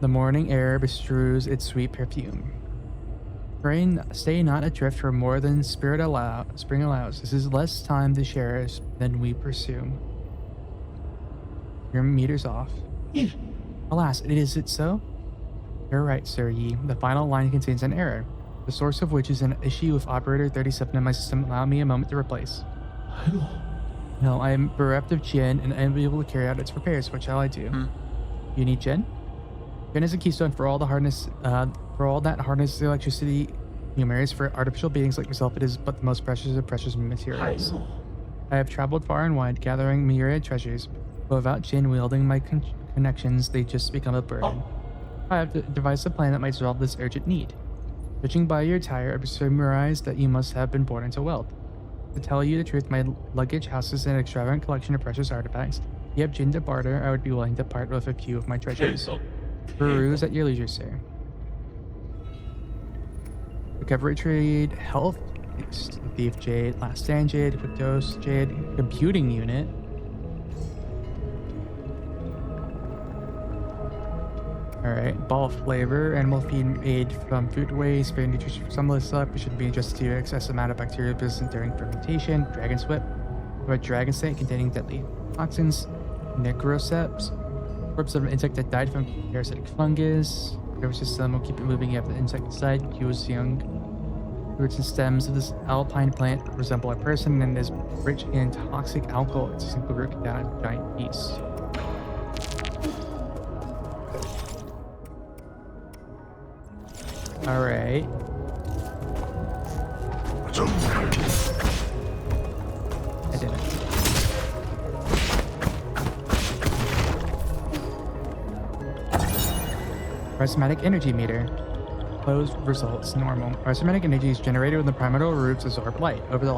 the morning air bestrews its sweet perfume. Stay not adrift for more than spring allows. This is less time to share than we pursue. Your meter's off. Alas, is it so? You're right, Sir Yi. The final line contains an error, the source of which is an issue with operator 37 in my system. Allow me a moment to replace. No, I am bereft of Jin and unable to carry out its repairs. What shall I do? You need Jin? Jin is a keystone for all that harness the electricity humors. For artificial beings like yourself, it is but the most precious of precious materials. I have traveled far and wide, gathering myriad treasures, but without Jin wielding my connections, they just become a burden. I have devised a plan that might resolve this urgent need. Judging by your attire, I surmise that you must have been born into wealth. To tell you the truth, my luggage houses an extravagant collection of precious artifacts. If you have Jin to barter, I would be willing to part with a few of my treasures. Peruse at your leisure, sir. Recovery trade, health, thief jade, last stand jade, quick dose jade, computing unit. Alright, ball flavor, animal feed made from food waste, spare nutrition for some of the stuff, which should be adjusted to excess amount of bacteria present during fermentation. Dragon's whip, a dragon snake containing deadly toxins. Necroceps, corpse of an insect that died from parasitic fungus. Nervous system will keep it moving after the insect inside. He was young. The roots and stems of this alpine plant resemble a person and is rich in toxic alcohol. It's a simple root down a giant piece. Alright. I did it. Rhizomatic energy meter. Closed results normal. Rhizomatic energy is generated when the primordial roots absorb light. Over the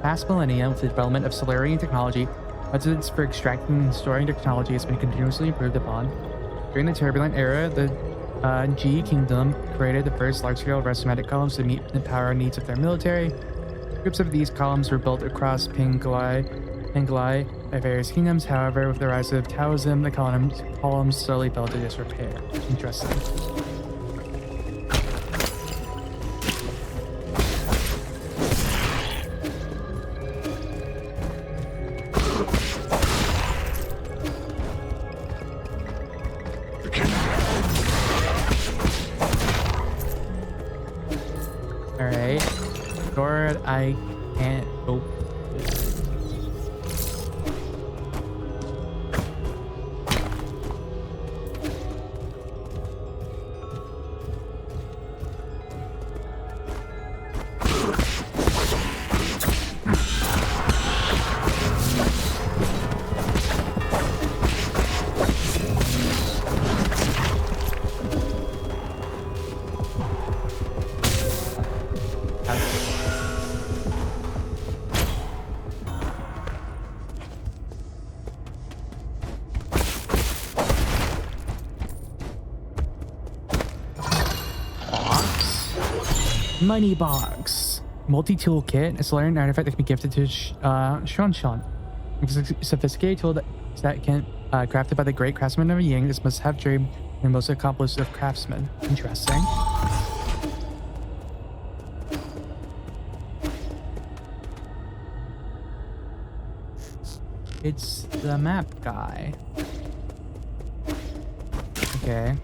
past millennia, with the development of Solarian technology, methods for extracting and storing technology has been continuously improved upon. During the turbulent era, the G Kingdom created the first large-scale rhizomatic columns to meet the power needs of their military. Groups of these columns were built across Penglai by various kingdoms. However, with the rise of Taoism, the columns slowly fell to disrepair. Interesting. Alright. Door I can't open. Money box. Multi-tool kit. It's a learning artifact that can be gifted to Shanshan. It's a sophisticated tool that can crafted by the great craftsman of Ying. This must have dream and most accomplished of craftsmen. Interesting. It's the map guy. Okay.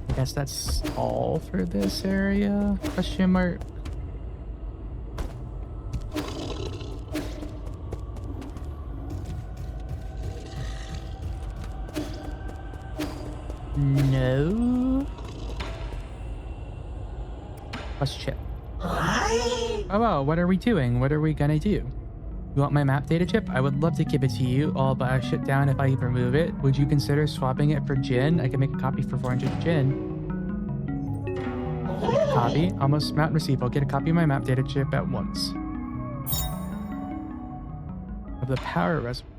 I guess that's all for this area? Question mark. No. Let's check. Oh, well, what are we doing? What are we gonna do? You want my map data chip? I would love to give it to you, all but I shut down if I remove it. Would you consider swapping it for Jin? I can make a copy for 400 Jin. Copy. Almost mount and receive. I'll get a copy of my map data chip at once. Of the power reservoir.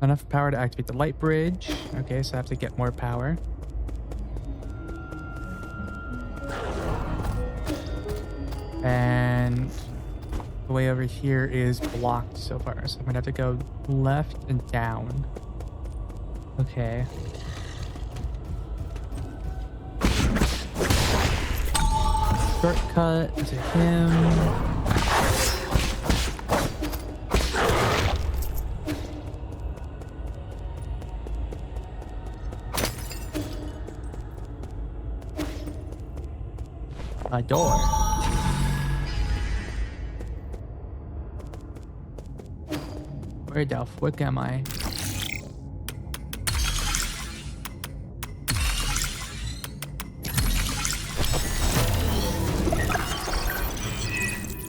Enough power to activate the light bridge. Okay, so I have to get more power. And the way over here is blocked so far, so I'm gonna have to go left and down. Okay. Shortcut to him. A door. Where the fuck am I?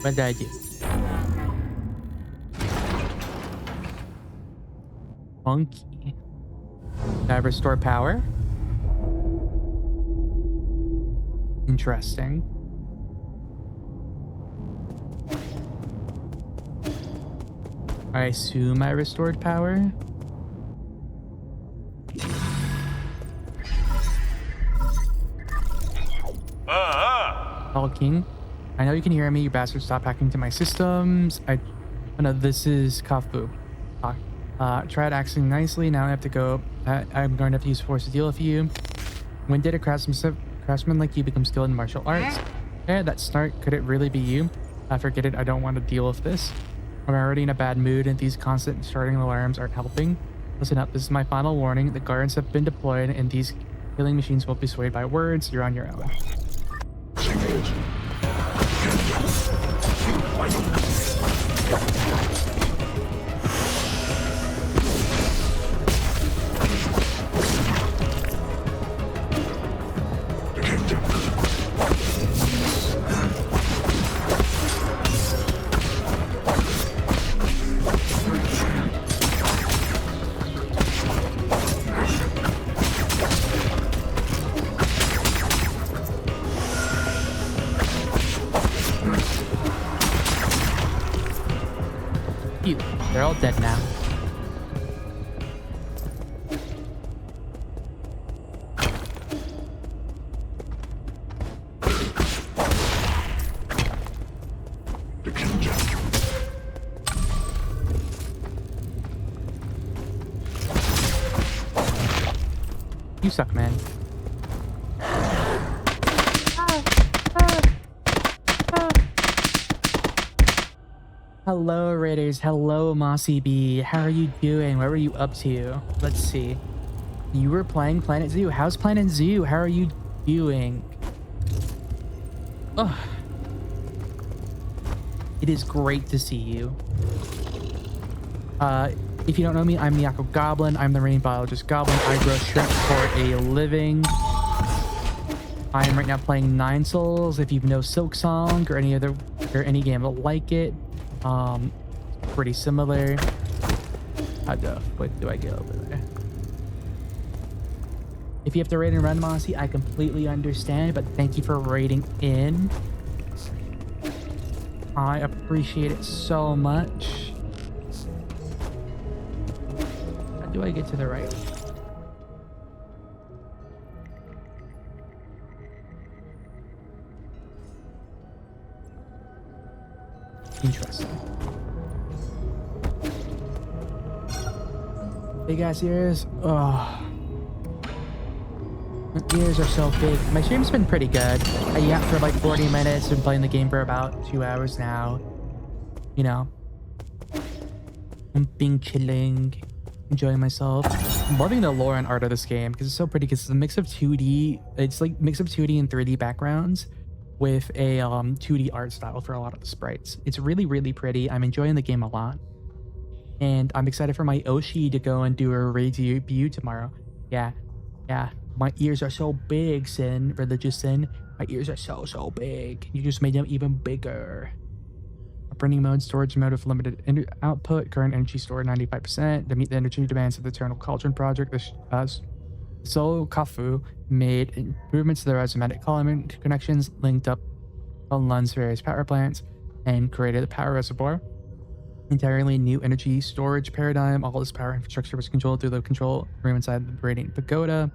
What did I do? Funky. Did I restore power? Interesting. I assume I restored power. Talking. I know you can hear me, you bastards. Stop hacking to my systems. Oh no, this is Kafu. Tried acting nicely. Now I have to go. I'm going to have to use force to deal with you. When did a craftsman like you become skilled in martial arts? Yeah, that snark. Could it really be you? Forget it. I don't want to deal with this. I'm already in a bad mood and these constant starting alarms aren't helping. Listen up, this is my final warning. The guards have been deployed and these killing machines won't be swayed by words. You're on your own. They're all dead now. You suck, man. Hello, Raiders. Hello, Mossy B. How are you doing? What were you up to? Let's see. You were playing Planet Zoo. How's Planet Zoo? How are you doing? Ugh. It is great to see you. If you don't know me, I'm Miyako Goblin. I'm the marine biologist Goblin. I grow shrimp for a living. I am right now playing NineSols. If you know Silk Song or any game like it, pretty similar. How the fuck do I get over there? If you have to raid and run, Mossy, I completely understand, but thank you for raiding in. I appreciate it so much. How do I get to the right? Interesting. Big ass ears. Oh. My ears are so big. My stream's been pretty good. I yapped for like 40 minutes. Been playing the game for about 2 hours now. You know, I'm being chilling, enjoying myself. I'm loving the lore and art of this game because it's so pretty. Because it's a mix of 2D. It's like mix of 2D and 3D backgrounds with a 2D art style for a lot of the sprites. It's really, really pretty. I'm enjoying the game a lot. And I'm excited for my Oshi to go and do a raid debut tomorrow. Yeah. Yeah. My ears are so big, Sin. Religious Sin. My ears are so big. You just made them even bigger. Printing mode, storage mode of limited output, current energy stored 95%. To meet the energy demands of the Eternal Cauldron project, the Solo Kafu made improvements to the rhizomatic column connections, linked up Lun's various power plants, and created a power reservoir. Entirely new energy storage paradigm. All this power infrastructure was controlled through the control room inside the Radiant Pagoda.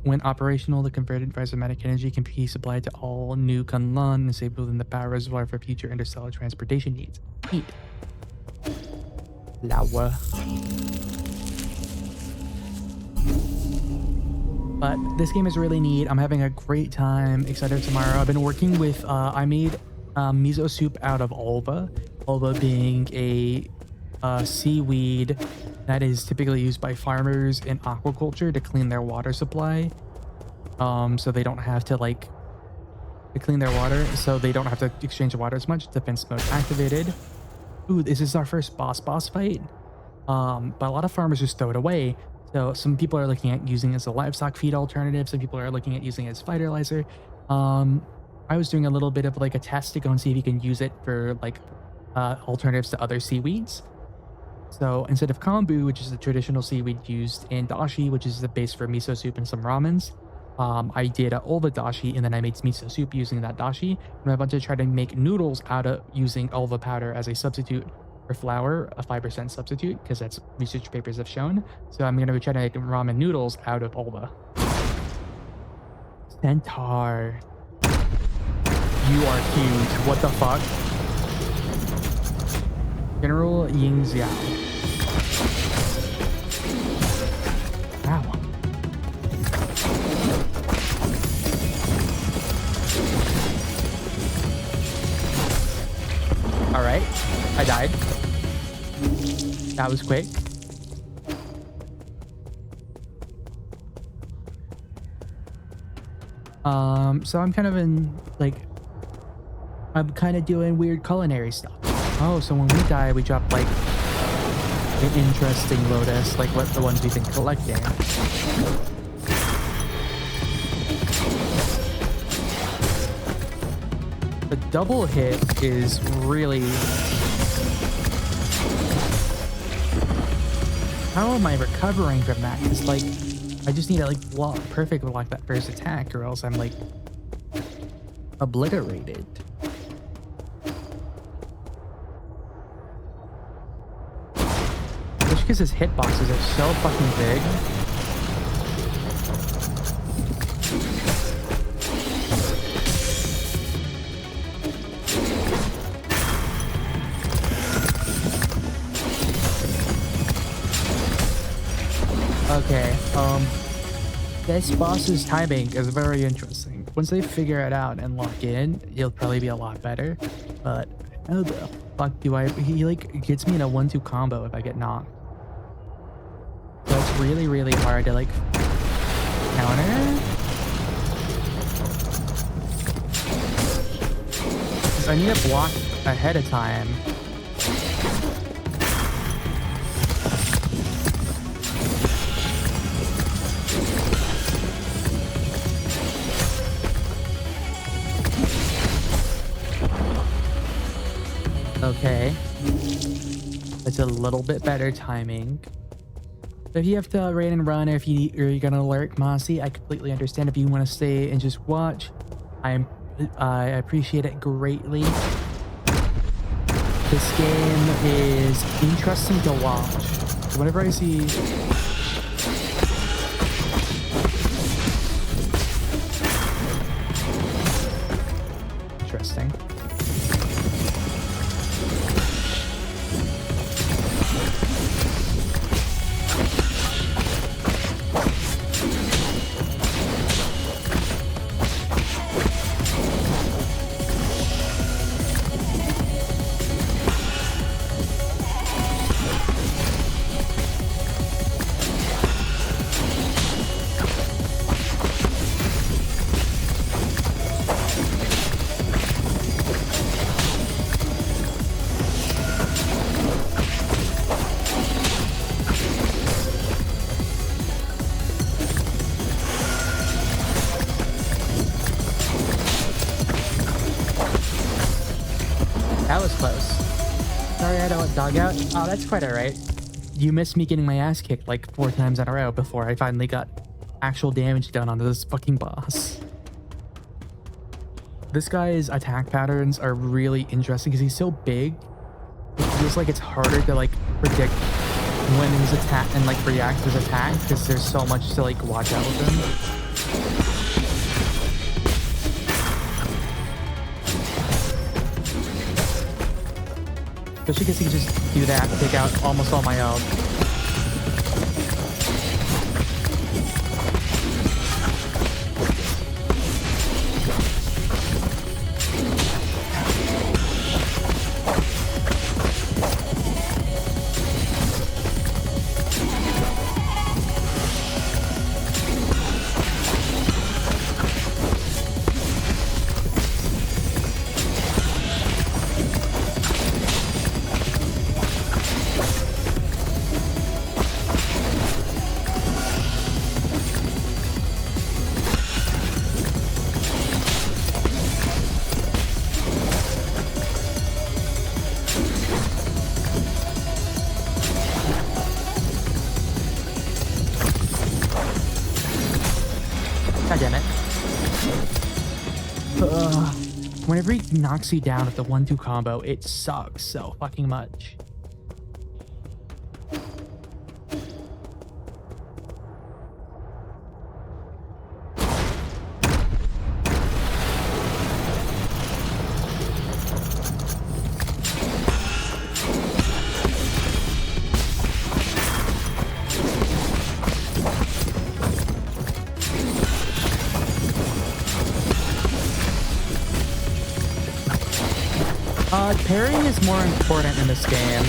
When operational, the converted rhizomatic energy can be supplied to all new Kunlun and saved within the power reservoir for future interstellar transportation needs. Neat. Lawa. But this game is really neat. I'm having a great time. Excited tomorrow. I've been working with, I made miso soup out of olva. Olva being a seaweed that is typically used by farmers in aquaculture to clean their water supply. So they don't have to to clean their water, so they don't have to exchange water as much. Defense mode activated. Ooh, this is our first boss fight. But a lot of farmers just throw it away. So some people are looking at using it as a livestock feed alternative. Some people are looking at using it as fertilizer. I was doing a little bit of like a test to go and see if you can use it for like alternatives to other seaweeds. So instead of kombu, which is the traditional seaweed used in dashi, which is the base for miso soup and some ramens, I did a olva dashi, and then I made miso soup using that dashi. And I'm about to try to make noodles out of using olva powder as a substitute for flour, a 5% substitute, because that's research papers have shown. So I'm going to try to make ramen noodles out of olva. Centaur. You are huge. What the fuck? General Ying Xiao. Wow. Alright. I died. That was quick. So I'm kind of in, like, I'm kind of doing weird culinary stuff. Oh, so when we die, we drop, like, an interesting lotus, like what the ones we've been collecting. The double hit is really... How am I recovering from that? Because, like, I just need to, like, perfectly block that first attack, or else I'm, like, obliterated. Just because his hitboxes are so fucking big. Okay, this boss's timing is very interesting. Once they figure it out and lock in, it'll probably be a lot better. But how the fuck do I... He, like, gets me in a 1-2 combo if I get knocked. So it's really, really hard to, like, counter. I need to block ahead of time. Okay. That's a little bit better timing. So if you have to raid and run, or if you're gonna lurk, Mossy, I completely understand. If you want to stay and just watch, I appreciate it greatly. This game is interesting to watch. So whenever I see interesting. That was close. Sorry I had to let dog out. Oh, that's quite alright. You missed me getting my ass kicked like 4 times in a row before I finally got actual damage done onto this fucking boss. This guy's attack patterns are really interesting because he's so big. It feels like it's harder to like predict when his attack and like react to his attack because there's so much to like watch out with him. Especially because he can just do that, take out almost all my health. God damn it. Ugh. Whenever he knocks you down with the 1-2 combo, it sucks so fucking much. Parrying is more important in this game.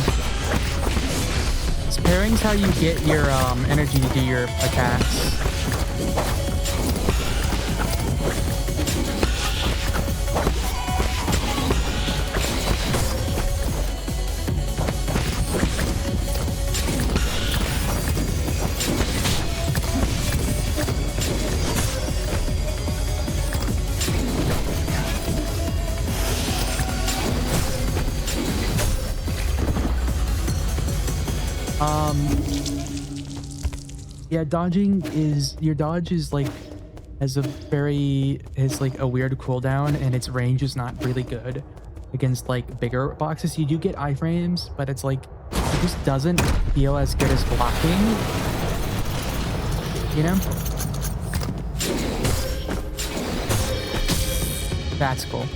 Parrying's how you get your energy to do your attacks. Yeah, your dodge is like has like a weird cooldown and its range is not really good against like bigger boxes. You do get iframes, but it's like it just doesn't feel as good as blocking. You know? That's cool.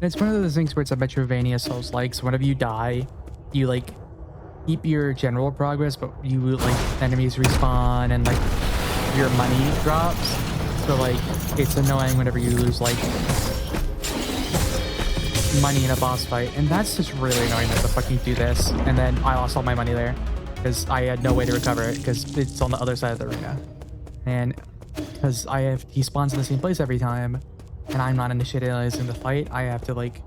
It's one of those things where it's a Metroidvania Souls-like, so whenever you die, you like keep your general progress, but you like enemies respawn and like your money drops. So like it's annoying whenever you lose like money in a boss fight, and that's just really annoying that the fuck you do this. And then I lost all my money there because I had no way to recover it because it's on the other side of the arena, and because he spawns in the same place every time. And I'm not initializing the fight, I have to like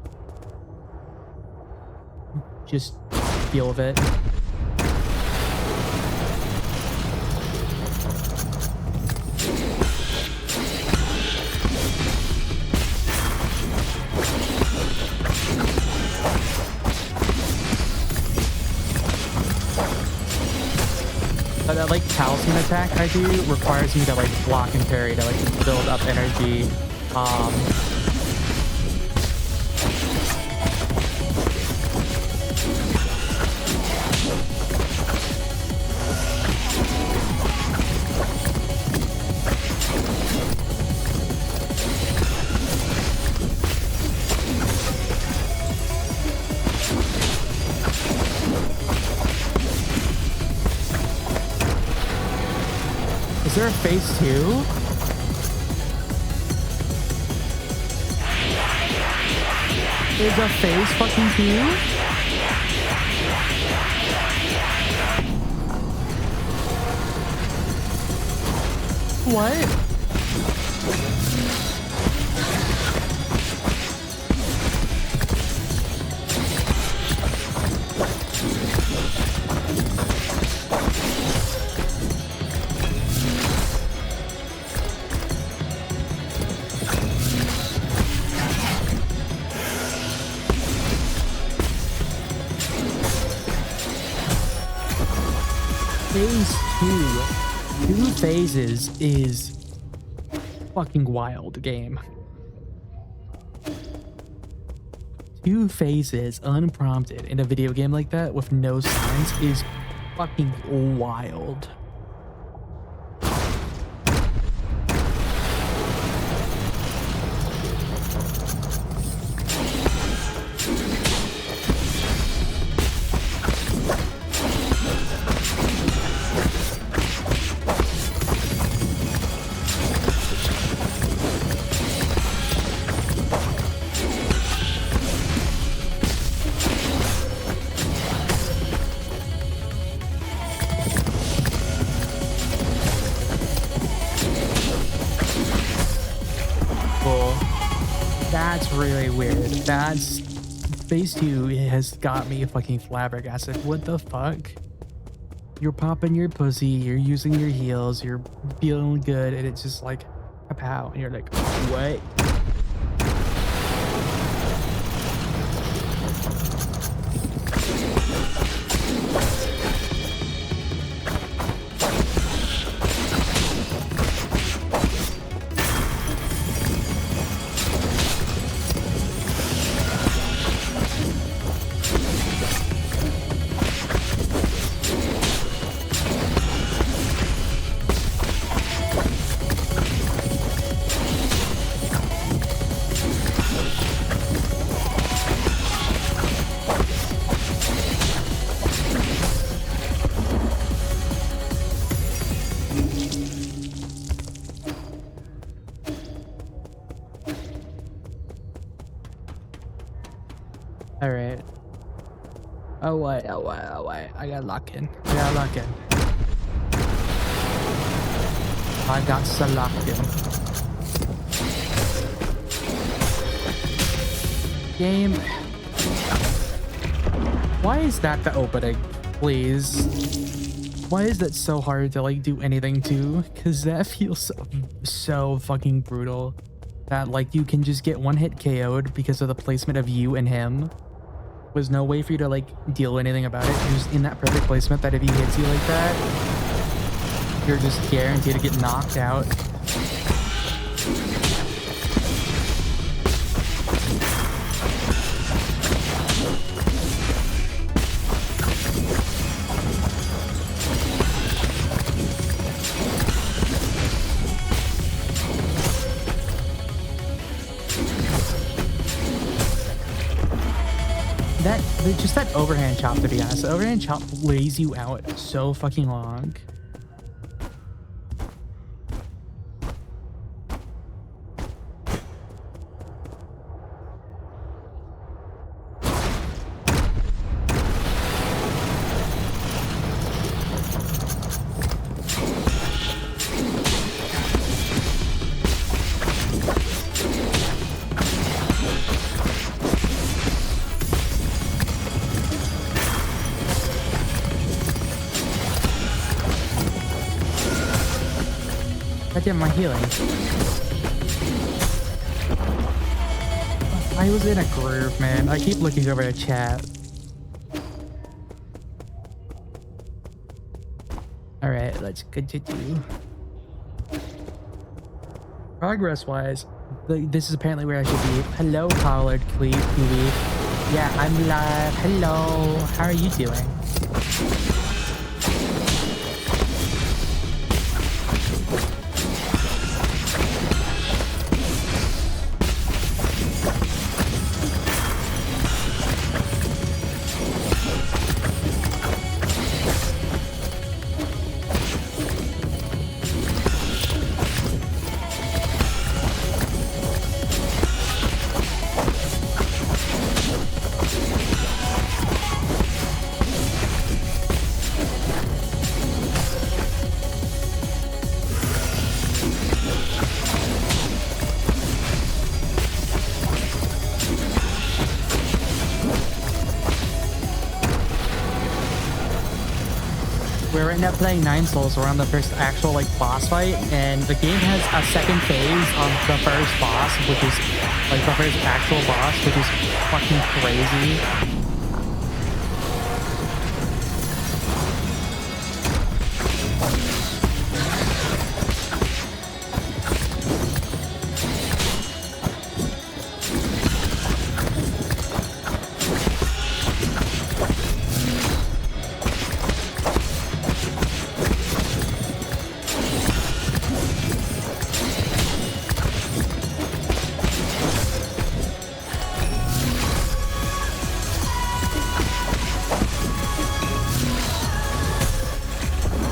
just deal with it. But that like calcium attack I do requires me to like block and parry to like build up energy. Is there a phase 2? Is a phase fucking 2? What? Phase 2. 2 phases is fucking wild game. 2 phases unprompted in a video game like that with no signs is fucking wild. That's really weird. That's phase 2 has got me fucking flabbergasted. What the fuck? You're popping your pussy, you're using your heels, you're feeling good, and it's just like a pow, and you're like, what? All right. Oh wait, I got lock in. I got to lock in. Game. Why is that the opening? Please. Why is that so hard to like do anything to? Cause that feels so fucking brutal. That like you can just get one hit KO'd because of the placement of you and him. Was no way for you to like deal anything about it. You're just in that perfect placement that if he hits you like that, you're just guaranteed to get knocked out. Just that overhand chop, to be honest. The overhand chop lays you out so fucking long. Goddamn, my healing. I was in a groove, man. I keep looking over the chat. Alright, let's continue. Progress-wise, this is apparently where I should be. Hello, Pollard Kiwi. Yeah, I'm live. Hello. How are you doing? We're right now playing NineSols. We're on the first actual like boss fight, and the game has a second phase on the first boss, which is like the first actual boss, which is fucking crazy.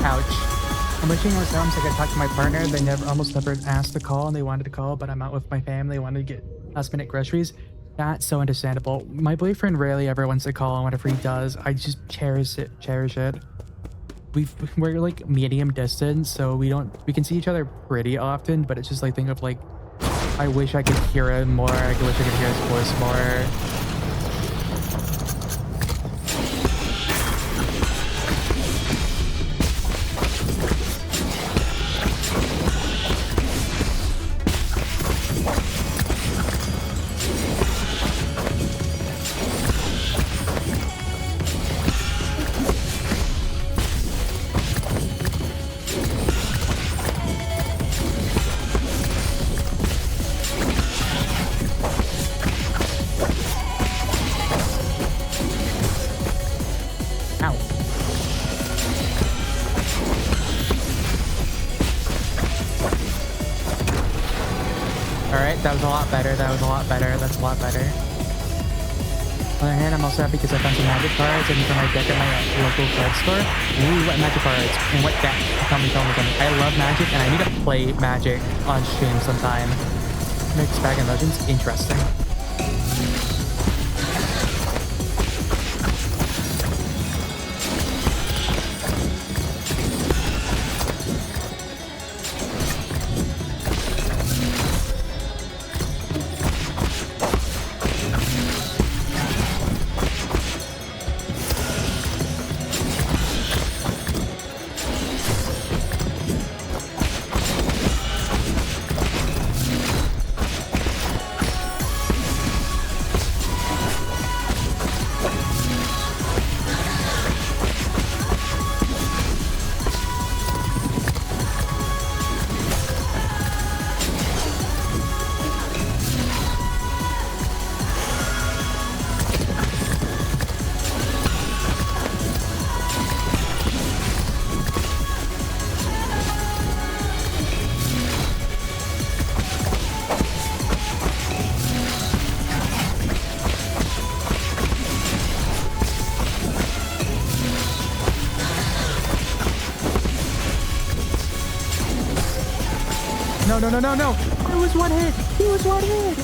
Ouch. I'm wishing it was home so I could talk to my partner. They almost never asked to call, and they wanted to call, but I'm out with my family. Wanted to get last minute groceries. That's so understandable. My boyfriend rarely ever wants to call, and whenever he does, I just cherish it. We're like medium distance, so we can see each other pretty often, but it's just like think of like I wish I could hear him more. I wish I could hear his voice more. Alright, that was a lot better. That's a lot better. On the other hand, I'm also happy because I found some magic cards and for my deck at my local card store. Ooh, what magic cards? And what deck? Tell me. I love magic and I need to play magic on stream sometime. Mixed bag and legends? Interesting. No. It was one hit. He was one hit.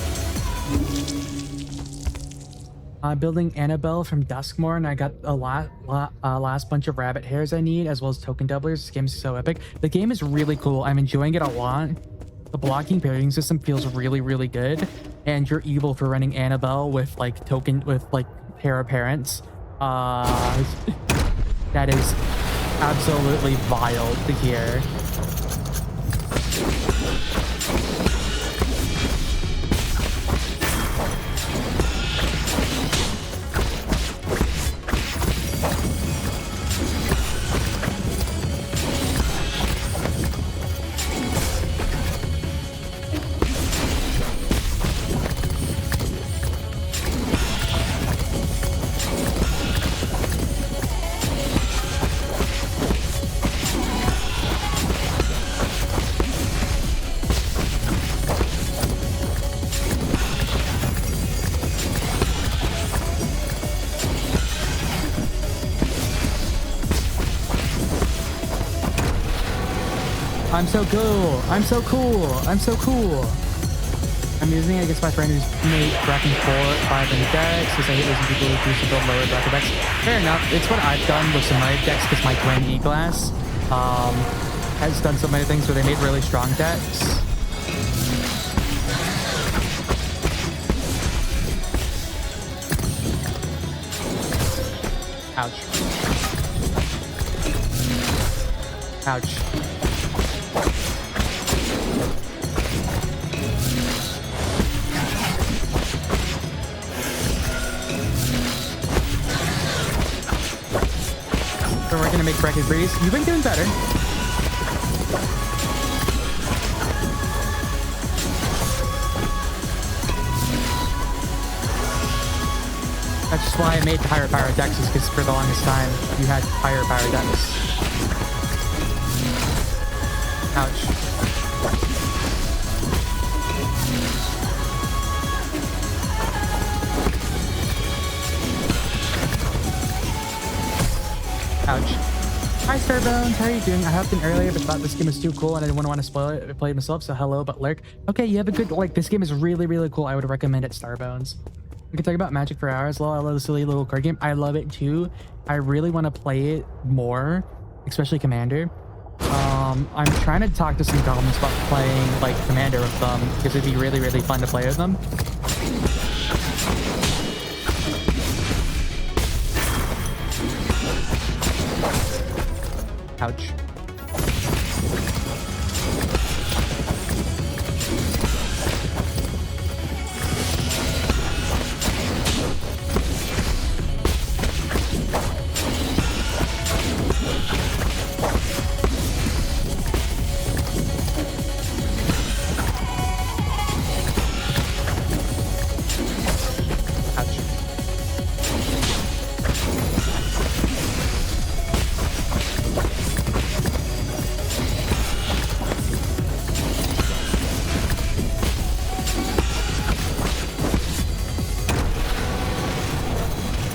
Building Annabelle from Duskmore, and I got a last bunch of rabbit hairs I need, as well as token doublers. This game is so epic. The game is really cool. I'm enjoying it a lot. The blocking parrying system feels really good, and you're evil for running Annabelle with like pair of parents. That is absolutely vile to hear. I'm so cool. I'm so cool. I'm so cool. I'm using it against my friend who's made bracket 4, 5, and decks because I hate losing people who choose to build lower bracket decks. Fair enough. It's what I've done with some of my decks because my twin E-Glass has done so many things where they made really strong decks. Ouch. Ouch. So we're gonna make bracket breeze. You've been doing better. That's just why I made higher power decks, is because for the longest time you had higher power decks. Ouch. Ouch. Hi Starbones, how are you doing? I hopped in earlier but thought this game was too cool and I didn't want to spoil it. I played myself, so hello, but lurk. Okay, you have a good, like, this game is really, really cool. I would recommend it, Starbones. We can talk about Magic for hours. Lol, I love the silly little card game. I love it too. I really want to play it more, especially Commander. I'm trying to talk to some goblins about playing like Commander with them because it'd be really, really fun to play with them. Ouch.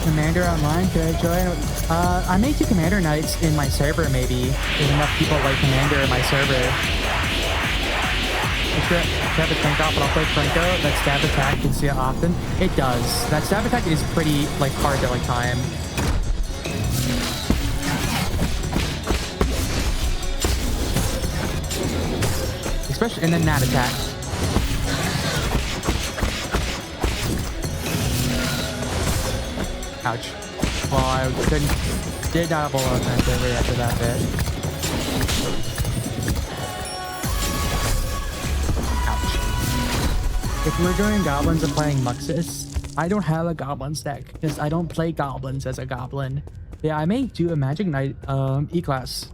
Commander online, could I join? I may do Commander nights in my server, maybe. There's enough people like Commander in my server. Make sure to have a crank off, but I'll play Franco. That stab attack, you can see it often. It does. That stab attack is pretty, like, hard to, like, time. Especially, and then that attack. Ouch. Well, I did double offensive right after that bit. Ouch. If we're doing goblins and playing Muxus, I don't have a goblins deck because I don't play goblins as a goblin. Yeah, I may do a Magic Knight E-Class.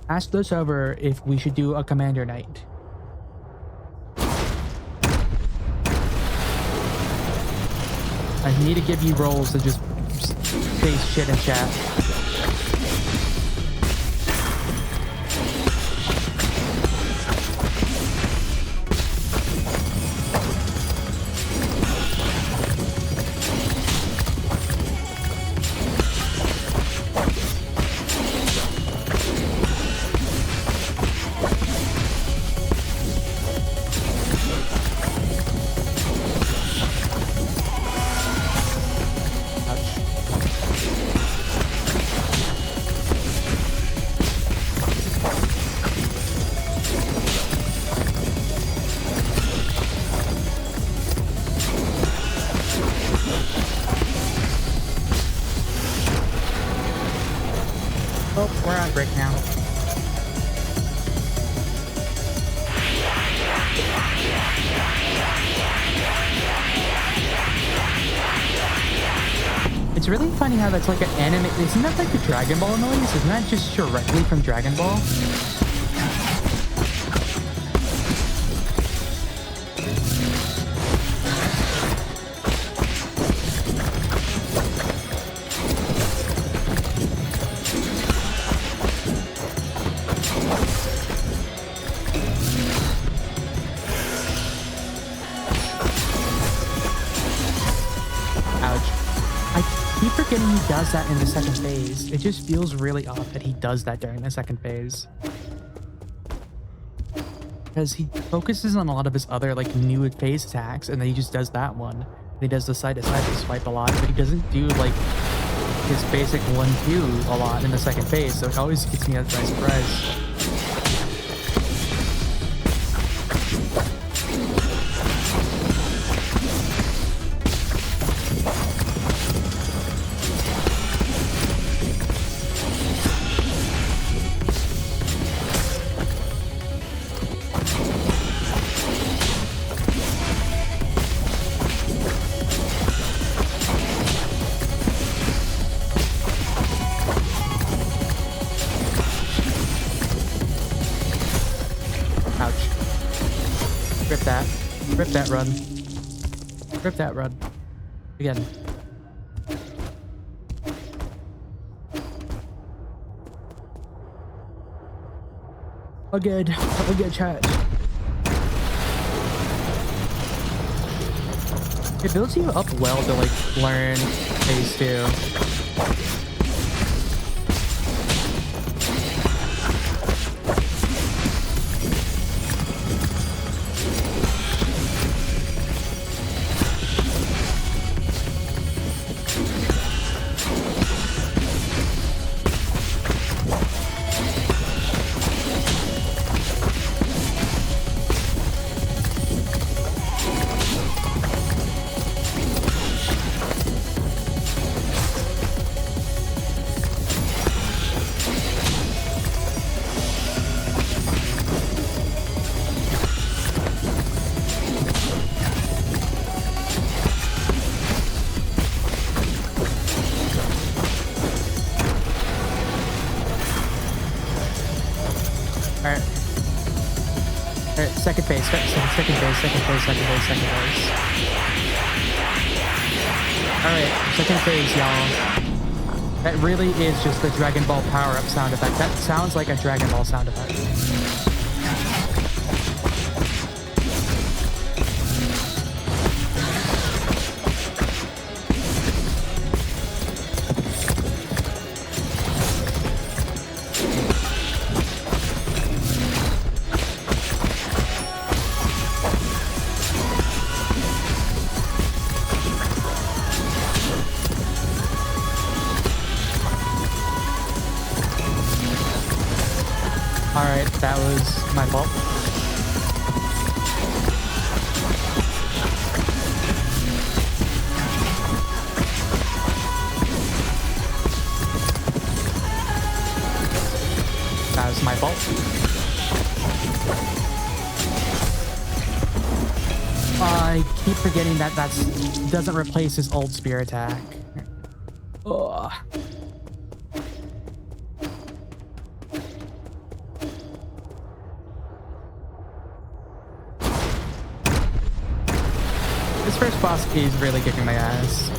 Ask the server if we should do a Commander Night. I need to give you roles to just say shit in chat. Oh, we're on break now. It's really funny how that's like an anime. Isn't that like the Dragon Ball noise? Isn't that just directly from Dragon Ball? Ouch. I keep forgetting he does that in the second phase. It just feels really off that he does that during the second phase. Because he focuses on a lot of his other like new phase attacks, and then he just does that one. And he does the side to side swipe a lot, but he doesn't do like his basic 1-2 a lot in the second phase, so it always gets me by surprise. Rip that. Rip that run. Rip that run. Again. Again, chat. It builds you up well to like learn phase 2. Alright. Alright, second phase. Alright, second phase, y'all. That really is just the Dragon Ball power-up sound effect. That sounds like a Dragon Ball sound effect. Alright, that was my fault. That was my fault. I keep forgetting that doesn't replace his old spear attack. Ugh. This first boss is really kicking my ass.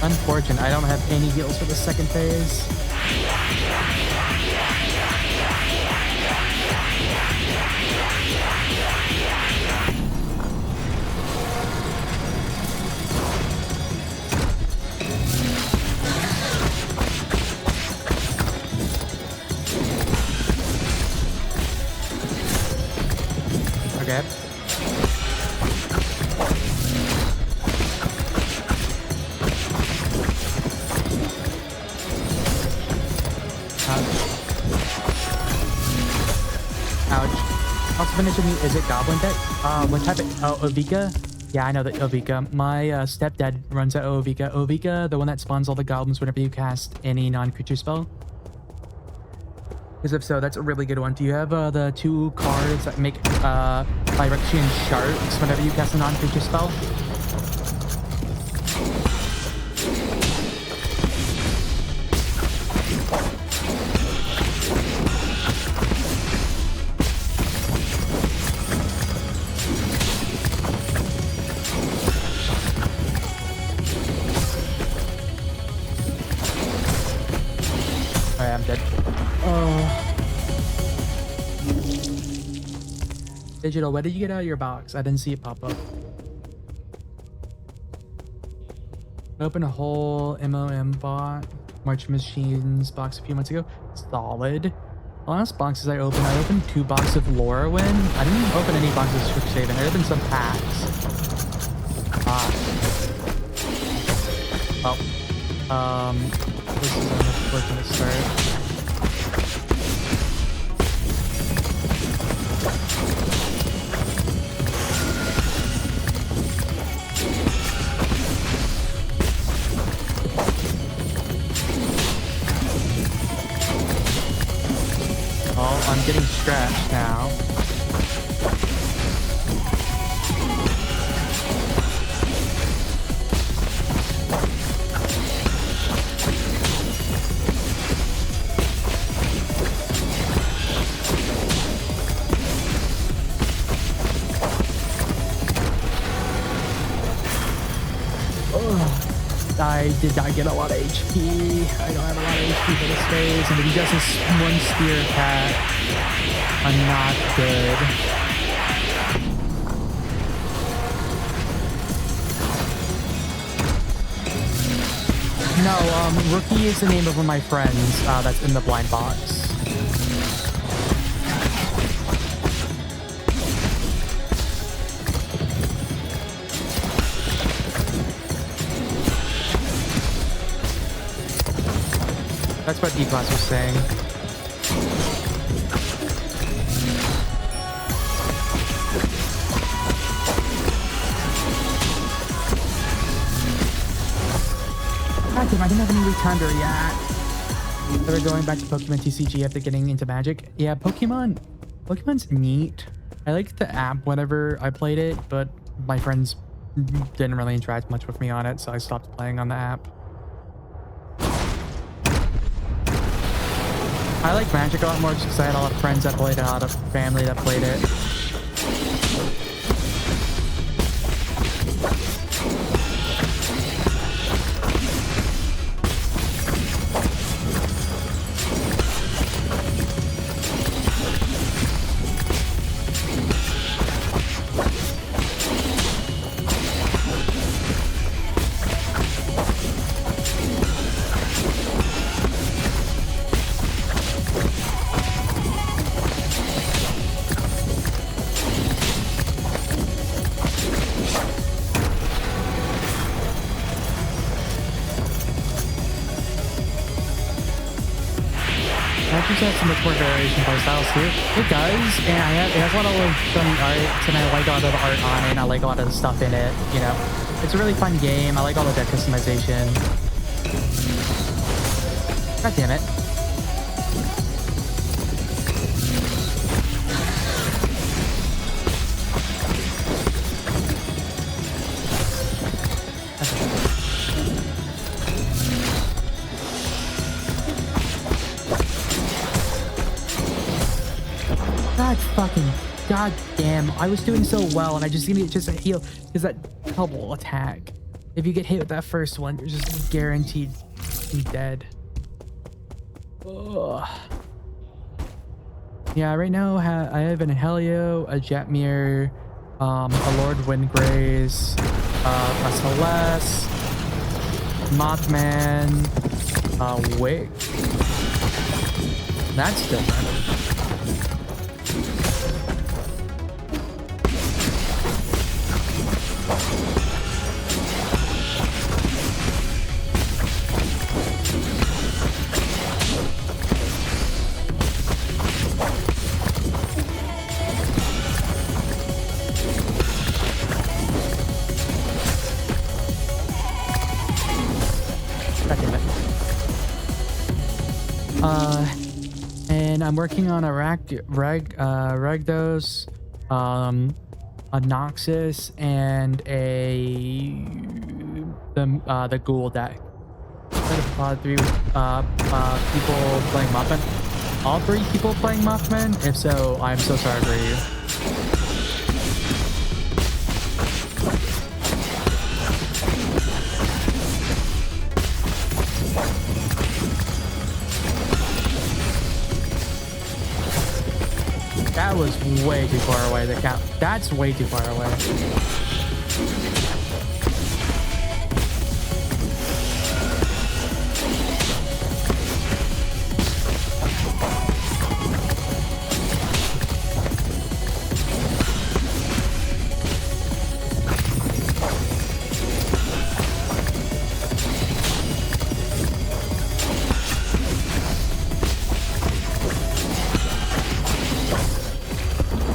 Unfortunate. I don't have any heals for the second phase. Okay. Ouch. Also finishing the Is It Goblin deck? What type of... Oh, Ovika? Yeah, I know that Ovika. My stepdad runs at Ovika. Ovika, the one that spawns all the goblins whenever you cast any non-creature spell? Because if so, that's a really good one. Do you have the 2 cards that make Phyrexian Sharks whenever you cast a non-creature spell? Alright, I'm dead. Oh. Digital, what did you get out of your box? I didn't see it pop up. Open a whole MOM bot, March Machines box a few months ago. Solid. The last boxes I opened 2 boxes of Lorwyn. I didn't open any boxes of Strixhaven. There have been some packs. This is where can it start? Oh, I'm getting scratched now. I did not get a lot of HP. I don't have a lot of HP for this phase. And if he does this one spear attack, I'm not good. No, Rookie is the name of one of my friends that's in the blind box. That's what D-Class was saying. God damn, I didn't have any Retounder yet. So we're going back to Pokemon TCG after getting into Magic. Yeah, Pokemon's neat. I liked the app whenever I played it, but my friends didn't really interact much with me on it, so I stopped playing on the app. I like Magic a lot more just because I had a lot of friends that played it, a lot of family that played it. Has so much more variation play styles too. It does, and it has a lot of fun art, and I like a lot of the art on it, and I like a lot of the stuff in it, you know. It's a really fun game. I like all the deck customization. God damn it. God damn, I was doing so well and I just needed just a heal because that double attack. If you get hit with that first one, you're just guaranteed dead. Ugh. Yeah, right now I have an Helio, a Jetmir, a Lord Windgrace, a Celeste, Mothman, Wick. That's different. God damn it. And I'm working on a Ragdos, a Noxus, and the Ghoul deck. Three people playing Muffin. All three people playing Muffin? If so, I'm so sorry for you. That was way too far away. That's way too far away.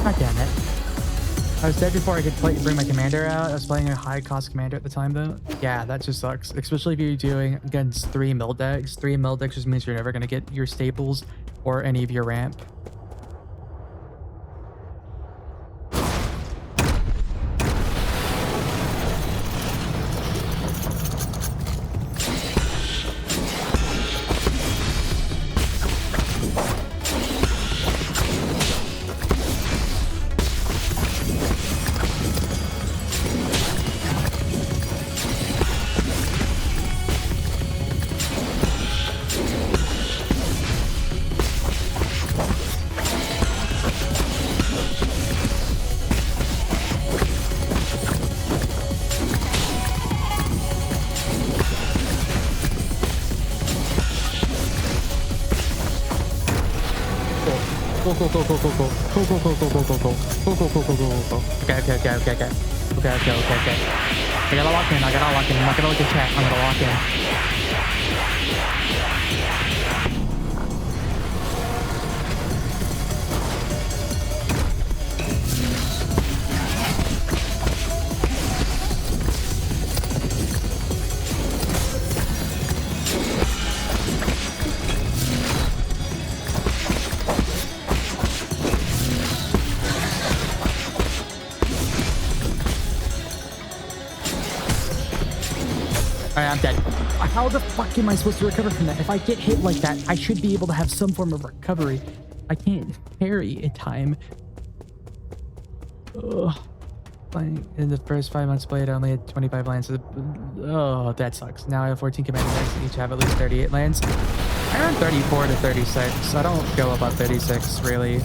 God damn it. I was dead before I could bring my commander out. I was playing a high cost commander at the time though. Yeah, that just sucks. Especially if you're doing against 3 mill decks. 3 mill decks just means you're never going to get your staples or any of your ramp. Go. Okay. I gotta lock in. I'm not gonna look at chat. I'm gonna lock in. Alright, I'm dead. How the fuck am I supposed to recover from that? If I get hit like that, I should be able to have some form of recovery. I can't parry in time. Ugh. In the first 5 months played, I only had 25 lands. Oh, that sucks. Now I have 14 commander decks and each have at least 38 lands. I run 34 to 36. I don't go above 36, really.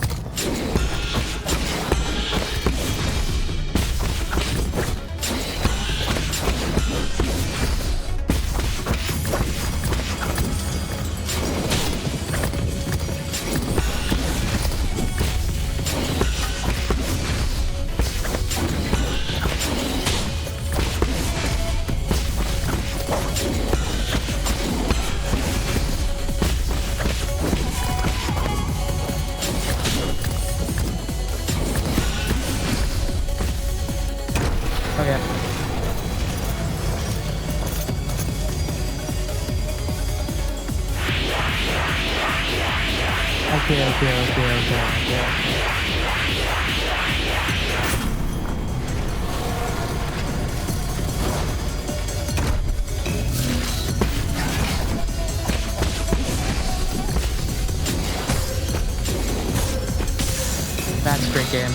Okay. Okay. That's great game.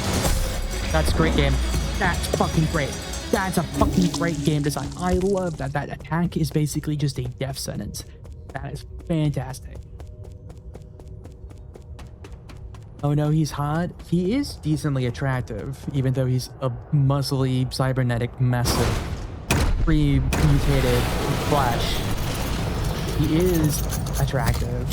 That's great game. That's fucking great. That's a fucking great game design. I love that. That attack is basically just a death sentence. That is fantastic. Oh no, he's hot. He is decently attractive, even though he's a muscly, cybernetic mess of pre-mutated flesh. He is attractive.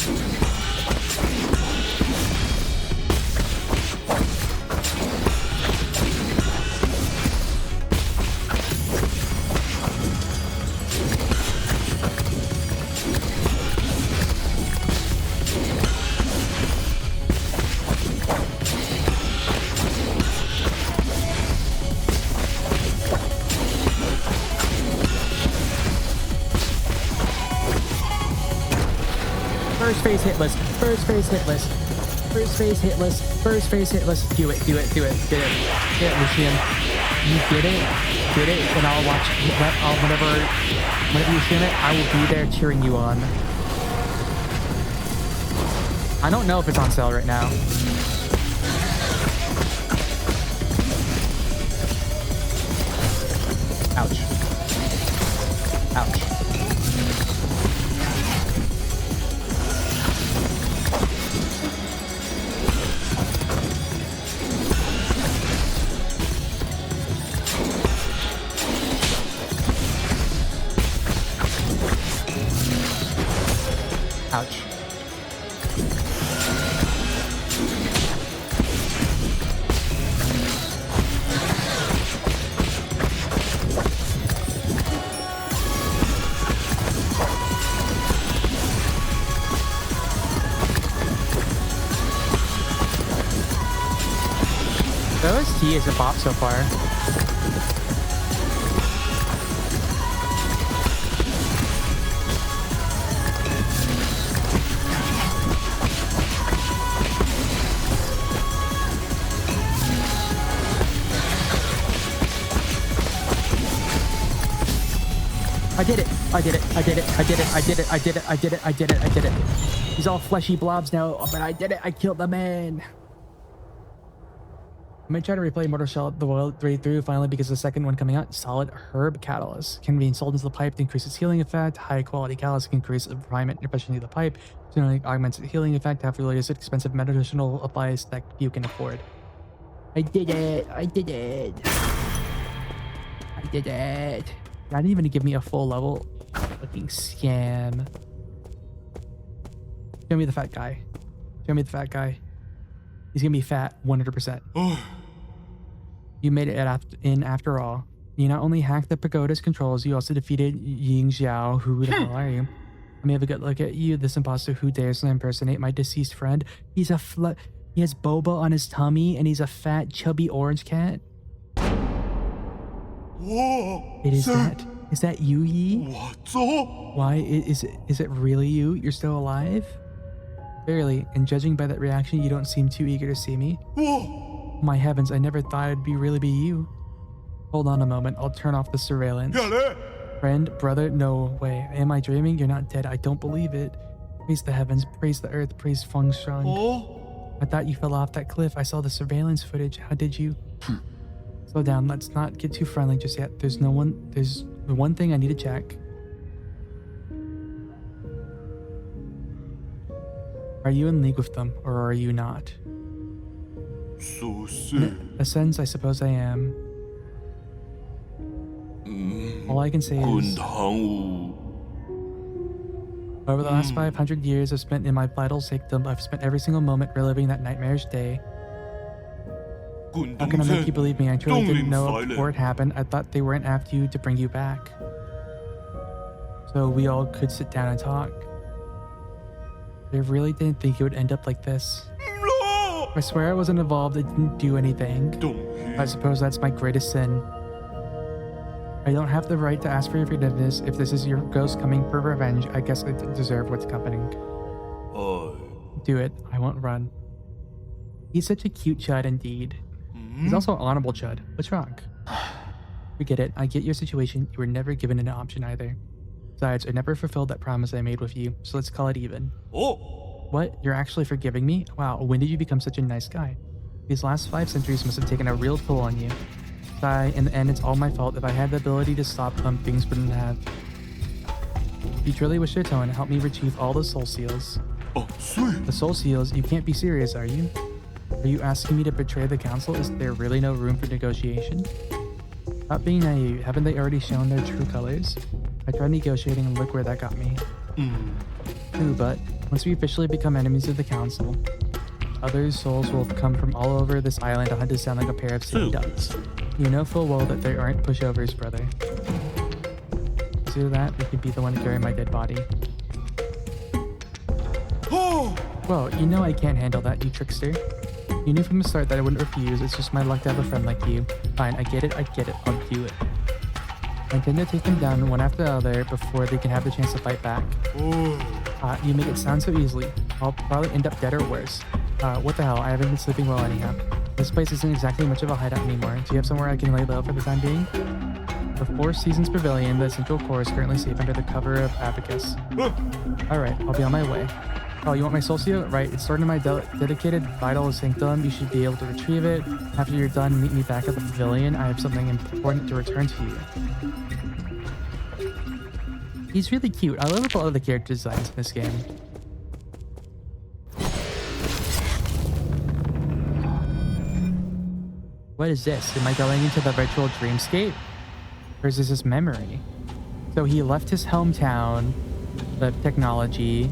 First phase hitless. First phase hitless. First phase hitless. First phase hitless. Do it. Do it. Do it. Get it. Get it, Lucian. You get it. Get it. And I'll watch. Whenever you stream it, I will be there cheering you on. I don't know if it's on sale right now. Ouch. Ouch. Ouch. The OST is a bop so far. I did it. I did it. I did it. I did it. I did it. I did it. I did it. I did it. I did it. He's all fleshy blobs now, but I did it. I killed the man. I'm gonna try to replay Mortal Shell the World 3 through finally because the second one coming out, solid herb catalyst. Can be installed into the pipe to increase its healing effect. High quality catalyst can increase the refinement and efficiency of the pipe. Generally augments its healing effect. Have related expensive medicinal applies that you can afford. I did it. I did it. I did it. Not even to give me a full level. Fucking scam. Show me the fat guy. Show me the fat guy. He's gonna be fat 100%. You made it after all. You not only hacked the pagoda's controls, you also defeated Ying Xiao. Who the hell are you? Let me have a good look at you, this imposter who dares to impersonate my deceased friend. He has boba on his tummy, and he's a fat, chubby orange cat. It is that. Is that you, Yi? Why is it really you? You're still alive? Barely, and judging by that reaction, you don't seem too eager to see me. My heavens, I never thought it'd really be you. Hold on a moment, I'll turn off the surveillance. Friend, brother, no way. Am I dreaming? You're not dead. I don't believe it. Praise the heavens, praise the earth, praise Feng Shuang. I thought you fell off that cliff. I saw the surveillance footage. How did you? Slow down, let's not get too friendly just yet. There's one thing I need to check. Are you in league with them, or are you not? In a sense, I suppose I am. All I can say is, over the last 500 years I've spent in my vital sanctum, I've spent every single moment reliving that nightmarish day. How can I make you believe me? I truly didn't know before it happened. I thought they weren't after you to bring you back. So we all could sit down and talk. I really didn't think it would end up like this. I swear I wasn't involved. I didn't do anything. I suppose that's my greatest sin. I don't have the right to ask for your forgiveness. If this is your ghost coming for revenge, I guess I deserve what's coming. Do it. I won't run. He's such a cute chud indeed. He's also an honorable chud. What's wrong? Forget it. I get your situation. You were never given an option either. Besides, I never fulfilled that promise I made with you, so let's call it even. What? You're actually forgiving me? Wow, when did you become such a nice guy? These last 5 centuries must have taken a real toll on you. Sigh, in the end, it's all my fault. If I had the ability to stop them, things wouldn't have. If you truly wish to atone, help me retrieve all the soul seals. The soul seals? You can't be serious, are you? Are you asking me to betray the council? Is there really no room for negotiation? Stop being naive. Haven't they already shown their true colors? I tried negotiating and look where that got me. True, but once we officially become enemies of the council, other souls will come from all over this island to hunt us down like a pair of silly ducks. You know full well that they aren't pushovers, brother. Consider that they could be the one to carry my dead body. Whoa, you know I can't handle that, you trickster. You knew from the start that I wouldn't refuse. It's just my luck to have a friend like you. Fine, I get it, I'll do it. I intend to take them down one after the other before they can have the chance to fight back. You make it sound so easily. I'll probably end up dead or worse. What the hell, I haven't been sleeping well anyhow. This place isn't exactly much of a hideout anymore. Do you have somewhere I can lay low for the time being? The Four Seasons Pavilion, the central core, is currently safe under the cover of Abacus. Alright, I'll be on my way. Oh, you want my soul seal? Right, it's stored in my dedicated vital sanctum. You should be able to retrieve it. After you're done, meet me back at the pavilion. I have something important to return to you. He's really cute. I love a lot of the character designs in this game. What is this? Am I going into the virtual dreamscape? Or is this his memory? So he left his hometown, the technology.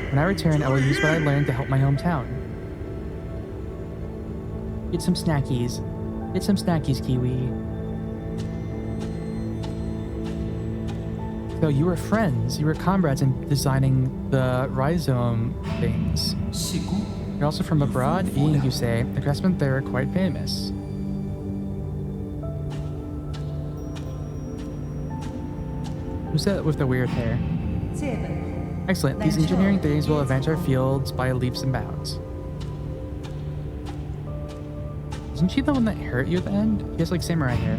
When I return, I will use what I learned to help my hometown. Get some snackies. Get some snackies, Kiwi. So you were friends. You were comrades in designing the rhizome things. You're also from abroad, you say. The craftsmen there are quite famous. Who's that with the weird hair? Excellent. These engineering theories will advance our fields by leaps and bounds. Isn't she the one that hurt you at the end? She has like samurai hair.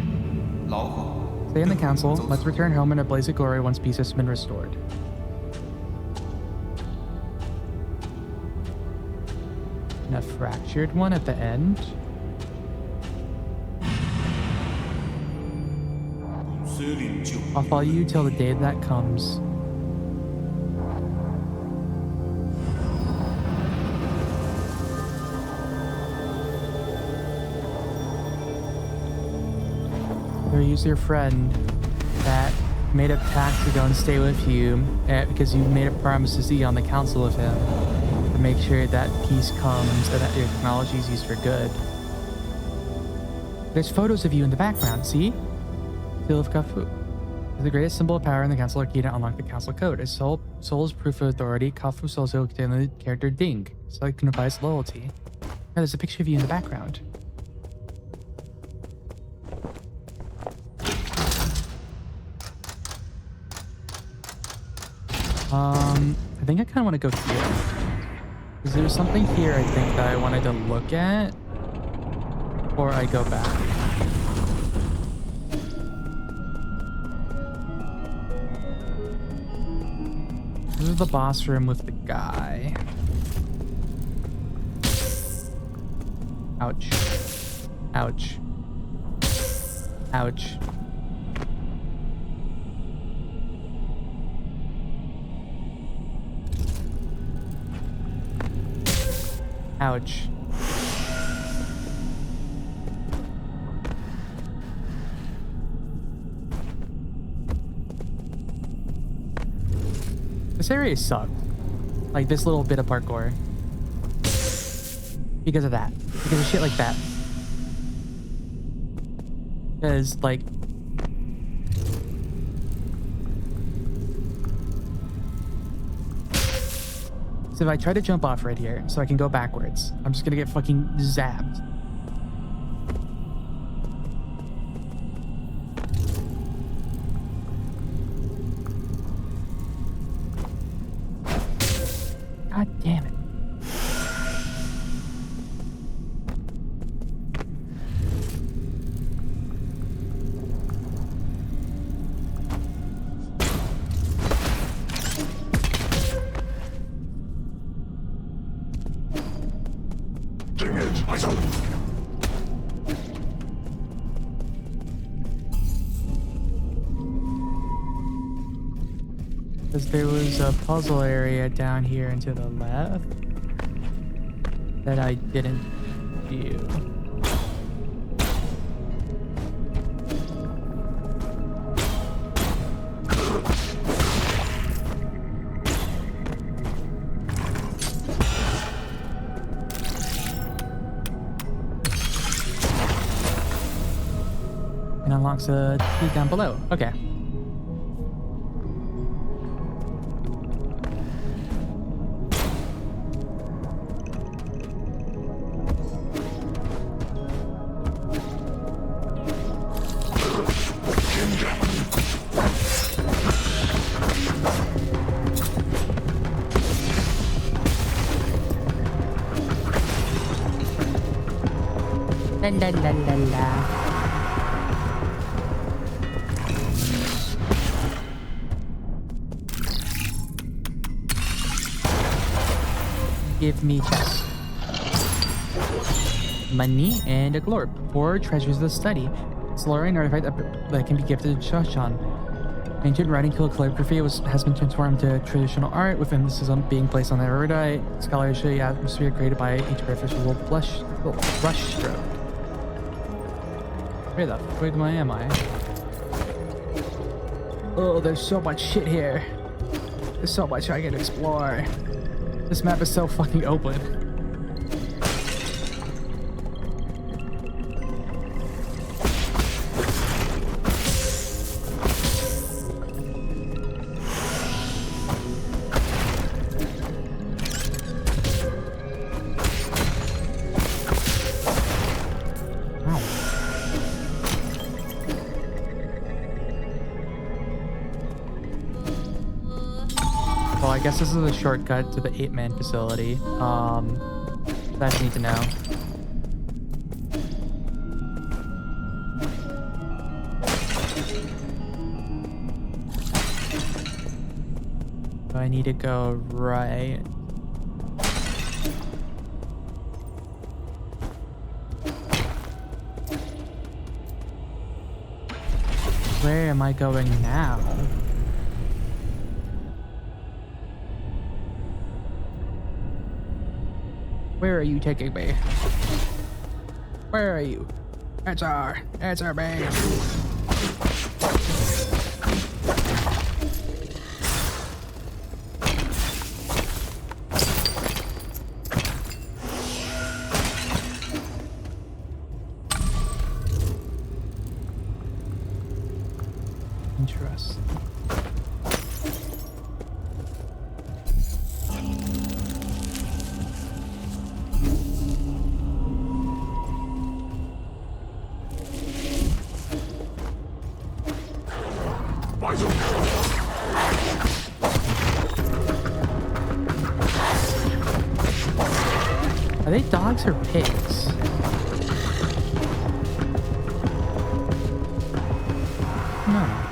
Stay in the council. Let's return home in a blaze of glory once peace has been restored. And a fractured one at the end. I'll follow you till the day that comes. Or use your friend that made a pact to go and stay with you because you made a promise to see on the council with him to make sure that peace comes and that your technology is used for good. There's photos of you in the background, see? Seal of Kafu. It's the greatest symbol of power in the council key to unlock the council code. Its soul's proof of authority. Kafu's also contain the character Ding, so it signifies loyalty. Now there's a picture of you in the background. I think I kind of want to go here. Because there's something here I think that I wanted to look at. Or I go back. This is the boss room with the guy. Ouch. Ouch. Ouch. Ouch. This area sucked. Like this little bit of parkour. Because of that. Because of shit like that. Because like so if I try to jump off right here so I can go backwards, I'm just gonna get fucking zapped. God damn it. Because there was a puzzle area down here and to the left that I didn't do. And unlocks a key down below. Okay. La la la la la. Give me chest. Money and a glorb. Or treasures of the study. It's a Lorraine artifact that can be gifted to Shashan. Ancient writing calligraphy has been transformed into traditional art, with emphasis on being placed on the erudite, scholarly atmosphere created by each artificial brush stroke. Where the fuck am I? Oh, there's so much shit here. There's so much I can explore. This map is so fucking open. Well, I guess this is a shortcut to the 8-man facility. That I need to know. So I need to go right. Where am I going now? Where are you taking me? Where are you? Answer me. Interesting. Are they dogs or pigs? No.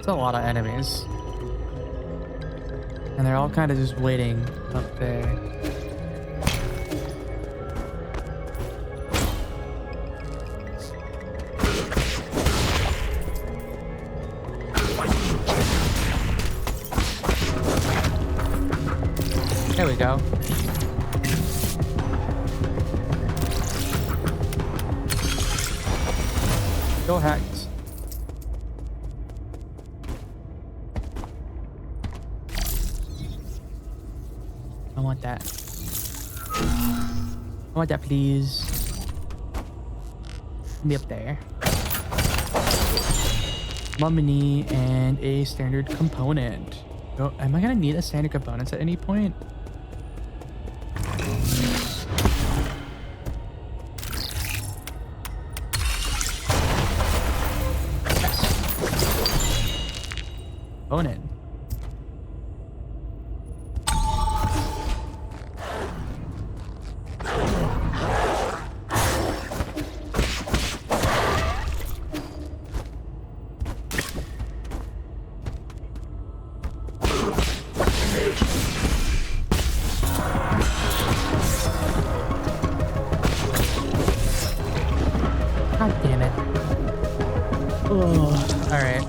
A lot of enemies, and they're all kind of just waiting up there. There we go. Go hacked. I want that. I want that, please. Be up there. Money and a standard component. Oh, am I gonna need a standard component at any point? Going in. God damn it. Oh, all right.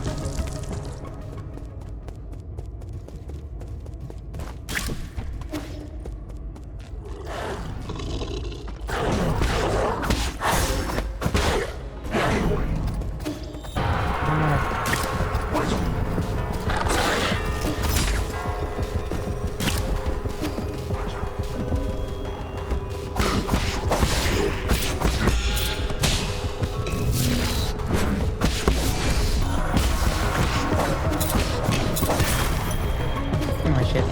Oh my shit.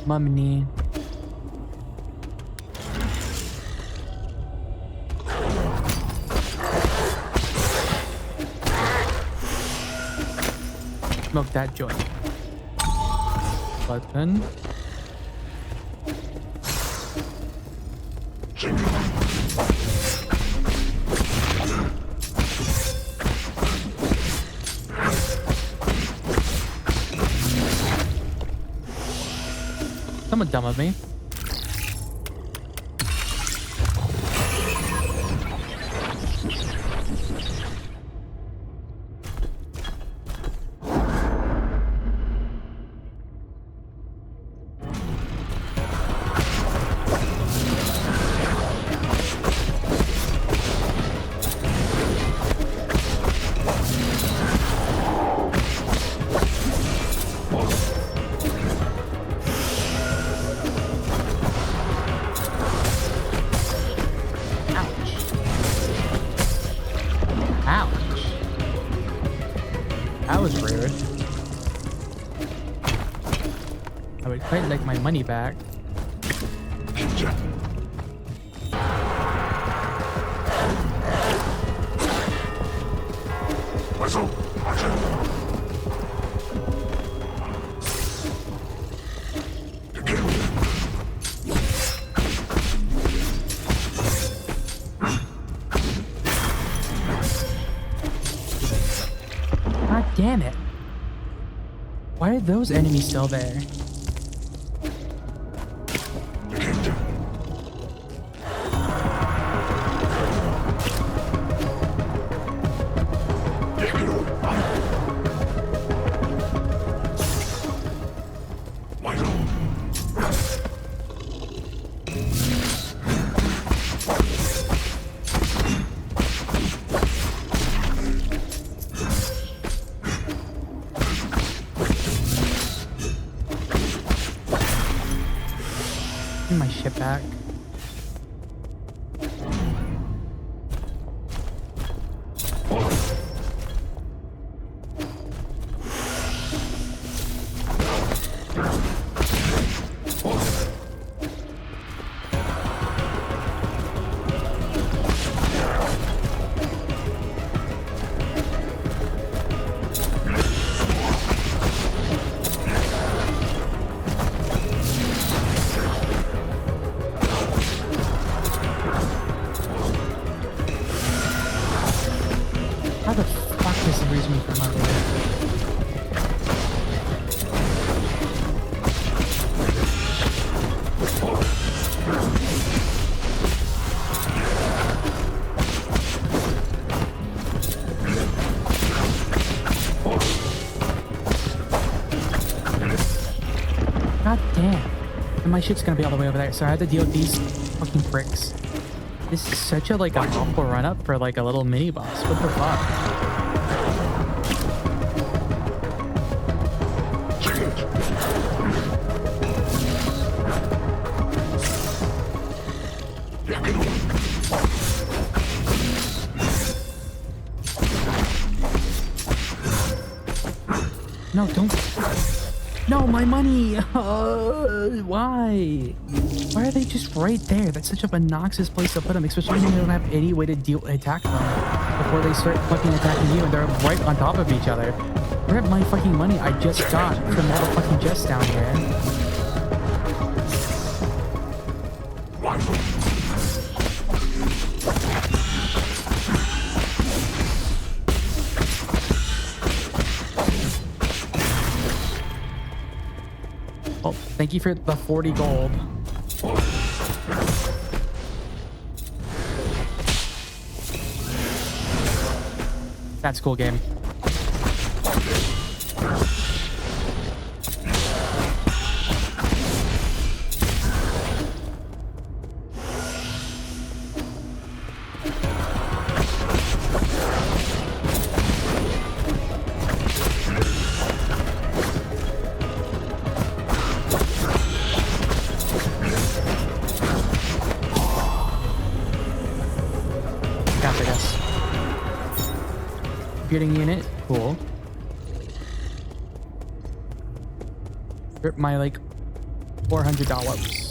Mummy. Smoke that joint. Button. Someone dumb of me. That was rude. I would quite like my money back. God damn it. Why are those enemies still there? Give my shit back. How the fuck does he raise me from up there? God damn. And my shit's gonna be all the way over there, so I had to deal with these fucking pricks. This is such a like a awful run up for like a little mini boss. What the fuck? No, don't. No, my money. Why? Why are they just right there? That's such a obnoxious place to put them, especially when you don't have any way to attack them before they start fucking attacking you, and they're right on top of each other. Where my fucking money I just got from all the fucking chests down here? Oh, thank you for the 40 gold. That's cool game. Gotcha, I guess. Computing unit, cool. Rip my like $400.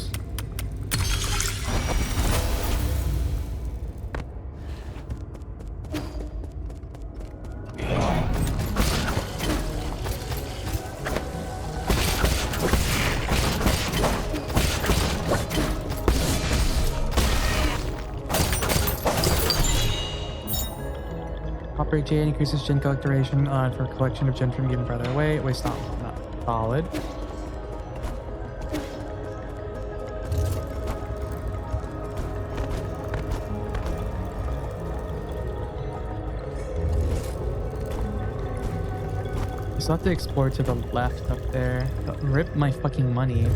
Operate J increases gen collectoration for collection of gen from given farther away. Waste not solid. I still have to explore to the left up there. But rip my fucking money.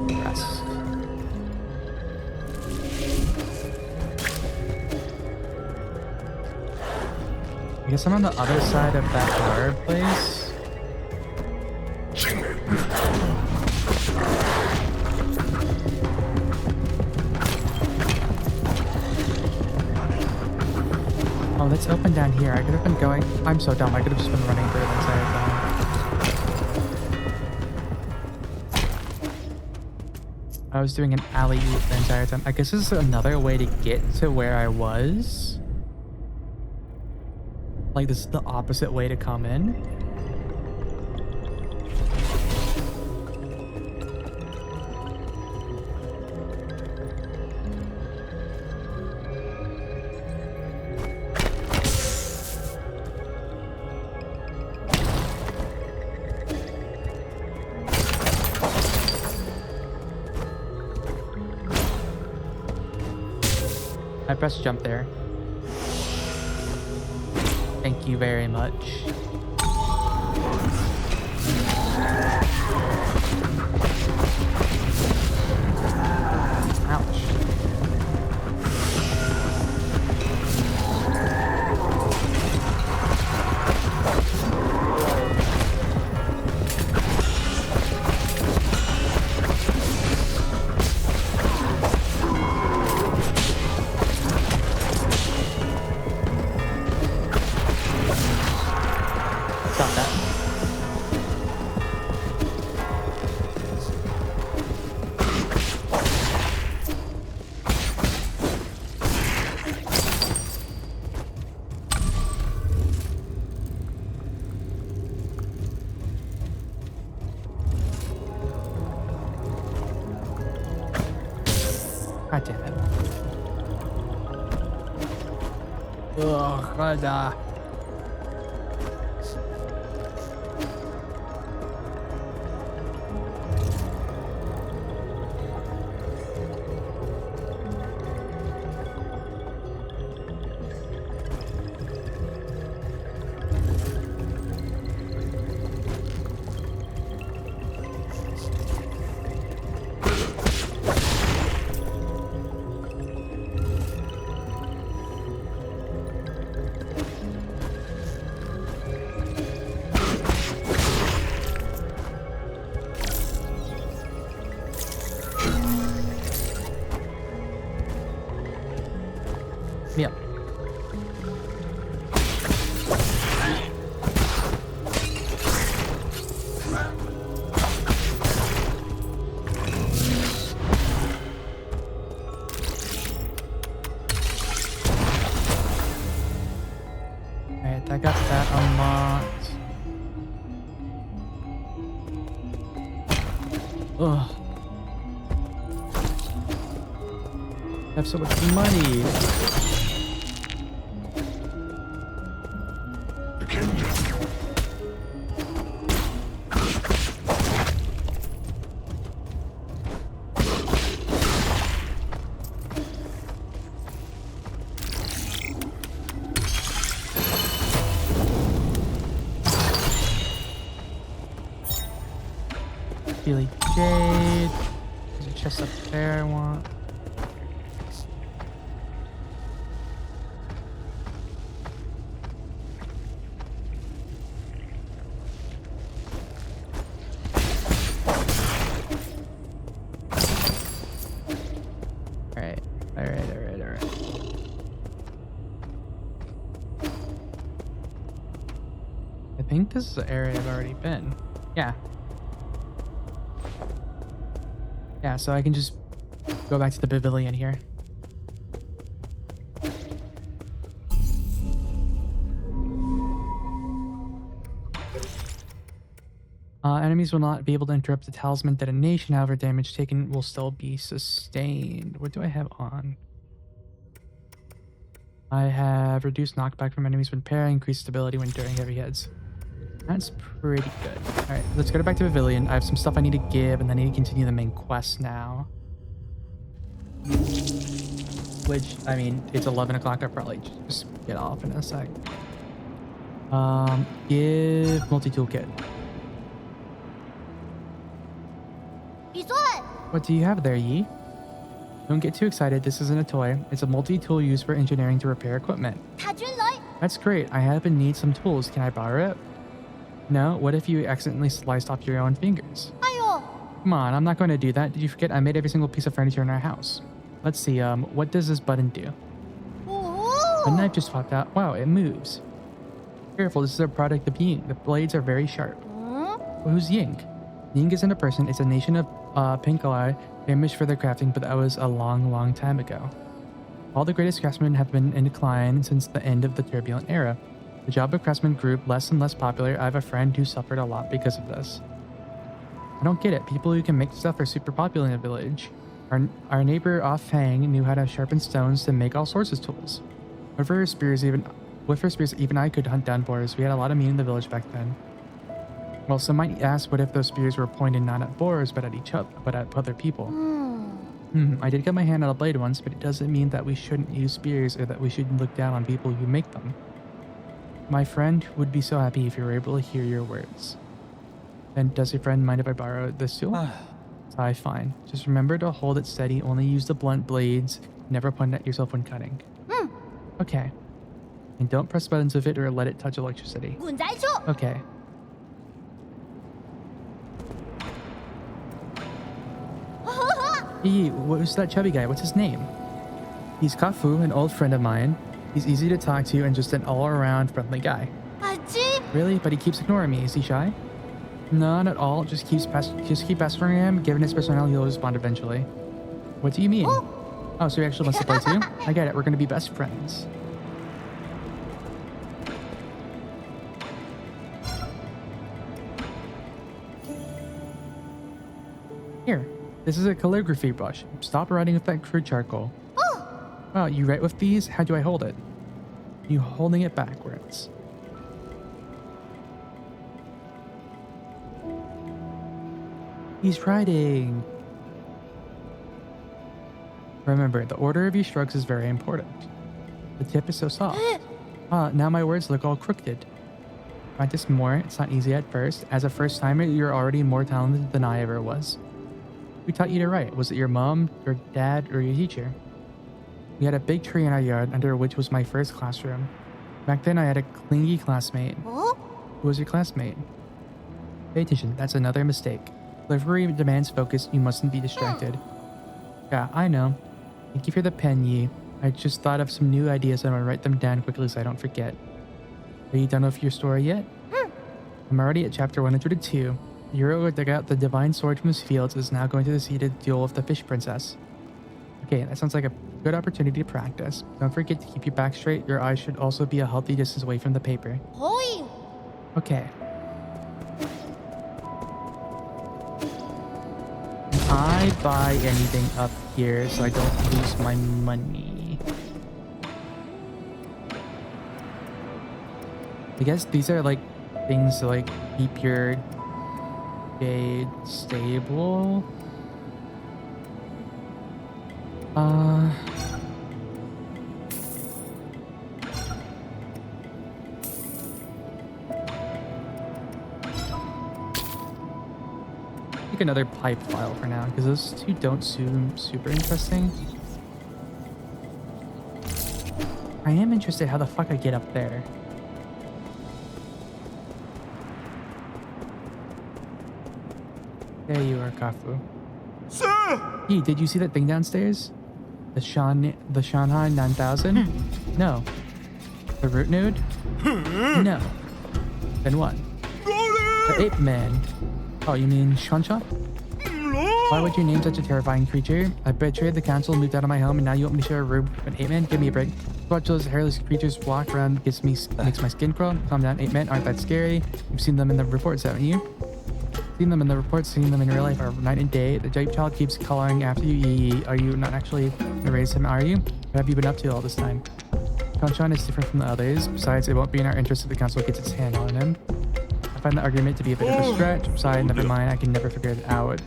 Rest. I guess I'm on the other side of that bar place. Oh, that's open down here. I could have been going. I'm so dumb. I could have just been running through the entire time. I was doing an alley-oop the entire time. I guess this is another way to get to where I was. Like, this is the opposite way to come in. I pressed jump there. Thank you very much. Ouch. Stop that. God damn it. Ugh, God. I got that unlocked. Ugh. I have so much money. Billy Jade. There's a chest up there I want. Alright. I think this is the area I've already been. Yeah. Yeah, so I can just go back to the pavilion here. Enemies will not be able to interrupt the talisman detonation, however, damage taken will still be sustained. What do I have on? I have reduced knockback from enemies when parrying, increased stability when during heavy hits. That's pretty good. Alright, let's go back to pavilion. I have some stuff I need to give, and then I need to continue the main quest now. Which, I mean, it's 11 o'clock. I'll probably just get off in a sec. Give multi-tool kit. What do you have there, Yi? Don't get too excited. This isn't a toy. It's a multi-tool used for engineering to repair equipment. That's great. I happen to need some tools. Can I borrow it? No? What if you accidentally sliced off your own fingers? Come on, I'm not going to do that. Did you forget I made every single piece of furniture in our house? Let's see, what does this button do? A knife just popped out. Wow, it moves. Careful, this is a product of Ying. The blades are very sharp. Well, who's Ying? Ying isn't a person. It's a nation of Pinkalai, famous for their crafting, but that was a long time ago. All the greatest craftsmen have been in decline since the end of the turbulent era. The job of craftsman grew less and less popular. I have a friend who suffered a lot because of this. I don't get it. People who can make stuff are super popular in the village. Our neighbor off Fang knew how to sharpen stones to make all sorts of tools. With her spears, even I could hunt down boars. We had a lot of meat in the village back then. Well, some might ask, what if those spears were pointed not at boars, but at each other, but at other people? I did get my hand on a blade once, but it doesn't mean that we shouldn't use spears or that we shouldn't look down on people who make them. My friend would be so happy if you were able to hear your words. Then does your friend mind if I borrow this tool? Sigh, fine. Just remember to hold it steady, only use the blunt blades, never point at yourself when cutting. Okay. And don't press buttons with it or let it touch electricity. Okay. Hey, who's that chubby guy? What's his name? He's Kafu, an old friend of mine. He's easy to talk to and just an all-around friendly guy. Really? But he keeps ignoring me. Is he shy? No, not at all. Just keep pestering him. Given his personality, he'll respond eventually. What do you mean? Oh, so he actually wants to play too? I get it. We're gonna be best friends. Here. This is a calligraphy brush. Stop writing with that crude charcoal. Wow, you write with these? How do I hold it? You holding it backwards. He's writing. Remember, the order of your strokes is very important. The tip is so soft. Now my words look all crooked. Practice more. It's not easy at first. As a first timer, you're already more talented than I ever was. Who taught you to write? Was it your mom, your dad, or your teacher? We had a big tree in our yard, under which was my first classroom. Back then, I had a clingy classmate. Who was your classmate? Pay attention, that's another mistake. Delivery demands focus, you mustn't be distracted. Yeah, I know. Thank you for the pen, Yi. I just thought of some new ideas and I'll write them down quickly so I don't forget. Are you done with your story yet? I'm already at chapter 102. The hero who dug out the divine sword from his fields is now going to the sea to deal with the fish princess. Okay, that sounds like a good opportunity to practice. Don't forget to keep your back straight. Your eyes should also be a healthy distance away from the paper. Hoi! Okay. Can I buy anything up here so I don't lose my money? I guess these are like things to like keep your jade stable. Uh, Pick another pipe file for now because those two don't seem super interesting. I am interested how the fuck I get up there. There you are, Kafu. Sir! Hey, did you see that thing downstairs? The Shanghai 9000? No. The root node? No. Then what? The ape man. Oh, you mean Shansha? Why would you name such a terrifying creature? I betrayed the council, moved out of my home, and now you want me to share a room with an ape man? Give me a break. Watch those hairless creatures walk around makes my skin crawl. Calm down, ape men aren't that scary. You've seen them in the reports, haven't you? Seen them in the reports, seen them in real life are night and day. The ape child keeps calling after you. Yee. Are you not actually gonna raise him, are you? What have you been up to all this time? Kanchan is different from the others. Besides, it won't be in our interest if the council gets its hand on him. I find the argument to be a bit of a stretch. Besides, never mind, I can never figure it out.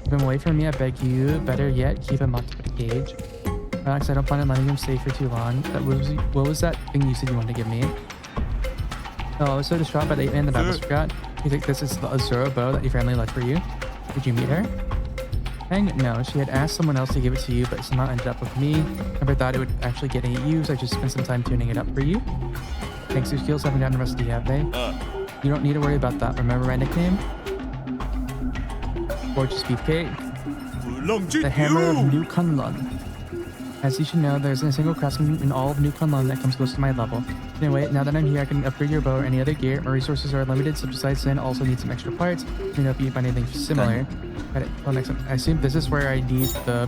Keep him away from me, I beg you. Better yet, keep him locked up in a cage. Relax, I don't plan on letting him stay for too long. What was that thing you said you wanted to give me? Oh, I was so distraught by the ape man that I almost forgot. You think this is the Azura bow that your family left for you? Did you meet her? Dang, no, she had asked someone else to give it to you, but somehow ended up with me. Never thought it would actually get any use. I just spent some time tuning it up for you. Thanks, your skills haven't gotten rusty, have they? You don't need to worry about that. Remember my nickname? Gorgeous Beefcake. The Hammer of New Kunlun. As you should know, there isn't a single craftsman in all of New Kunlun that comes close to my level. Anyway, now that I'm here, I can upgrade your bow or any other gear. My resources are limited, so besides then, I also need some extra parts. Let me know if you find anything similar. Got it. Well, next one. I assume this is where I need the...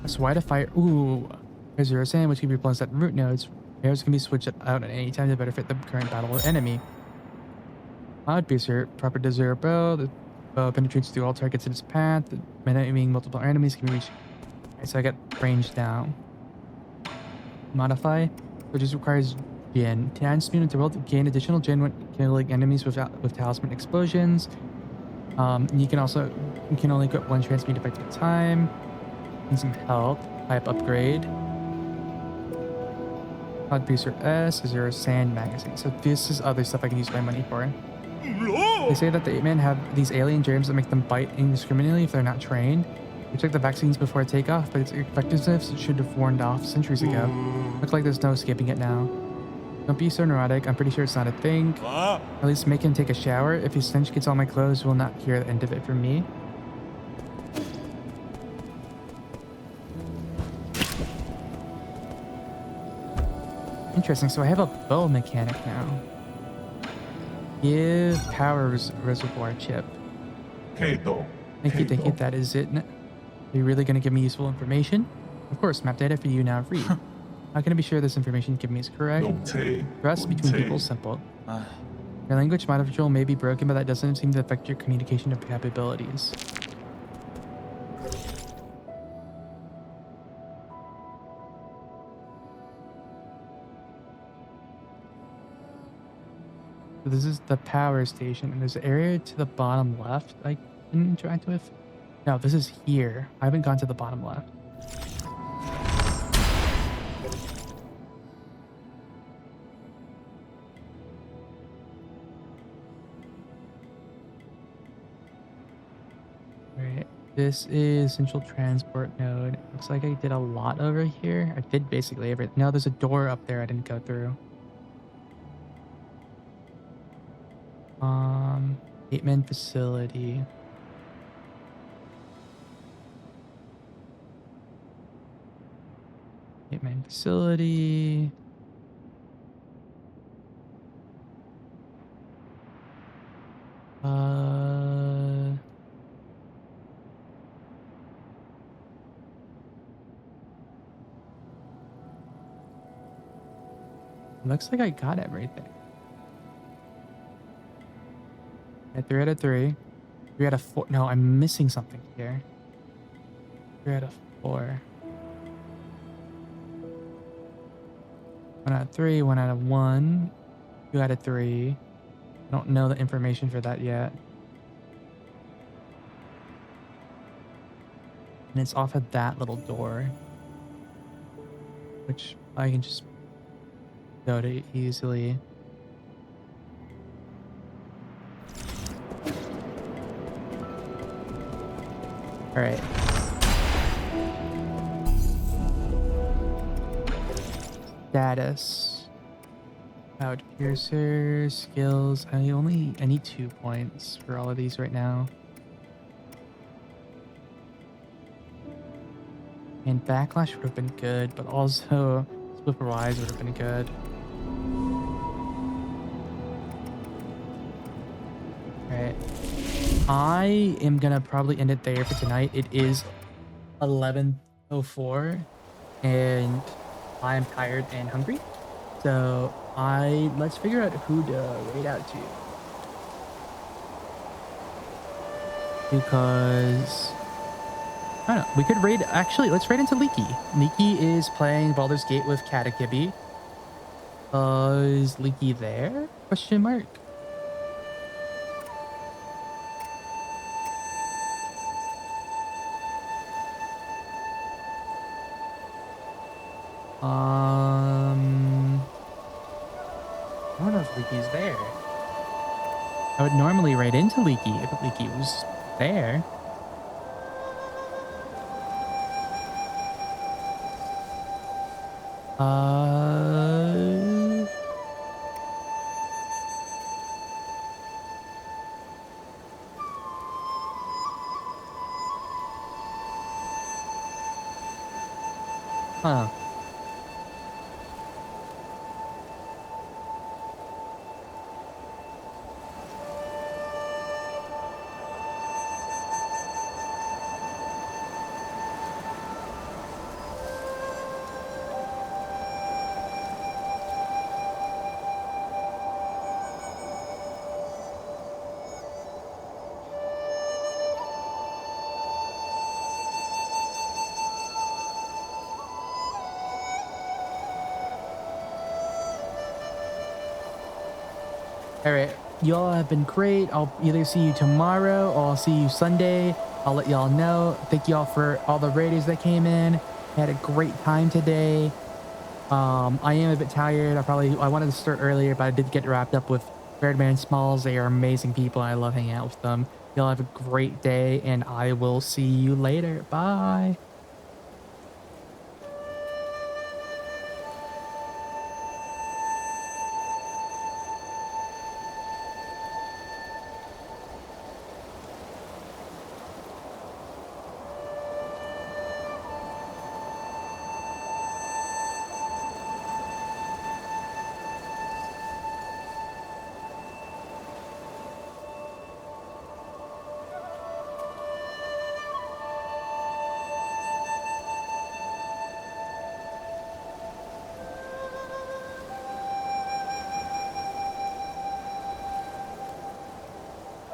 That's why to fire... Ooh. There's your sand, which can be replaced at root nodes. Arrows can be switched out at any time to better fit the current battle enemy. Cloud Piercer. Proper to zero bow. The bow penetrates through all targets in its path. The meaning multiple enemies can be reached. Alright, so I got range down. Modify, which just requires Jin. Transmute into world to gain additional Jin when killing enemies with talisman explosions. You can only equip one transmute effect at a time. Need some health. Pipe upgrade. Cloud Piercer S is your sand magazine. So this is other stuff I can use my money for. They say that the ape men have these alien germs that make them bite indiscriminately if they're not trained. We took the vaccines before takeoff, but its effectiveness should have worn off centuries ago. Looks like there's no escaping it now. Don't be so neurotic. I'm pretty sure it's not a thing. At least make him take a shower. If his stench gets on my clothes, we'll not hear the end of it from me. Interesting. So I have a bow mechanic now. Give power reservoir chip. Thank you. That is it. Are you really going to give me useful information? Of course, map data for you now. Read. How can I be sure this information you give me is correct? Trust between people is simple. Your language module may be broken, but that doesn't seem to affect your communication capabilities. So this is the power station, and there's an area to the bottom left I can interact with. No, this is here. I haven't gone to the bottom left. Alright, this is central transport node. Looks like I did a lot over here. I did basically everything. No, there's a door up there I didn't go through. Ape-man facility. Ape-man facility. Looks like I got everything. At 3 out of 3. 3 out of 4. No, I'm missing something here. 3 out of 4. 1 out of 3. 1 out of 1. 2 out of 3. I don't know the information for that yet. And it's off of that little door, which I can just go to easily. All right. Status. Cloud piercer skills. I need 2 points for all of these right now. And backlash would have been good, but also split rise would have been good. All right. I am gonna probably end it there for tonight. It is 11:04 and I am tired and hungry. So let's figure out who to raid out to. Because I don't know, we could raid, actually let's raid into Leaky. Leaky is playing Baldur's Gate with Katakibby. Is Leaky there? Question mark. I don't know if Leaky's there. I would normally raid into Leaky if Leaky was there. Huh. All right, y'all have been great. I'll either see you tomorrow or I'll see you Sunday. I'll let y'all know. Thank y'all for all the raiders that came in. I had a great time today. I am a bit tired. I wanted to start earlier, but I did get wrapped up with Birdman Smalls. They are amazing people. I love hanging out with them. Y'all have a great day, and I will see you later. Bye.